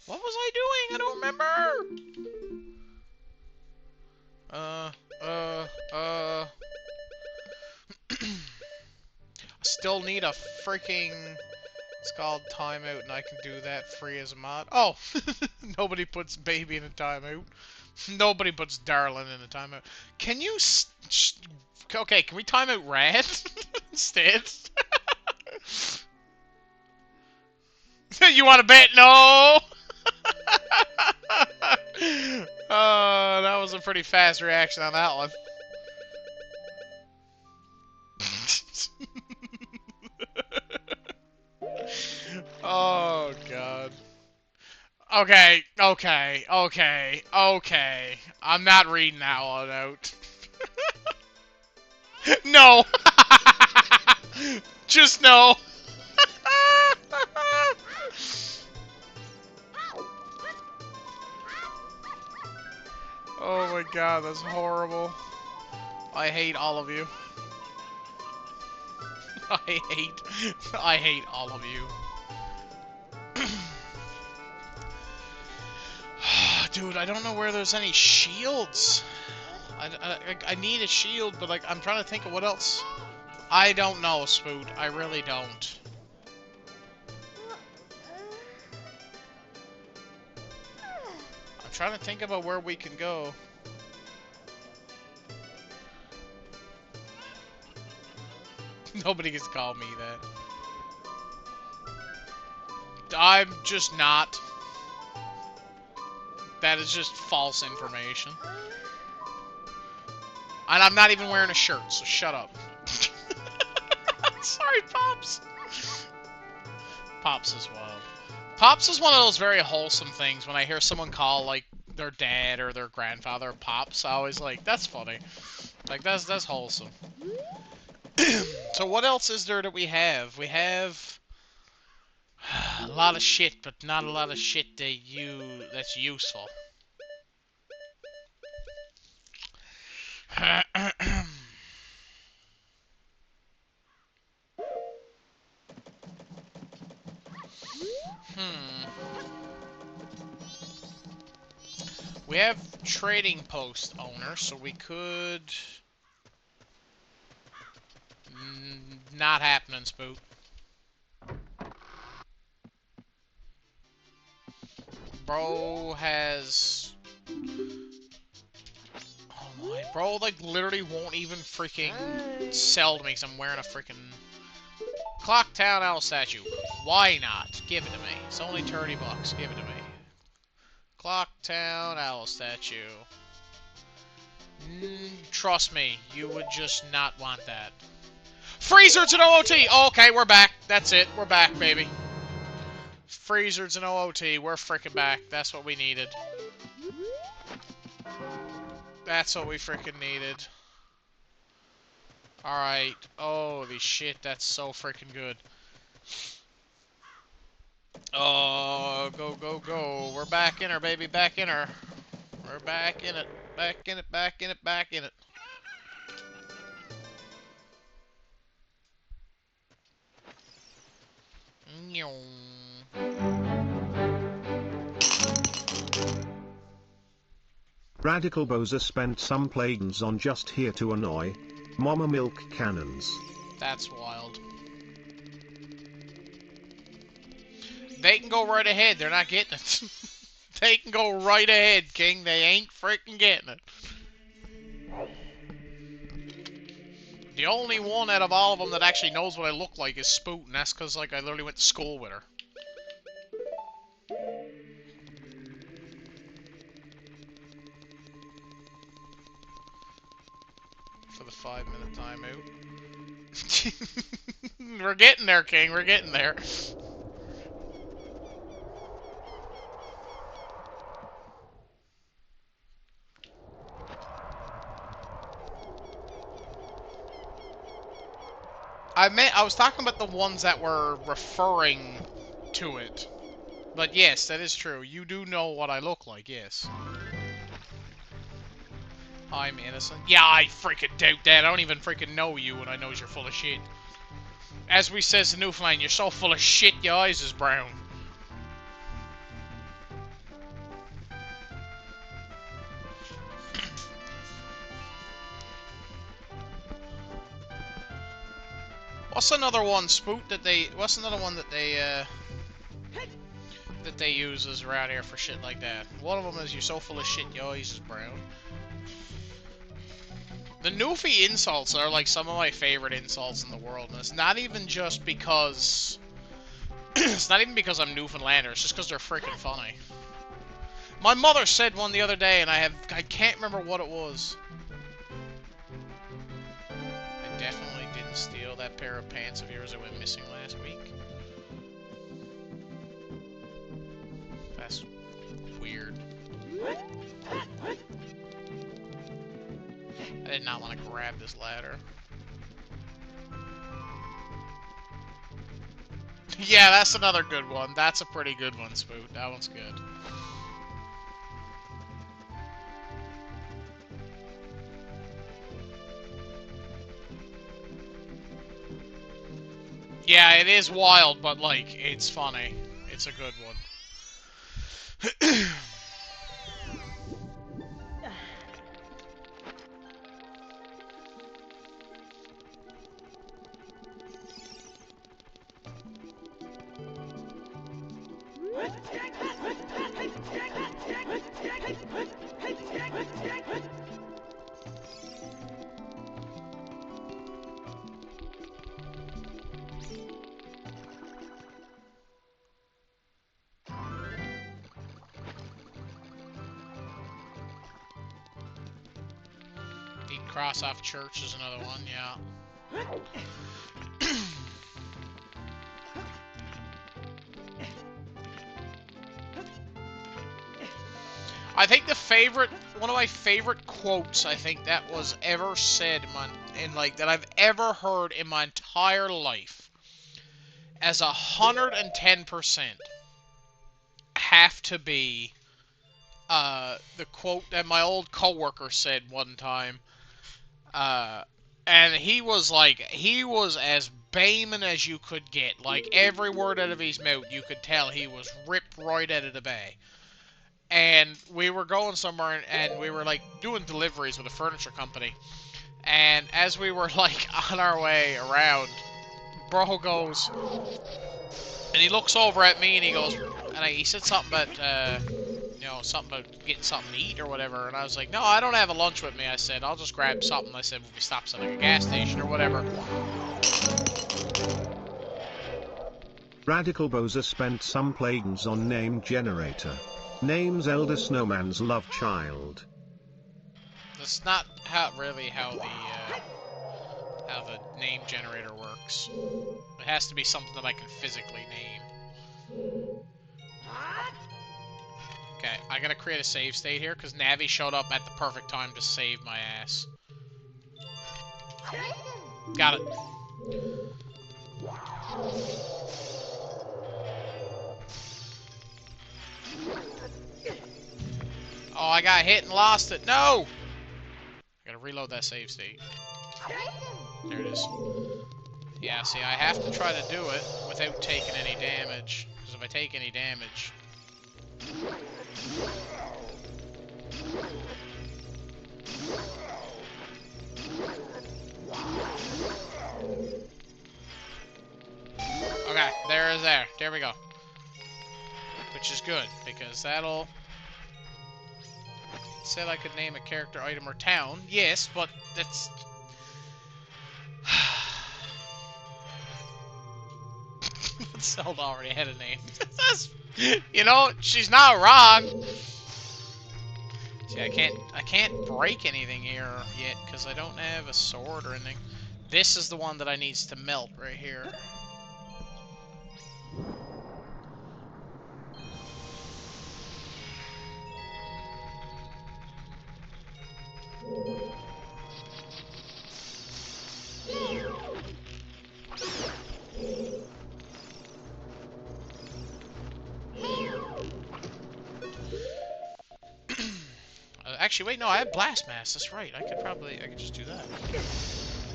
What was I doing? I don't remember. I still need a freaking... It's called timeout, and I can do that free as a mod. Oh! Nobody puts baby in a timeout. Nobody puts darling in a timeout. Can you... Okay, can we timeout Rad instead? You want to bet? No! That was a pretty fast reaction on that one. Oh, God. Okay, okay, okay, okay. I'm not reading that one out. No! Just no! Oh my god, that's horrible. I hate all of you. I hate all of you. Dude, I don't know where there's any shields. I need a shield, but like I'm trying to think of what else. I don't know, Spoot. I really don't. I'm trying to think about where we can go. Nobody gets to call me that. I'm just not. That is just false information. And I'm not even wearing a shirt, so shut up. Sorry, Pops. Pops is wild. Pops is one of those very wholesome things. When I hear someone call, like, their dad or their grandfather Pops, I always like, that's funny. Like, that's wholesome. So what else is there that we have? We have a lot of shit, but not a lot of shit that's useful. We have trading post owner, so we could... Not happening, Spook. Bro has... Oh my, bro like literally won't even freaking sell to me because I'm wearing a freaking Clocktown Owl statue. Why not? Give it to me. It's only 30 bucks. Give it to me. Clocktown Owl statue. Trust me, you would just not want that. Freezers and OOT! Oh, okay, we're back. That's it. We're back, baby. Freezers and OOT. We're freaking back. That's what we needed. That's what we freaking needed. Alright. Holy shit, that's so freaking good. Oh, go, go, go. We're back in her, baby. Back in her. We're back in it. Back in it, back in it, back in it. Radical Bozer spent some plagues on just here to annoy Mama Milk Cannons. That's wild. They can go right ahead. They're not getting it. They can go right ahead, King. They ain't freaking getting it. The only one out of all of them that actually knows what I look like is Spoot, and that's because, like, I literally went to school with her. For the 5-minute timeout. We're getting there, King. We're getting there. I was talking about the ones that were referring to it. But yes, that is true. You do know what I look like, yes. I'm innocent. Yeah, I freaking doubt that. I don't even freaking know you, and I knows you're full of shit. As we says in Newfoundland, you're so full of shit, your eyes is brown. What's another one, Spoot, that they... What's another one that they uses around here for shit like that? One of them is, you're so full of shit, your eyes is brown. The Newfie insults are like some of my favorite insults in the world, and it's not even just because... it's not even because I'm Newfoundlander, it's just because they're freaking funny. My mother said one the other day, and I can't remember what it was. I definitely didn't steal that pair of pants of yours that went missing last week. That's weird. I did not want to grab this ladder. Yeah, that's another good one. That's a pretty good one, Spoot. That one's good. Yeah, it is wild, but, like, it's funny. It's a good one. Cross off church is another one, yeah. I think one of my favorite quotes I think that was ever said that I've ever heard in my entire life, as 110%, have to be the quote that my old coworker said one time. And he was as Bayman as you could get. Like, every word out of his mouth, you could tell he was ripped right out of the bay. And we were going somewhere, and we were, like, doing deliveries with a furniture company. And as we were, like, on our way around, bro goes, and he looks over at me, and he goes, he said something about, something about getting something to eat or whatever. And I was like, no, I don't have a lunch with me. I said, I'll just grab something. I said, when we stop at like a gas station or whatever. Radical Bozer spent some plagues on name generator. Name's Elder Snowman's love child. That's not how the name generator works. It has to be something that I can physically name. Okay, I gotta create a save state here, because Navi showed up at the perfect time to save my ass. Got it. Oh, I got hit and lost it. No! I gotta reload that save state. There it is. Yeah, see, I have to try to do it without taking any damage. Because if I take any damage... Okay, there we go. Which is good, because that'll... Said I could name a character, item, or town. Yes, but that's... Zelda already had a name. You know, she's not wrong. See, I can't break anything here yet, because I don't have a sword or anything. This is the one that I needs to melt right here. Actually, wait, no, I have Blast Mass. That's right. I could just do that.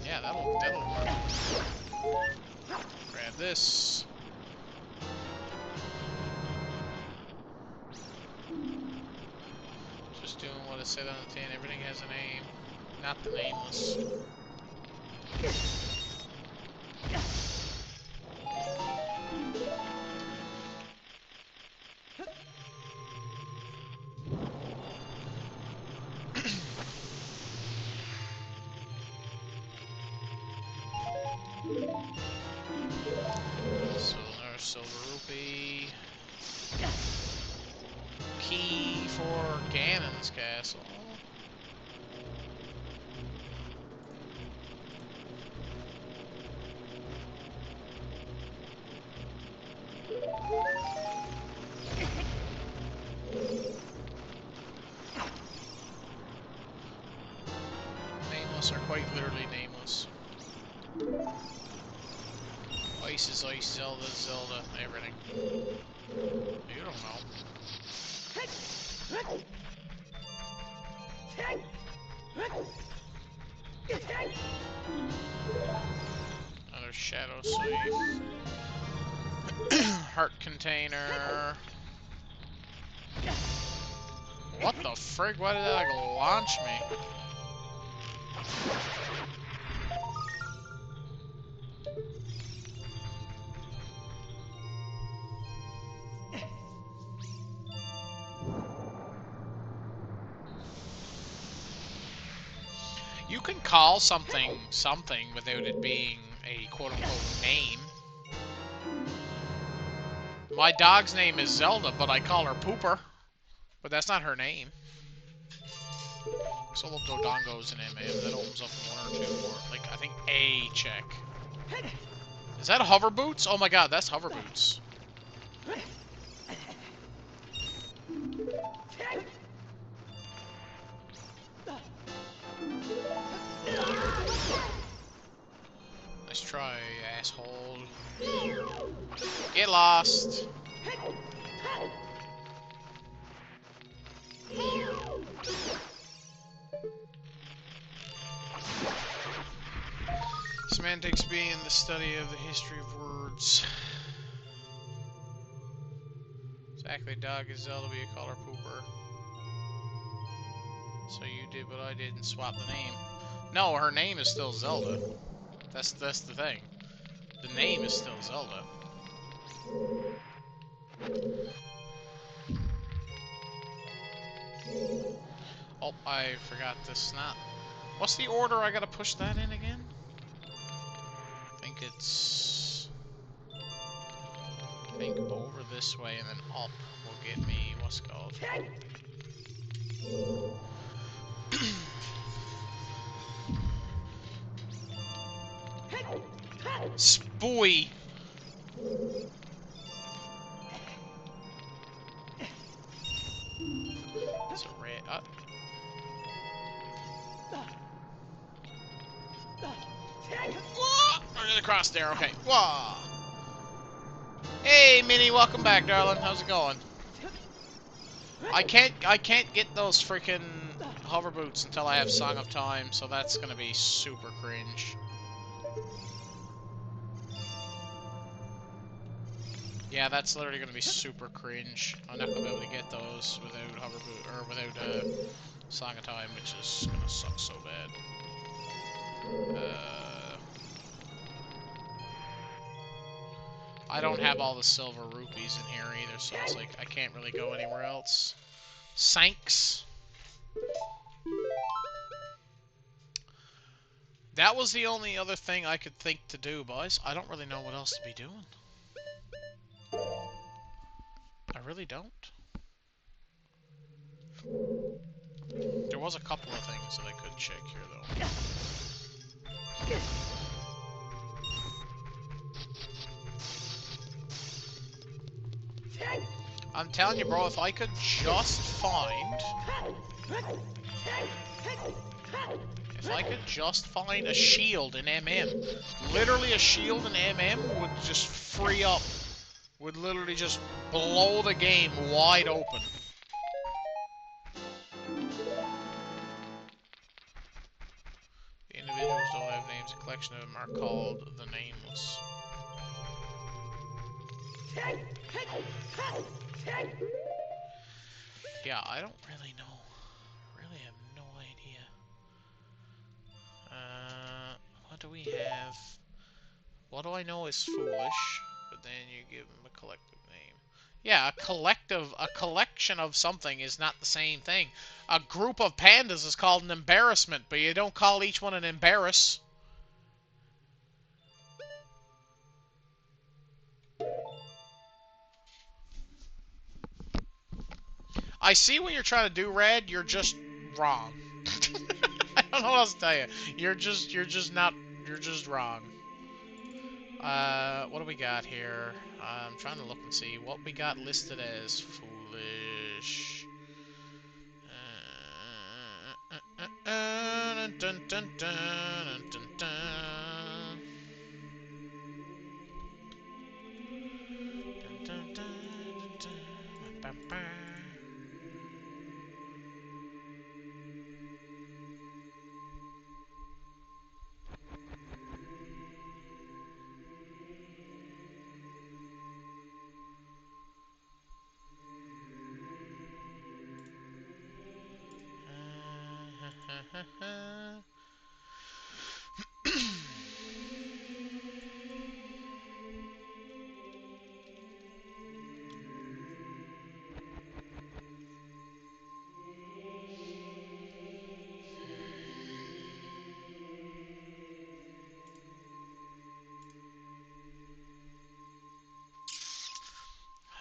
Yeah, that'll work. Grab this. Just doing what it said on the tin. Everything has a name. Not the nameless. So there's Silver Rupee. Key for Ganon's castle. Nameless are quite literally nameless. Ice is Ice, Zelda is Zelda, everything. You don't know. Another Shadow Scythe. Heart Container. What the frig? Why did that like launch me? You can call something something without it being a quote-unquote name. My dog's name is Zelda, but I call her Pooper. But that's not her name. Solo Dodongos in MM. That opens up one or two more. Like, I think a check. Is that hover boots? Oh my god, that's hover boots. Nice try, asshole. Get lost. Semantics being the study of the history of words. Exactly, dog is Zelda, but you call her Pooper. So you did what I did and swap the name. No, her name is still Zelda. That's the thing. The name is still Zelda. Oh, I forgot this snap. What's the order I gotta push that in again? I think over this way and then up will get me what's it called. Spoy! It's a red. Right across there. Okay. Whoa. Hey, Minnie. Welcome back, darling. How's it going? I can't get those freaking hover boots until I have Song of Time, so that's gonna be super cringe. Yeah, that's literally gonna be super cringe. I'm not gonna be able to get those without hover boot or without Song of Time, which is gonna suck so bad. I don't have all the silver rupees in here either, so it's like I can't really go anywhere else. Sanks. That was the only other thing I could think to do, boys. I don't really know what else to be doing. I really don't. There was a couple of things that I could check here, though. I'm telling you, bro, if I could just find... If I could just find a shield in MM. Literally a shield in MM would just free up. Would literally just blow the game wide open. names. A collection of them are called the Nameless. Yeah, I don't really know. Really have no idea. What do we have? What do I know is foolish, but then you give them a collective name. Yeah, a collection of something is not the same thing. A group of pandas is called an embarrassment, but you don't call each one an embarrass. I see what you're trying to do, Red. You're just wrong. I don't know what else to tell you. You're just wrong. What do we got here? I'm trying to look and see what we got listed as foolish. Dun, dun, dun, dun, dun. Dun, dun, dun, dun, dun. Ba, ba.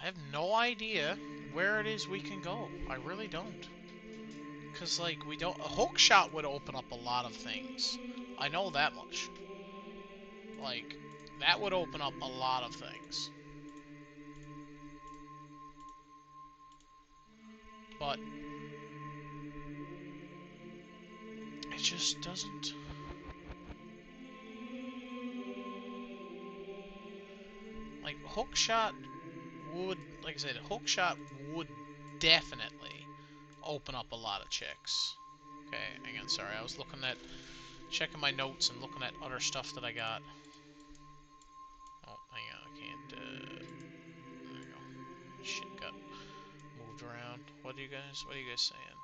I have no idea where it is we can go. I really don't. Because, like, we don't... A hook shot would open up a lot of things. I know that much. Like, that would open up a lot of things. But... it just doesn't... Like, hook shot would... Like I said, hook shot would definitely open up a lot of chicks. Okay, again, sorry, I was looking at... Checking my notes and looking at other stuff that I got. Oh, hang on, I can't, there we go. Shit got moved around. What are you guys saying?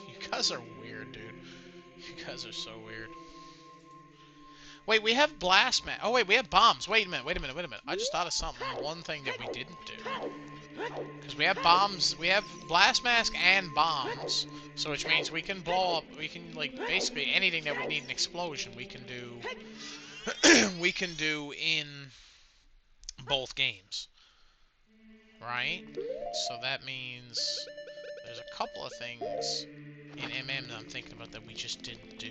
You guys are weird, dude. You guys are so weird. Wait, we have blast mat. Oh wait, we have bombs. Wait a minute. I just thought of something. One thing that we didn't do. Because we have bombs, we have blast mask and bombs. So which means we can blow up, we can, like, basically anything that would need an explosion, we can do... we can do in both games. Right? So that means there's a couple of things in MM that I'm thinking about that we just didn't do.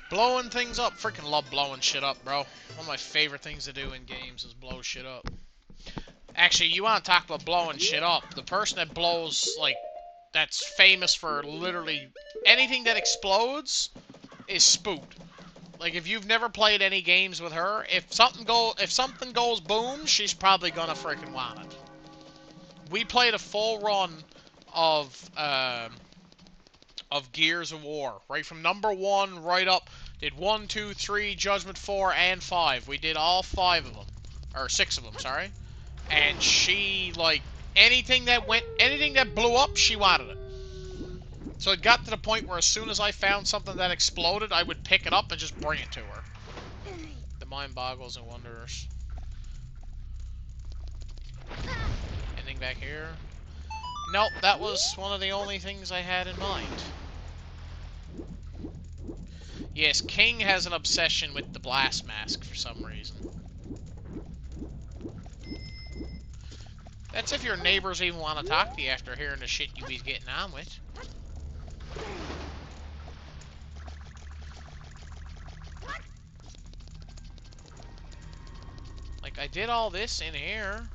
Blowing things up. Freaking love blowing shit up, bro. One of my favorite things to do in games is blow shit up. Actually, you want to talk about blowing shit up. The person that blows, like, that's famous for literally anything that explodes is Spooked. Like, if you've never played any games with her, if something goes boom, she's probably gonna freaking want it. We played a full run of Gears of War, right from number 1 right up. Did 1, 2, 3, Judgment 4, and 5. We did all 5 of them, or 6 of them, sorry. And she, like, anything that blew up, she wanted it. So it got to the point where as soon as I found something that exploded, I would pick it up and just bring it to her. The mind boggles and wonders. Anything back here? Nope, that was one of the only things I had in mind. Yes, King has an obsession with the blast mask for some reason. That's if your neighbors even want to talk to you after hearing the shit you be getting on with. Like, I did all this in here.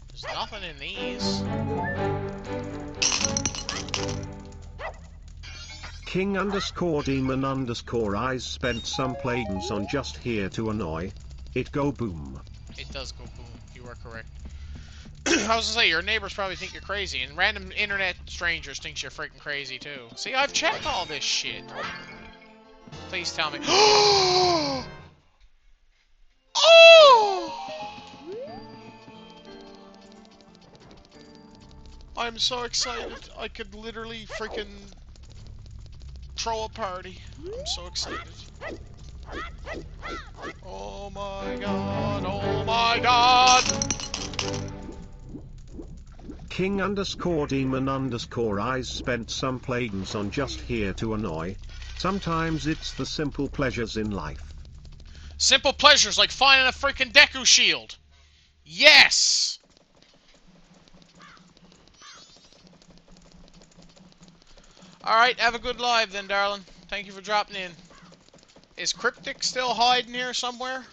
There's nothing in these. King underscore demon underscore eyes spent some plagues on just here to annoy. It go boom. It does go boom. You are correct. I was gonna say, your neighbors probably think you're crazy, and random internet strangers thinks you're freaking crazy, too. See, I've checked all this shit. Please tell me. Oh! I'm so excited. I could literally freaking throw a party. I'm so excited. Oh my god, oh my god! King underscore demon underscore eyes spent some plagues on just here to annoy. Sometimes it's the simple pleasures in life. Simple pleasures like finding a freaking Deku shield. Yes! Alright, have a good live then, darling. Thank you for dropping in. Is Cryptic still hiding here somewhere?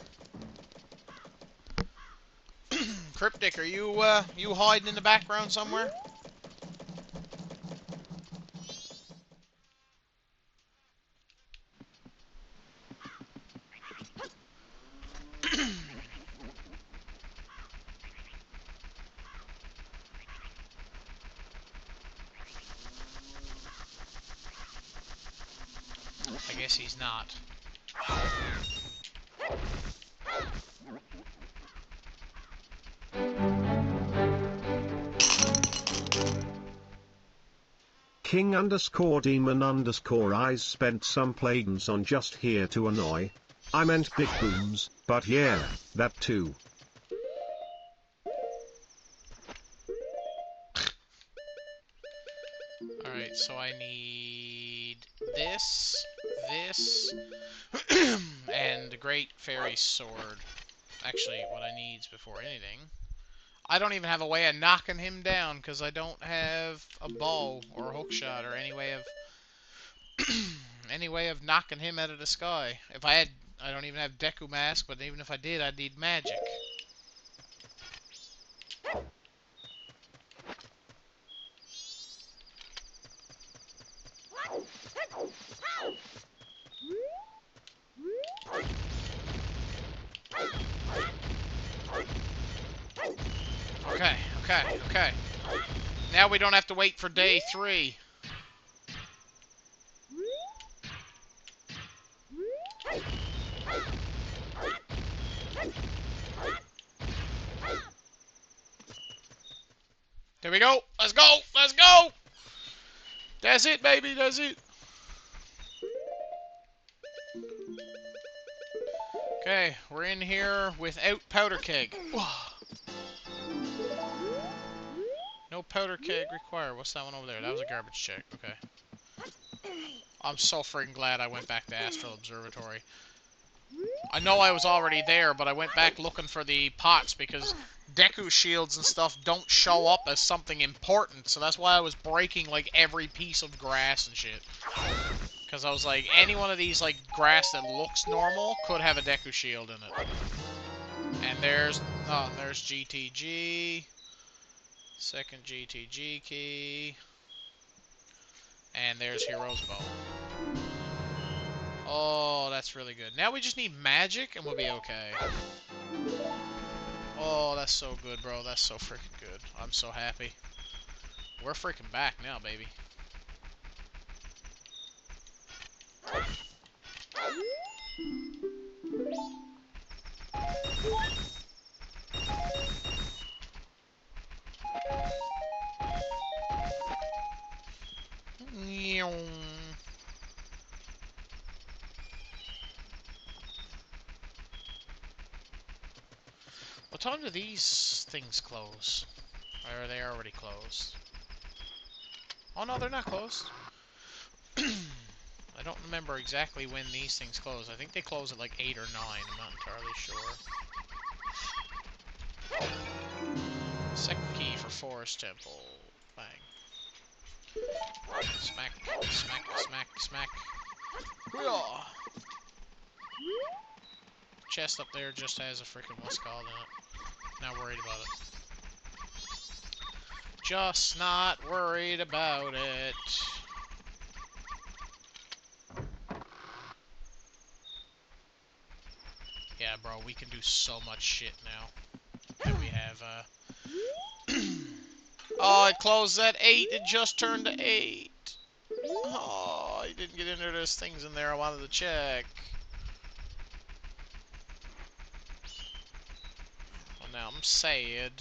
Cryptic, are you hiding in the background somewhere? I guess he's not. King underscore demon underscore eyes spent some plagues on just here to annoy. I meant big booms, but yeah, that too. Alright, so I need this, and the Great Fairy Sword. Actually, what I need before anything. I don't even have a way of knocking him down, because I don't have a bow, or a hookshot, or any way of... any way of knocking him out of the sky. If I had... I don't even have Deku Mask, but even if I did, I'd need magic. Okay, okay, okay. Now we don't have to wait for day 3. There we go. Let's go. Let's go. That's it, baby. That's it. Okay, we're in here without powder keg. No powder keg required. What's that one over there? That was a garbage check. Okay. I'm so freaking glad I went back to Astral Observatory. I know I was already there, but I went back looking for the pots because Deku shields and stuff don't show up as something important. So that's why I was breaking like every piece of grass and shit. Because I was like, any one of these like grass that looks normal could have a Deku shield in it. And there's GTG. Second GTG key. And there's Hero's Bow. Oh, that's really good. Now we just need magic and we'll be okay. Oh, that's so good, bro. That's so freaking good. I'm so happy. We're freaking back now, baby. What time do these things close? Or are they already closed? Oh no, they're not closed. I don't remember exactly when these things close. I think they close at like 8 or 9. I'm not entirely sure. Second key for Forest Temple. Bang. Smack, smack, smack, smack. Hoo-yah! chest up there just has a freaking what's called in it. Not worried about it. Just not worried about it. Yeah, bro, we can do so much shit now. And we have, oh, it closed at 8. It just turned to 8. Oh, I didn't get into those things in there I wanted to check. Well, now I'm sad.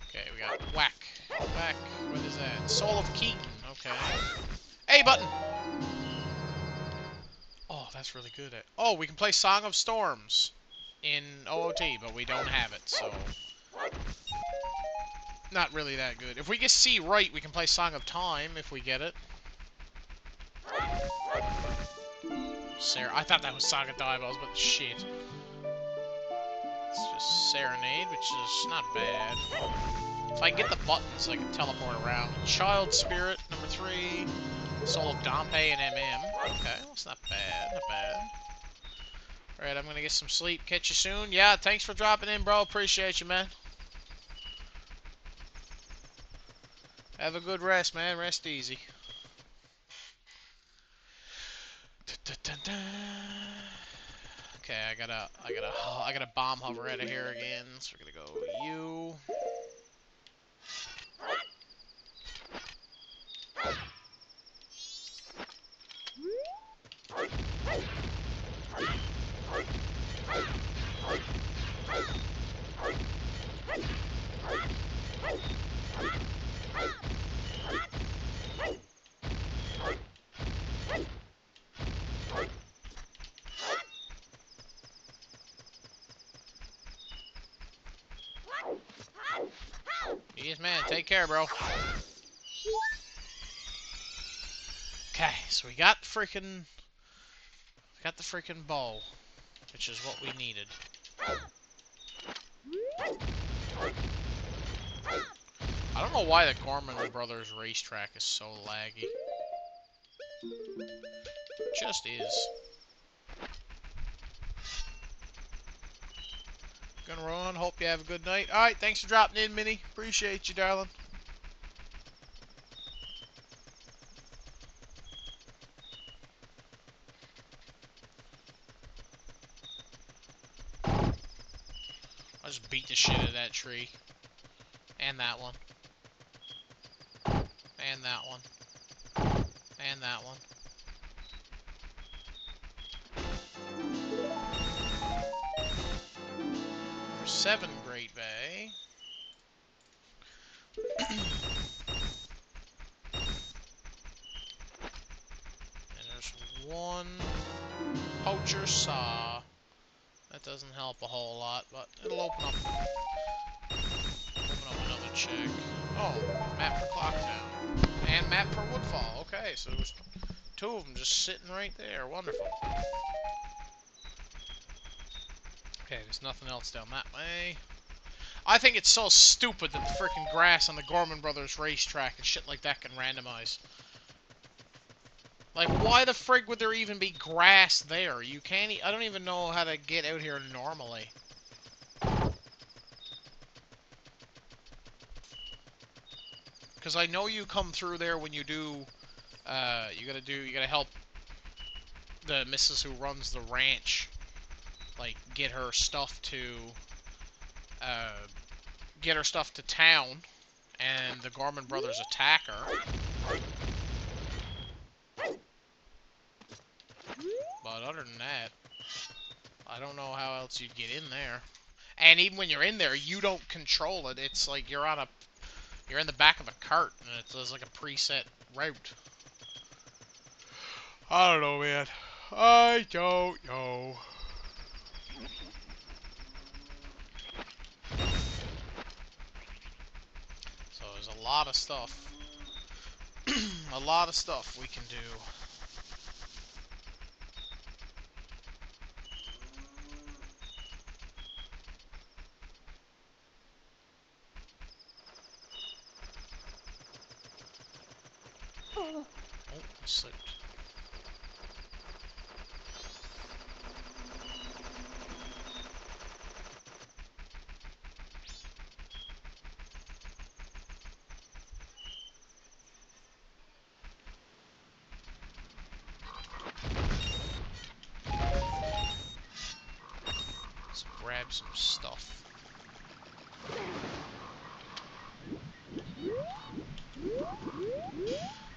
Okay, we got whack. Whack. What is that? Soul of Keaton. Okay. A button! Oh, that's really good. Oh, we can play Song of Storms in OOT, but we don't have it, so... Not really that good. If we get C right, we can play Song of Time if we get it. I thought that was Song of the Eyeballs, but shit. It's just Serenade, which is not bad. If I can get the buttons, I can teleport around. Child Spirit, number 3. Soul of Dompe and MM. Okay, well, it's not bad, not bad. Alright, I'm gonna get some sleep. Catch you soon. Yeah, thanks for dropping in, bro. Appreciate you, man. Have a good rest, man. Rest easy. Okay, I gotta bomb hover out of here again. So we're gonna go you. Yes, man. Take care, bro. Okay, so we got the freaking bow, which is what we needed. I don't know why the Gorman Brothers racetrack is so laggy. It just is. Gonna run. Hope you have a good night. Alright, thanks for dropping in, Minnie. Appreciate you, darling. I just beat the shit out of that tree. And that one. And that one. And that one. Number 7, Great Bay. And there's 1 Poacher Saw. That doesn't help a whole lot, but it'll open up another check. Oh, map for Clocktown. And map for Woodfall. Okay, so there's 2 of them just sitting right there. Wonderful. Okay, there's nothing else down that way. I think it's so stupid that the freaking grass on the Gorman Brothers racetrack and shit like that can randomize. Like, why the frig would there even be grass there? You can't I don't even know how to get out here normally. Because I know you come through there when you do, you gotta help the missus who runs the ranch, like, get her stuff to town, and the Gorman Brothers attack her. But other than that, I don't know how else you'd get in there. And even when you're in there, you don't control it. It's like you're in the back of a cart, and it's like a preset route. I don't know, man. I don't know. So there's a lot of stuff. A lot of stuff we can do. Oh, I slipped. Let's grab some stuff.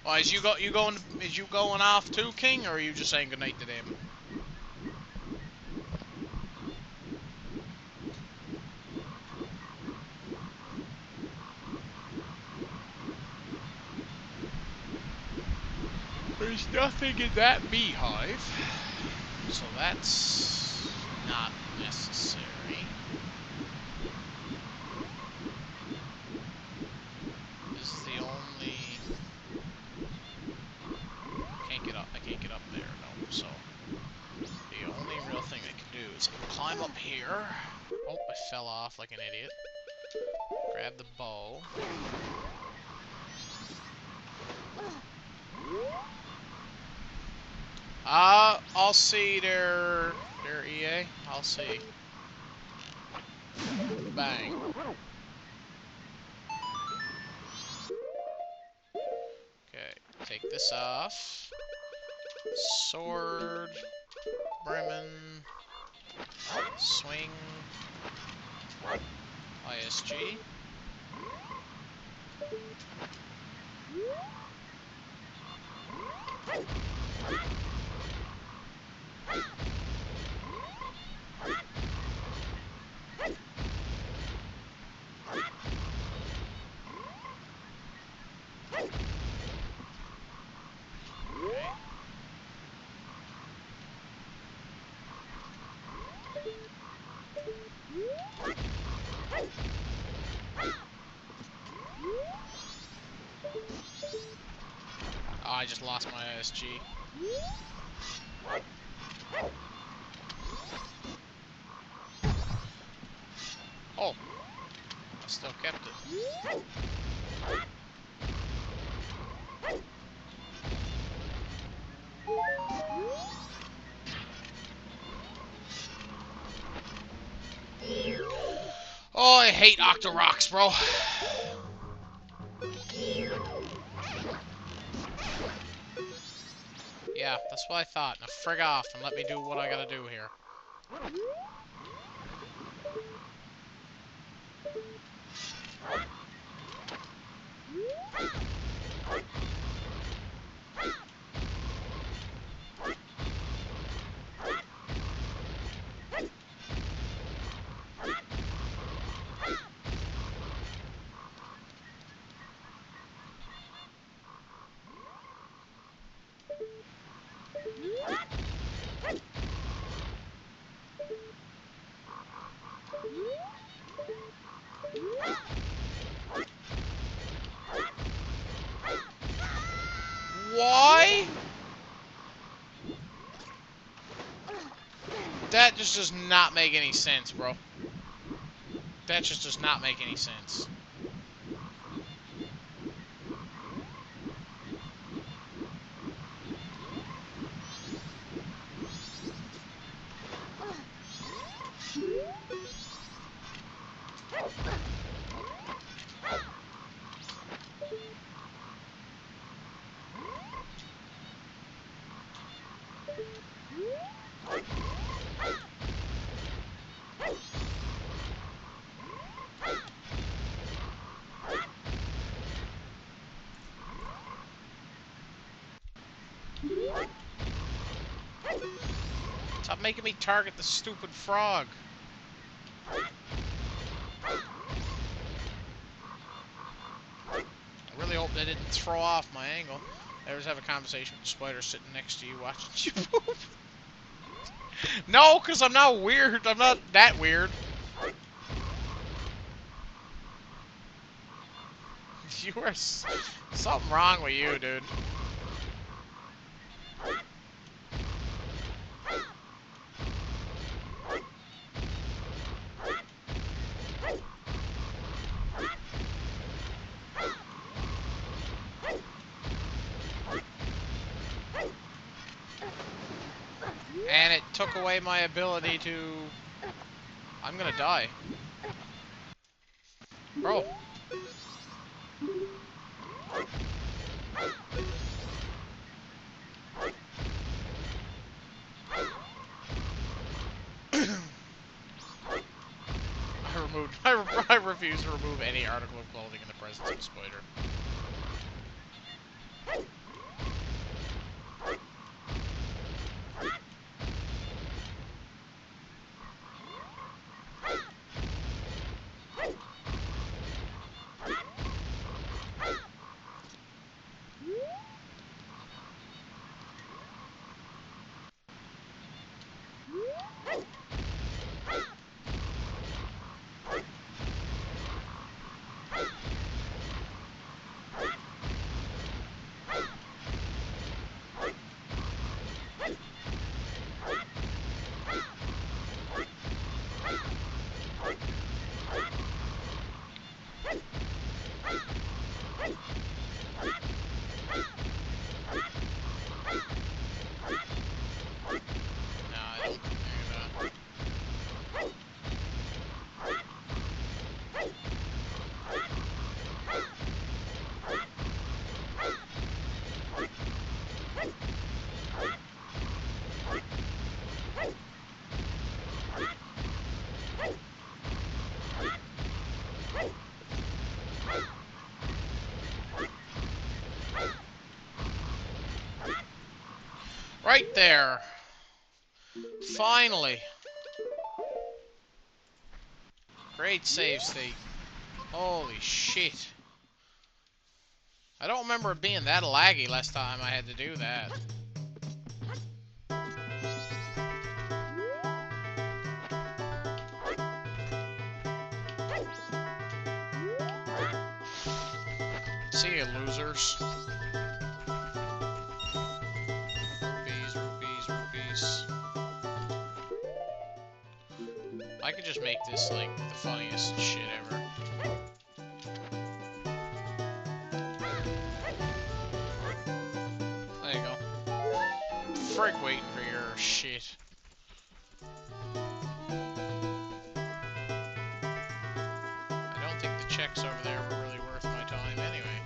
Oh, is you going off too, King, or are you just saying goodnight to them? There's nothing in that beehive, so that's not necessary. This is the only... Can't get up. I can't get up there, no. So the only real thing I can do is I can climb up here. Oh, I fell off like an idiot. Grab the bow. I'll see their EA. I'll see. Bang. Okay, take this off. Sword. Bremen. Swing. ISG. Okay. Oh, I just lost my ISG. Oh, I still kept it. Oh, I hate Octorocks, bro. Yeah, that's what I thought. Now frig off and let me do what I gotta do here. Why? That just does not make any sense, bro. That just does not make any sense. Stop making me target the stupid frog. I really hope they didn't throw off my angle. I always have a conversation with the spider sitting next to you watching you move. No, because I'm not weird. I'm not that weird. You are... Something wrong with you, dude. took away my ability to... I'm gonna die. Bro. I refuse to remove any article of clothing in the presence of a spider. Right there. Finally. Great save state. Holy shit. I don't remember it being that laggy last time I had to do that. See you, losers. Rupees, rupees, rupees. I could just make this, like, the funniest shit ever. There you go. Frick waiting for your shit. I don't think the checks over there were really worth my time anyway.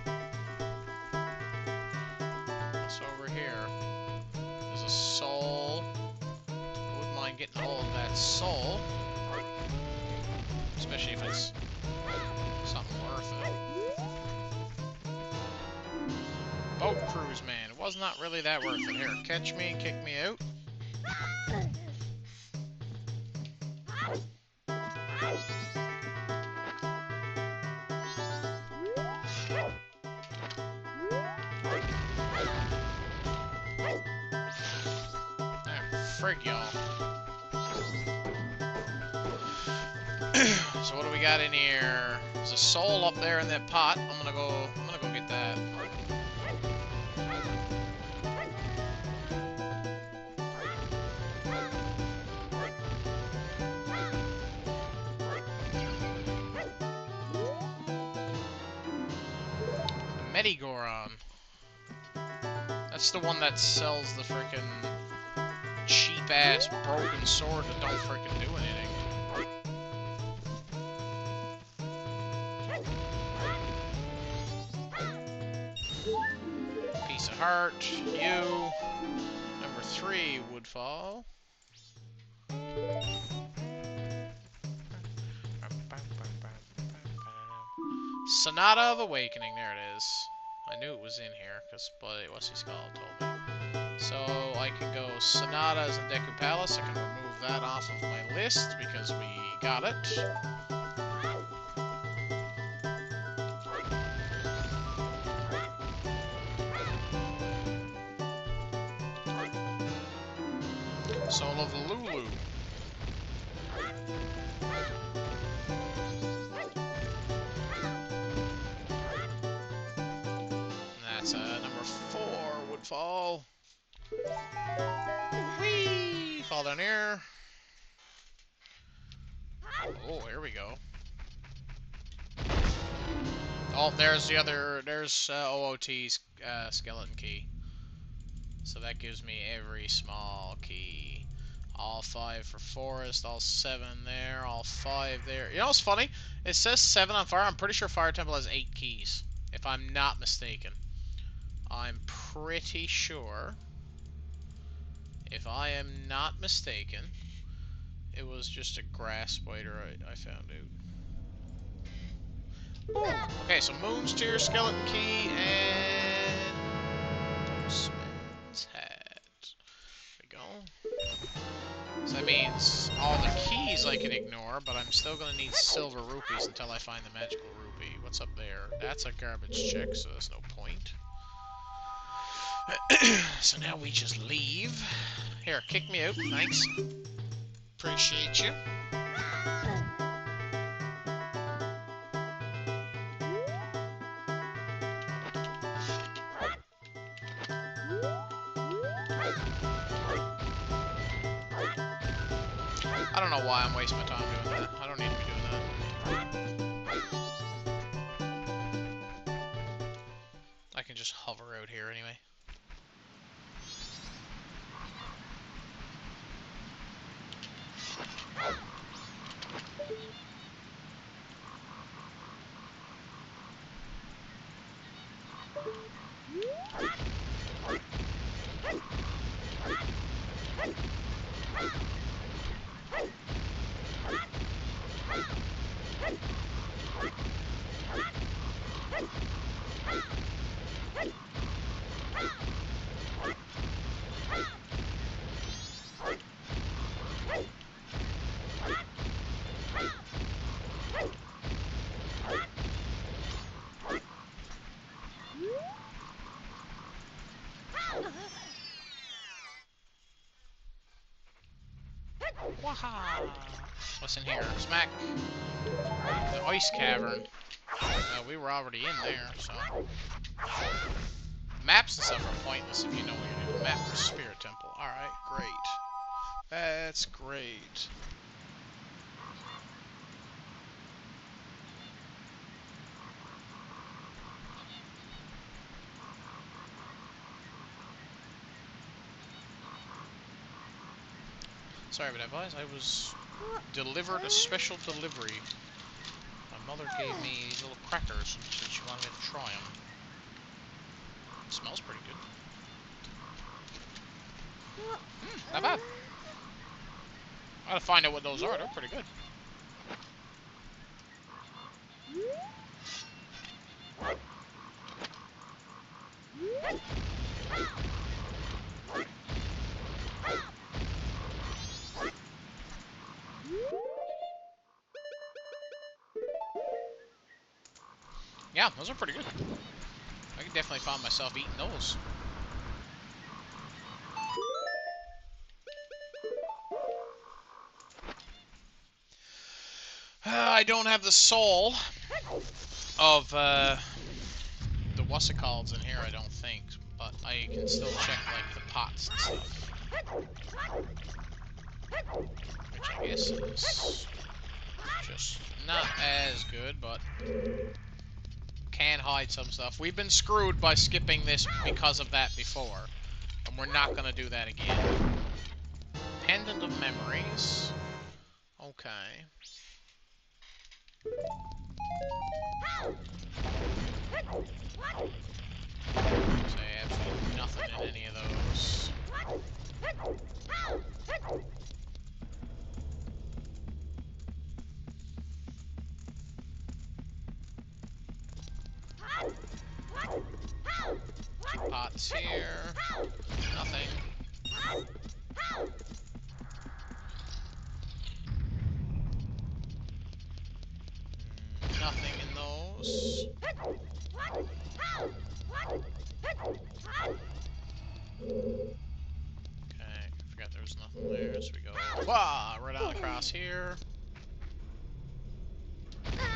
What's over here? There's a soul. I wouldn't mind getting a hold of that soul. Especially if it's something worth it. Boat cruise, man. It was not really that worth it. Here, catch me, kick me out. Frig y'all. So what do we got in here? There's a soul up there in that pot. I'm gonna go get that. Medigoron. That's the one that sells the frickin' cheap-ass broken sword that don't frickin' do anything. Piece of heart. You. Number 3, Woodfall. Sonata of Awakening. There it is. I knew it was in here, because what's his called told me. So I can go Sonatas and Deku Palace. I can remove that off of my list because we got it. Soul of Lulu. And that's number 4, Woodfall. Whee! Fall down here. Oh, here we go. Oh, there's the other, there's OOT's skeleton key. So that gives me every small key. All 5 for forest, all 7 there, all 5 there. You know what's funny? It says 7 on fire. I'm pretty sure Fire Temple has 8 keys, if I'm not mistaken. I'm pretty sure, if I am not mistaken, it was just a grass spider I found out. Ooh, okay, so Moon's Tear, Skeleton Key, and Postman's Hat. There we go. So that means all the keys I can ignore, but I'm still going to need silver rupees until I find the magical rupee. What's up there? That's a garbage check, so there's no point. So now we just leave. Here, kick me out. Thanks. Appreciate you. I don't know why I'm wasting my time doing that. I don't need to be doing that. I can just hover out here anyway. Waha! What's in here? Smack! The ice cavern. We were already in there, so... Maps and stuff are pointless if you know what you're doing. Map for Spirit Temple. Alright, great. That's great. Sorry about that, boys. I was delivered a special delivery. My mother gave me these little crackers and said she wanted me to try them. It smells pretty good. Not bad. I gotta find out what those are. They're pretty good. Yeah, those are pretty good. I can definitely find myself eating those. I don't have the soul of the what's it called in here, I don't think, but I can still check like the pots and stuff, which I guess is just not as good, but can hide some stuff. We've been screwed by skipping this because of that before, and we're not gonna do that again. Pendant of Memories. Okay. Say absolutely nothing in any of those. Two pots here. Nothing. Nothing in those. Okay, forgot there was nothing there, so we go wah, right on across here. There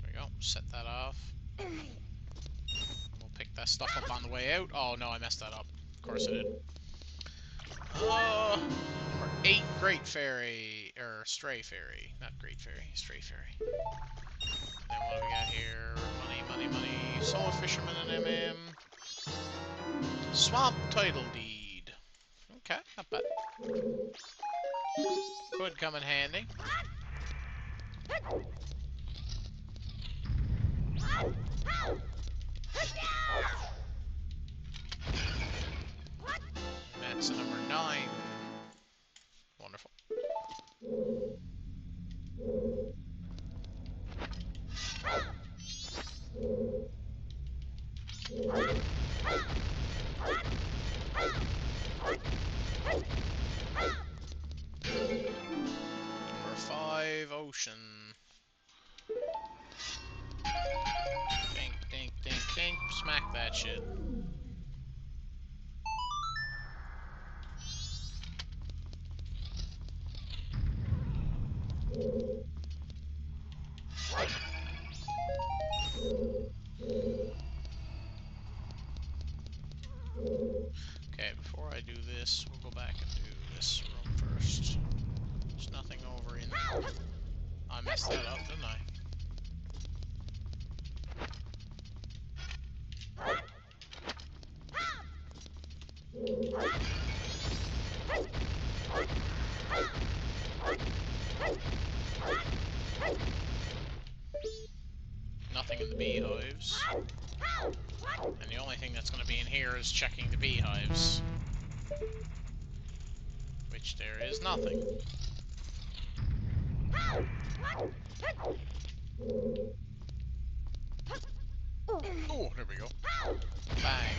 we go, set that off. We'll pick that stuff up on the way out. Oh no, I messed that up. Of course I did. Number 8, Great Fairy, or Stray Fairy. Not Great Fairy, Stray Fairy. Then what do we got here? Money, money, money. Solar Fisherman and MM. Swamp Title Deed. Okay, not bad. Could come in handy. That's number 9. Wonderful. Number 5, ocean. Dink, dink, dink, dink. Smack that shit. Okay, before I do this, we'll go back and do this room first. There's nothing over in there. I messed that up, didn't I? Nothing in the beehives. And the only thing that's going to be in here is checking the beehives. Which there is nothing. Oh, there we go. Bang.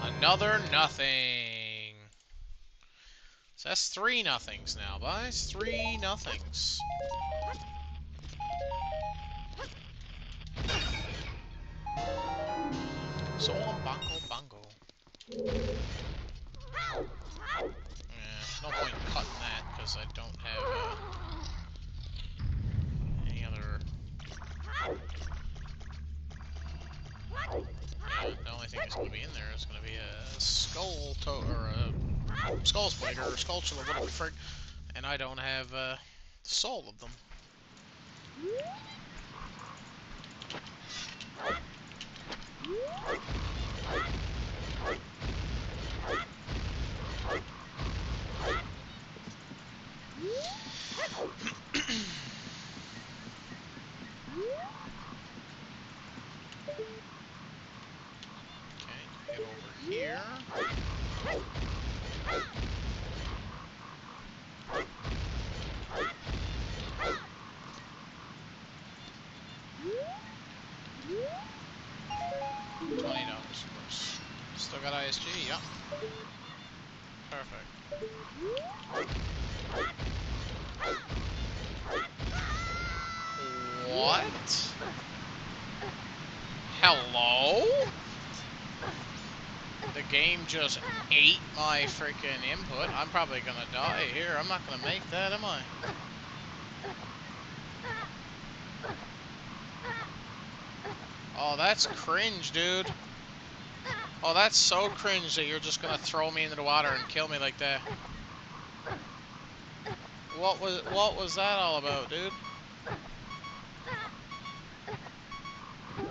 Another nothing. So that's 3 nothings now, boys. 3 nothings. So on bongo bongo. Yeah, no point in cutting that because I don't have any other. Yeah, the only thing that's going to be in there is going to be a skull or a skull spider or skulltula, whatever the frick, and I don't have the soul of them. Okay, get over here. $20, of course. Still got ISG, yep. Perfect. What? Hello? The game just ate my freaking input. I'm probably gonna die here. I'm not gonna make that, am I? Oh, that's cringe, dude. Oh, that's so cringe that you're just gonna throw me into the water and kill me like that. What was that all about, dude?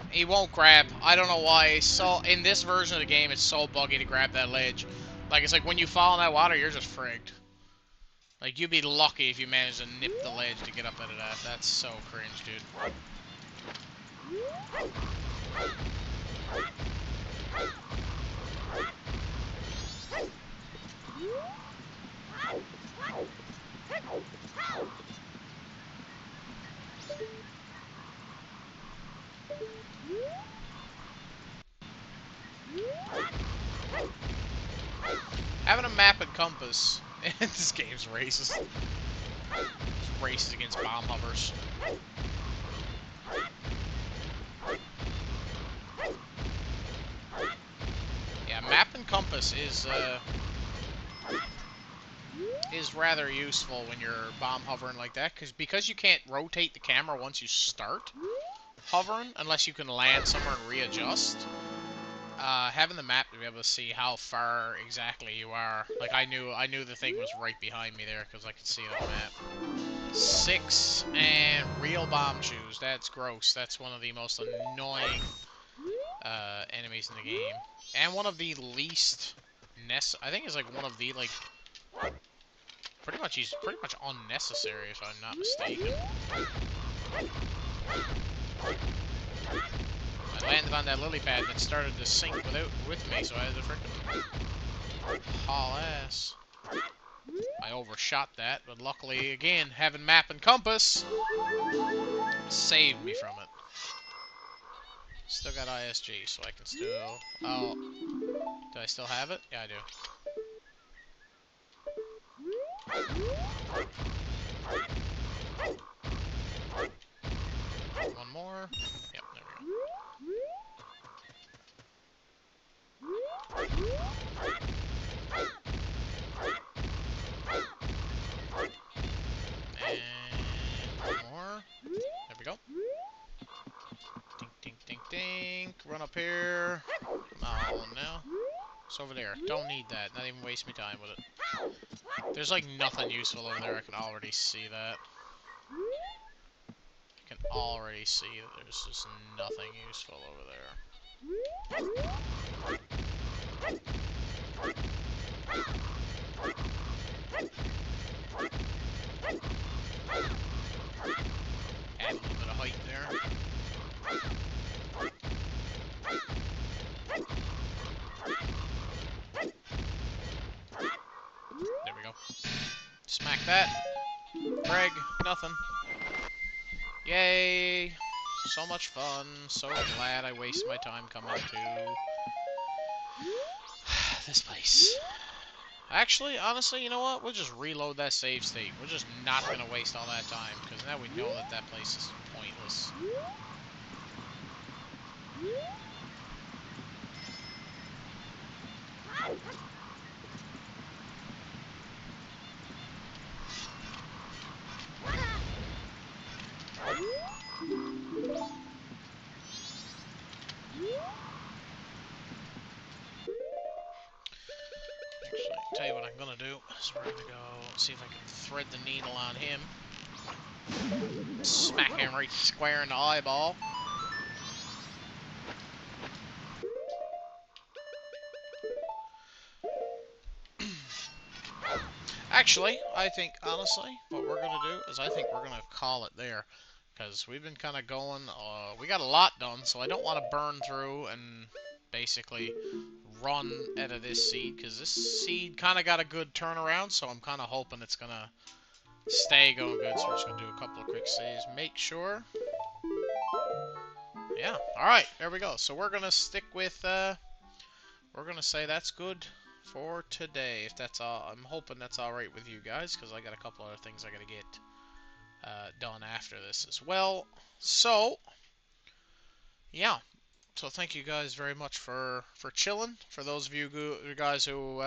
He won't grab. I don't know why. So in this version of the game, it's so buggy to grab that ledge. Like, it's like when you fall in that water, you're just frigged. Like, you'd be lucky if you managed to nip the ledge to get up out of that. That's so cringe, dude. Having a map and compass. This game's racist. It's racist against bomb hovers. Yeah, map and compass is rather useful when you're bomb hovering like that, because you can't rotate the camera once you start hovering unless you can land somewhere and readjust. having the map to be able to see how far exactly you are. Like I knew the thing was right behind me there because I could see it on the map. 6 and real bomb shoes. That's gross. That's one of the most annoying enemies in the game, and one of the least I think it's like one of the like he's pretty much unnecessary if I'm not mistaken. I landed on that lily pad and it started to sink with me, so I had to frickin' haul ass. I overshot that, but luckily, again, having map and compass saved me from it. Still got ISG, so I can still... Oh, do I still have it? Yeah, I do. One more. Yep, there we go. And one more. There we go. Dink, dink, dink, dink. Run up here. Come on now. It's over there. Don't need that. Not even waste my time with it. There's like nothing useful over there. I can already see that. I can already see that there's just nothing useful over there. Add a little bit of height there. There we go. Smack that. Greg, nothing. Yay! So much fun. So glad I wasted my time coming to this place. Actually, honestly, you know what? We'll just reload that save state. We're just not going to waste all that time, because now we know that that place is pointless. Actually, tell you what I'm going to do. So we're going to go see if I can thread the needle on him. Smack him right square in the eyeball. Actually, I think, honestly, what we're going to do is I think we're going to call it there. Because we've been kind of going, we got a lot done, so I don't want to burn through and basically run out of this seed. Because this seed kind of got a good turnaround, so I'm kind of hoping it's going to stay going good. So we're just going to do a couple of quick saves. Make sure. Yeah, alright, there we go. So we're going to stick with, we're going to say that's good for today, if that's all. I'm hoping that's alright with you guys, because I got a couple other things I got to get done after this as well. So, yeah. So thank you guys very much for chilling. For those of you guys who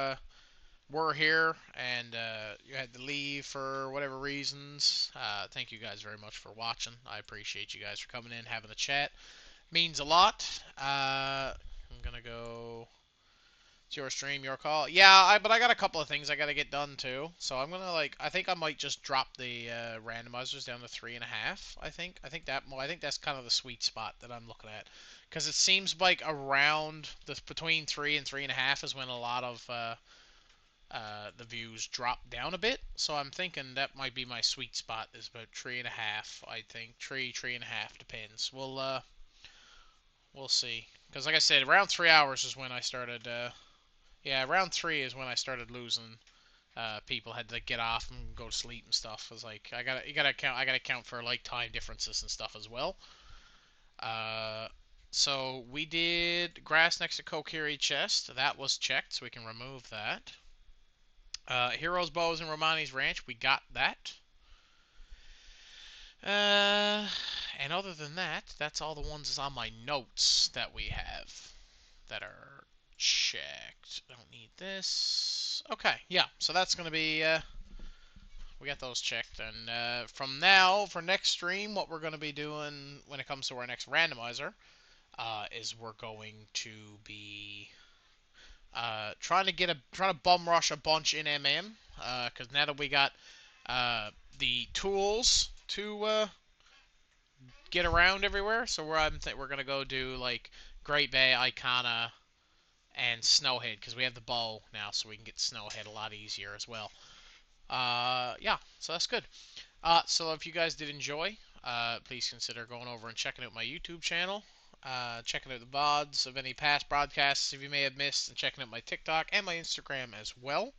were here and you had to leave for whatever reasons, thank you guys very much for watching. I appreciate you guys for coming in, having a chat. Means a lot. I'm gonna go. It's your stream, your call. Yeah, but I got a couple of things I gotta get done too. So I'm gonna I think I might just drop the randomizers down to 3.5. I think that's kind of the sweet spot that I'm looking at, because it seems like around between 3 and 3.5 is when a lot of the views drop down a bit. So I'm thinking that might be my sweet spot is about 3.5. I think 3.5 depends. We'll see. Because like I said, around 3 hours is when I started. Yeah, round 3 is when I started losing. People had to get off and go to sleep and stuff. It was like I gotta count for like time differences and stuff as well. So we did grass next to Kokiri chest. That was checked, so we can remove that. Heroes, Bows, and Romani's Ranch. We got that. And other than that, that's all the ones on my notes that we have that are checked. I don't need this. Okay, yeah, so that's going to be, we got those checked. And from now, for next stream, what we're going to be doing when it comes to our next randomizer, is we're going to be trying to bum rush a bunch in MM. Because now that we got the tools to get around everywhere, so we're gonna go do like Great Bay, Icona, and Snowhead because we have the bow now, so we can get Snowhead a lot easier as well. Yeah, so that's good. So if you guys did enjoy, please consider going over and checking out my YouTube channel, checking out the VODs of any past broadcasts if you may have missed, and checking out my TikTok and my Instagram as well.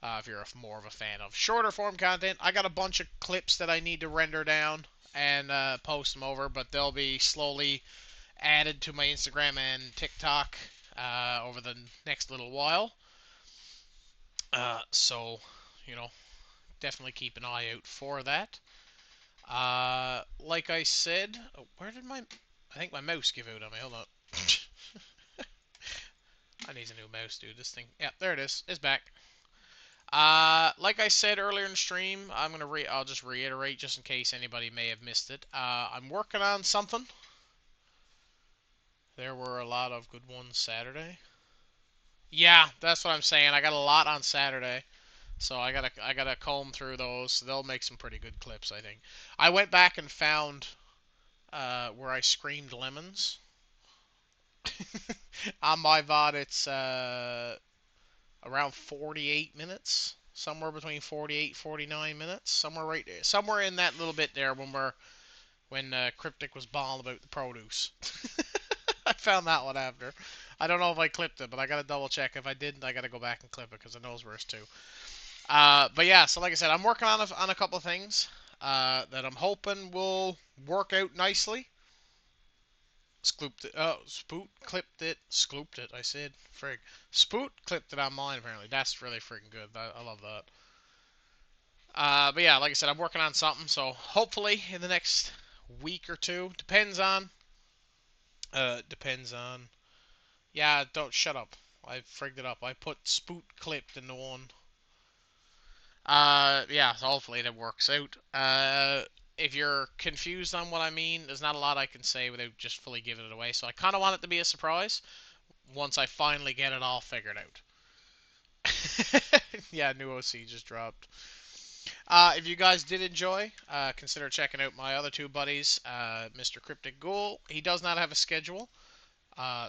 If you're more of a fan of shorter form content, I got a bunch of clips that I need to render down and post them over, but they'll be slowly added to my Instagram and TikTok over the next little while. So, you know, definitely keep an eye out for that. Like I said, oh, where did my... I think my mouse give out on me. Hold on. I need a new mouse, dude. This thing... Yeah, there it is. It's back. Like I said earlier in the stream, I'll just reiterate just in case anybody may have missed it. I'm working on something. There were a lot of good ones Saturday. Yeah, that's what I'm saying. I got a lot on Saturday. So I gotta comb through those. They'll make some pretty good clips, I think. I went back and found where I screamed lemons. On my VOD, it's around 48 minutes, somewhere between 48 49 minutes, somewhere in that little bit there when Cryptic was bawling about the produce. I found that one after. I don't know if I clipped it, but I gotta double check. If I didn't, I gotta go back and clip it because I know it's worse too. But yeah, so like I said, I'm working on a couple of things that I'm hoping will work out nicely. Spoot clipped it, scooped it. I said, frig. Spoot clipped it on mine apparently. That's really freaking good. I love that. But yeah, like I said, I'm working on something. So hopefully in the next week or two, depends on. Yeah, don't shut up. I frigged it up. I put spoot clipped in the one. Yeah, so hopefully that works out. If you're confused on what I mean, there's not a lot I can say without just fully giving it away. So I kind of want it to be a surprise once I finally get it all figured out. Yeah, new OC just dropped. If you guys did enjoy, consider checking out my other two buddies, Mr. Cryptic Ghoul. He does not have a schedule,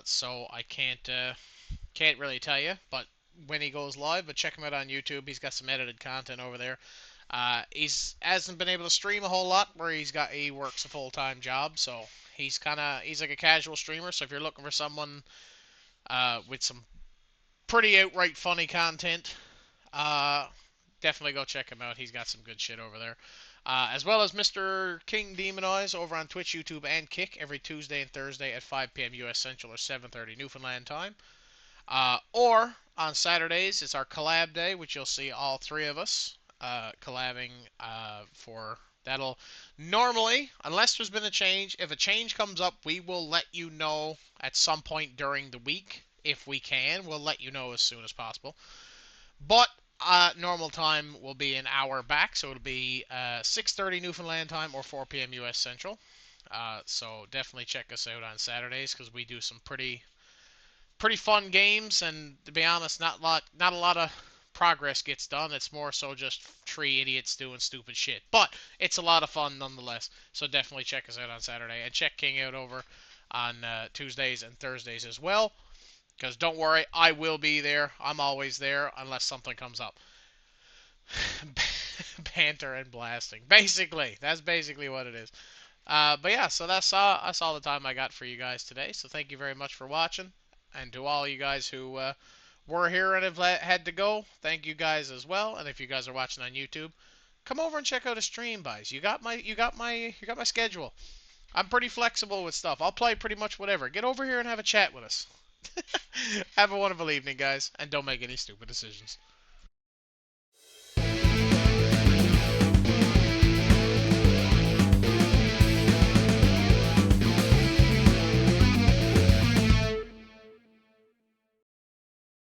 so I can't really tell you, but when he goes live, but check him out on YouTube. He's got some edited content over there. He's hasn't been able to stream a whole lot where he works a full-time job, so he's like a casual streamer. So if you're looking for someone with some pretty outright funny content, definitely go check him out. He's got some good shit over there. As well as Mr. King Demon Eyes over on Twitch, YouTube, and Kick every Tuesday and Thursday at 5 p.m. U.S. Central or 7:30 Newfoundland time. Or on Saturdays, it's our collab day, which you'll see all three of us collabing for. That'll normally, unless there's been a change, if a change comes up, we will let you know at some point during the week. If we can, we'll let you know as soon as possible. But normal time will be an hour back, so it'll be 6:30 Newfoundland time or 4 p.m. U.S. Central. So definitely check us out on Saturdays because we do some pretty fun games, and to be honest, not a lot of progress gets done. It's more so just three idiots doing stupid shit. But it's a lot of fun nonetheless. So definitely check us out on Saturday, and check King out over on Tuesdays and Thursdays as well. Because don't worry, I will be there. I'm always there unless something comes up. Banter and blasting. Basically, that's basically what it is. But yeah, so that's all the time I got for you guys today. So thank you very much for watching. And to all you guys who were here and have had to go, thank you guys as well. And if you guys are watching on YouTube, come over and check out a stream, guys. You got my schedule. I'm pretty flexible with stuff. I'll play pretty much whatever. Get over here and have a chat with us. Have a wonderful evening, guys, and don't make any stupid decisions.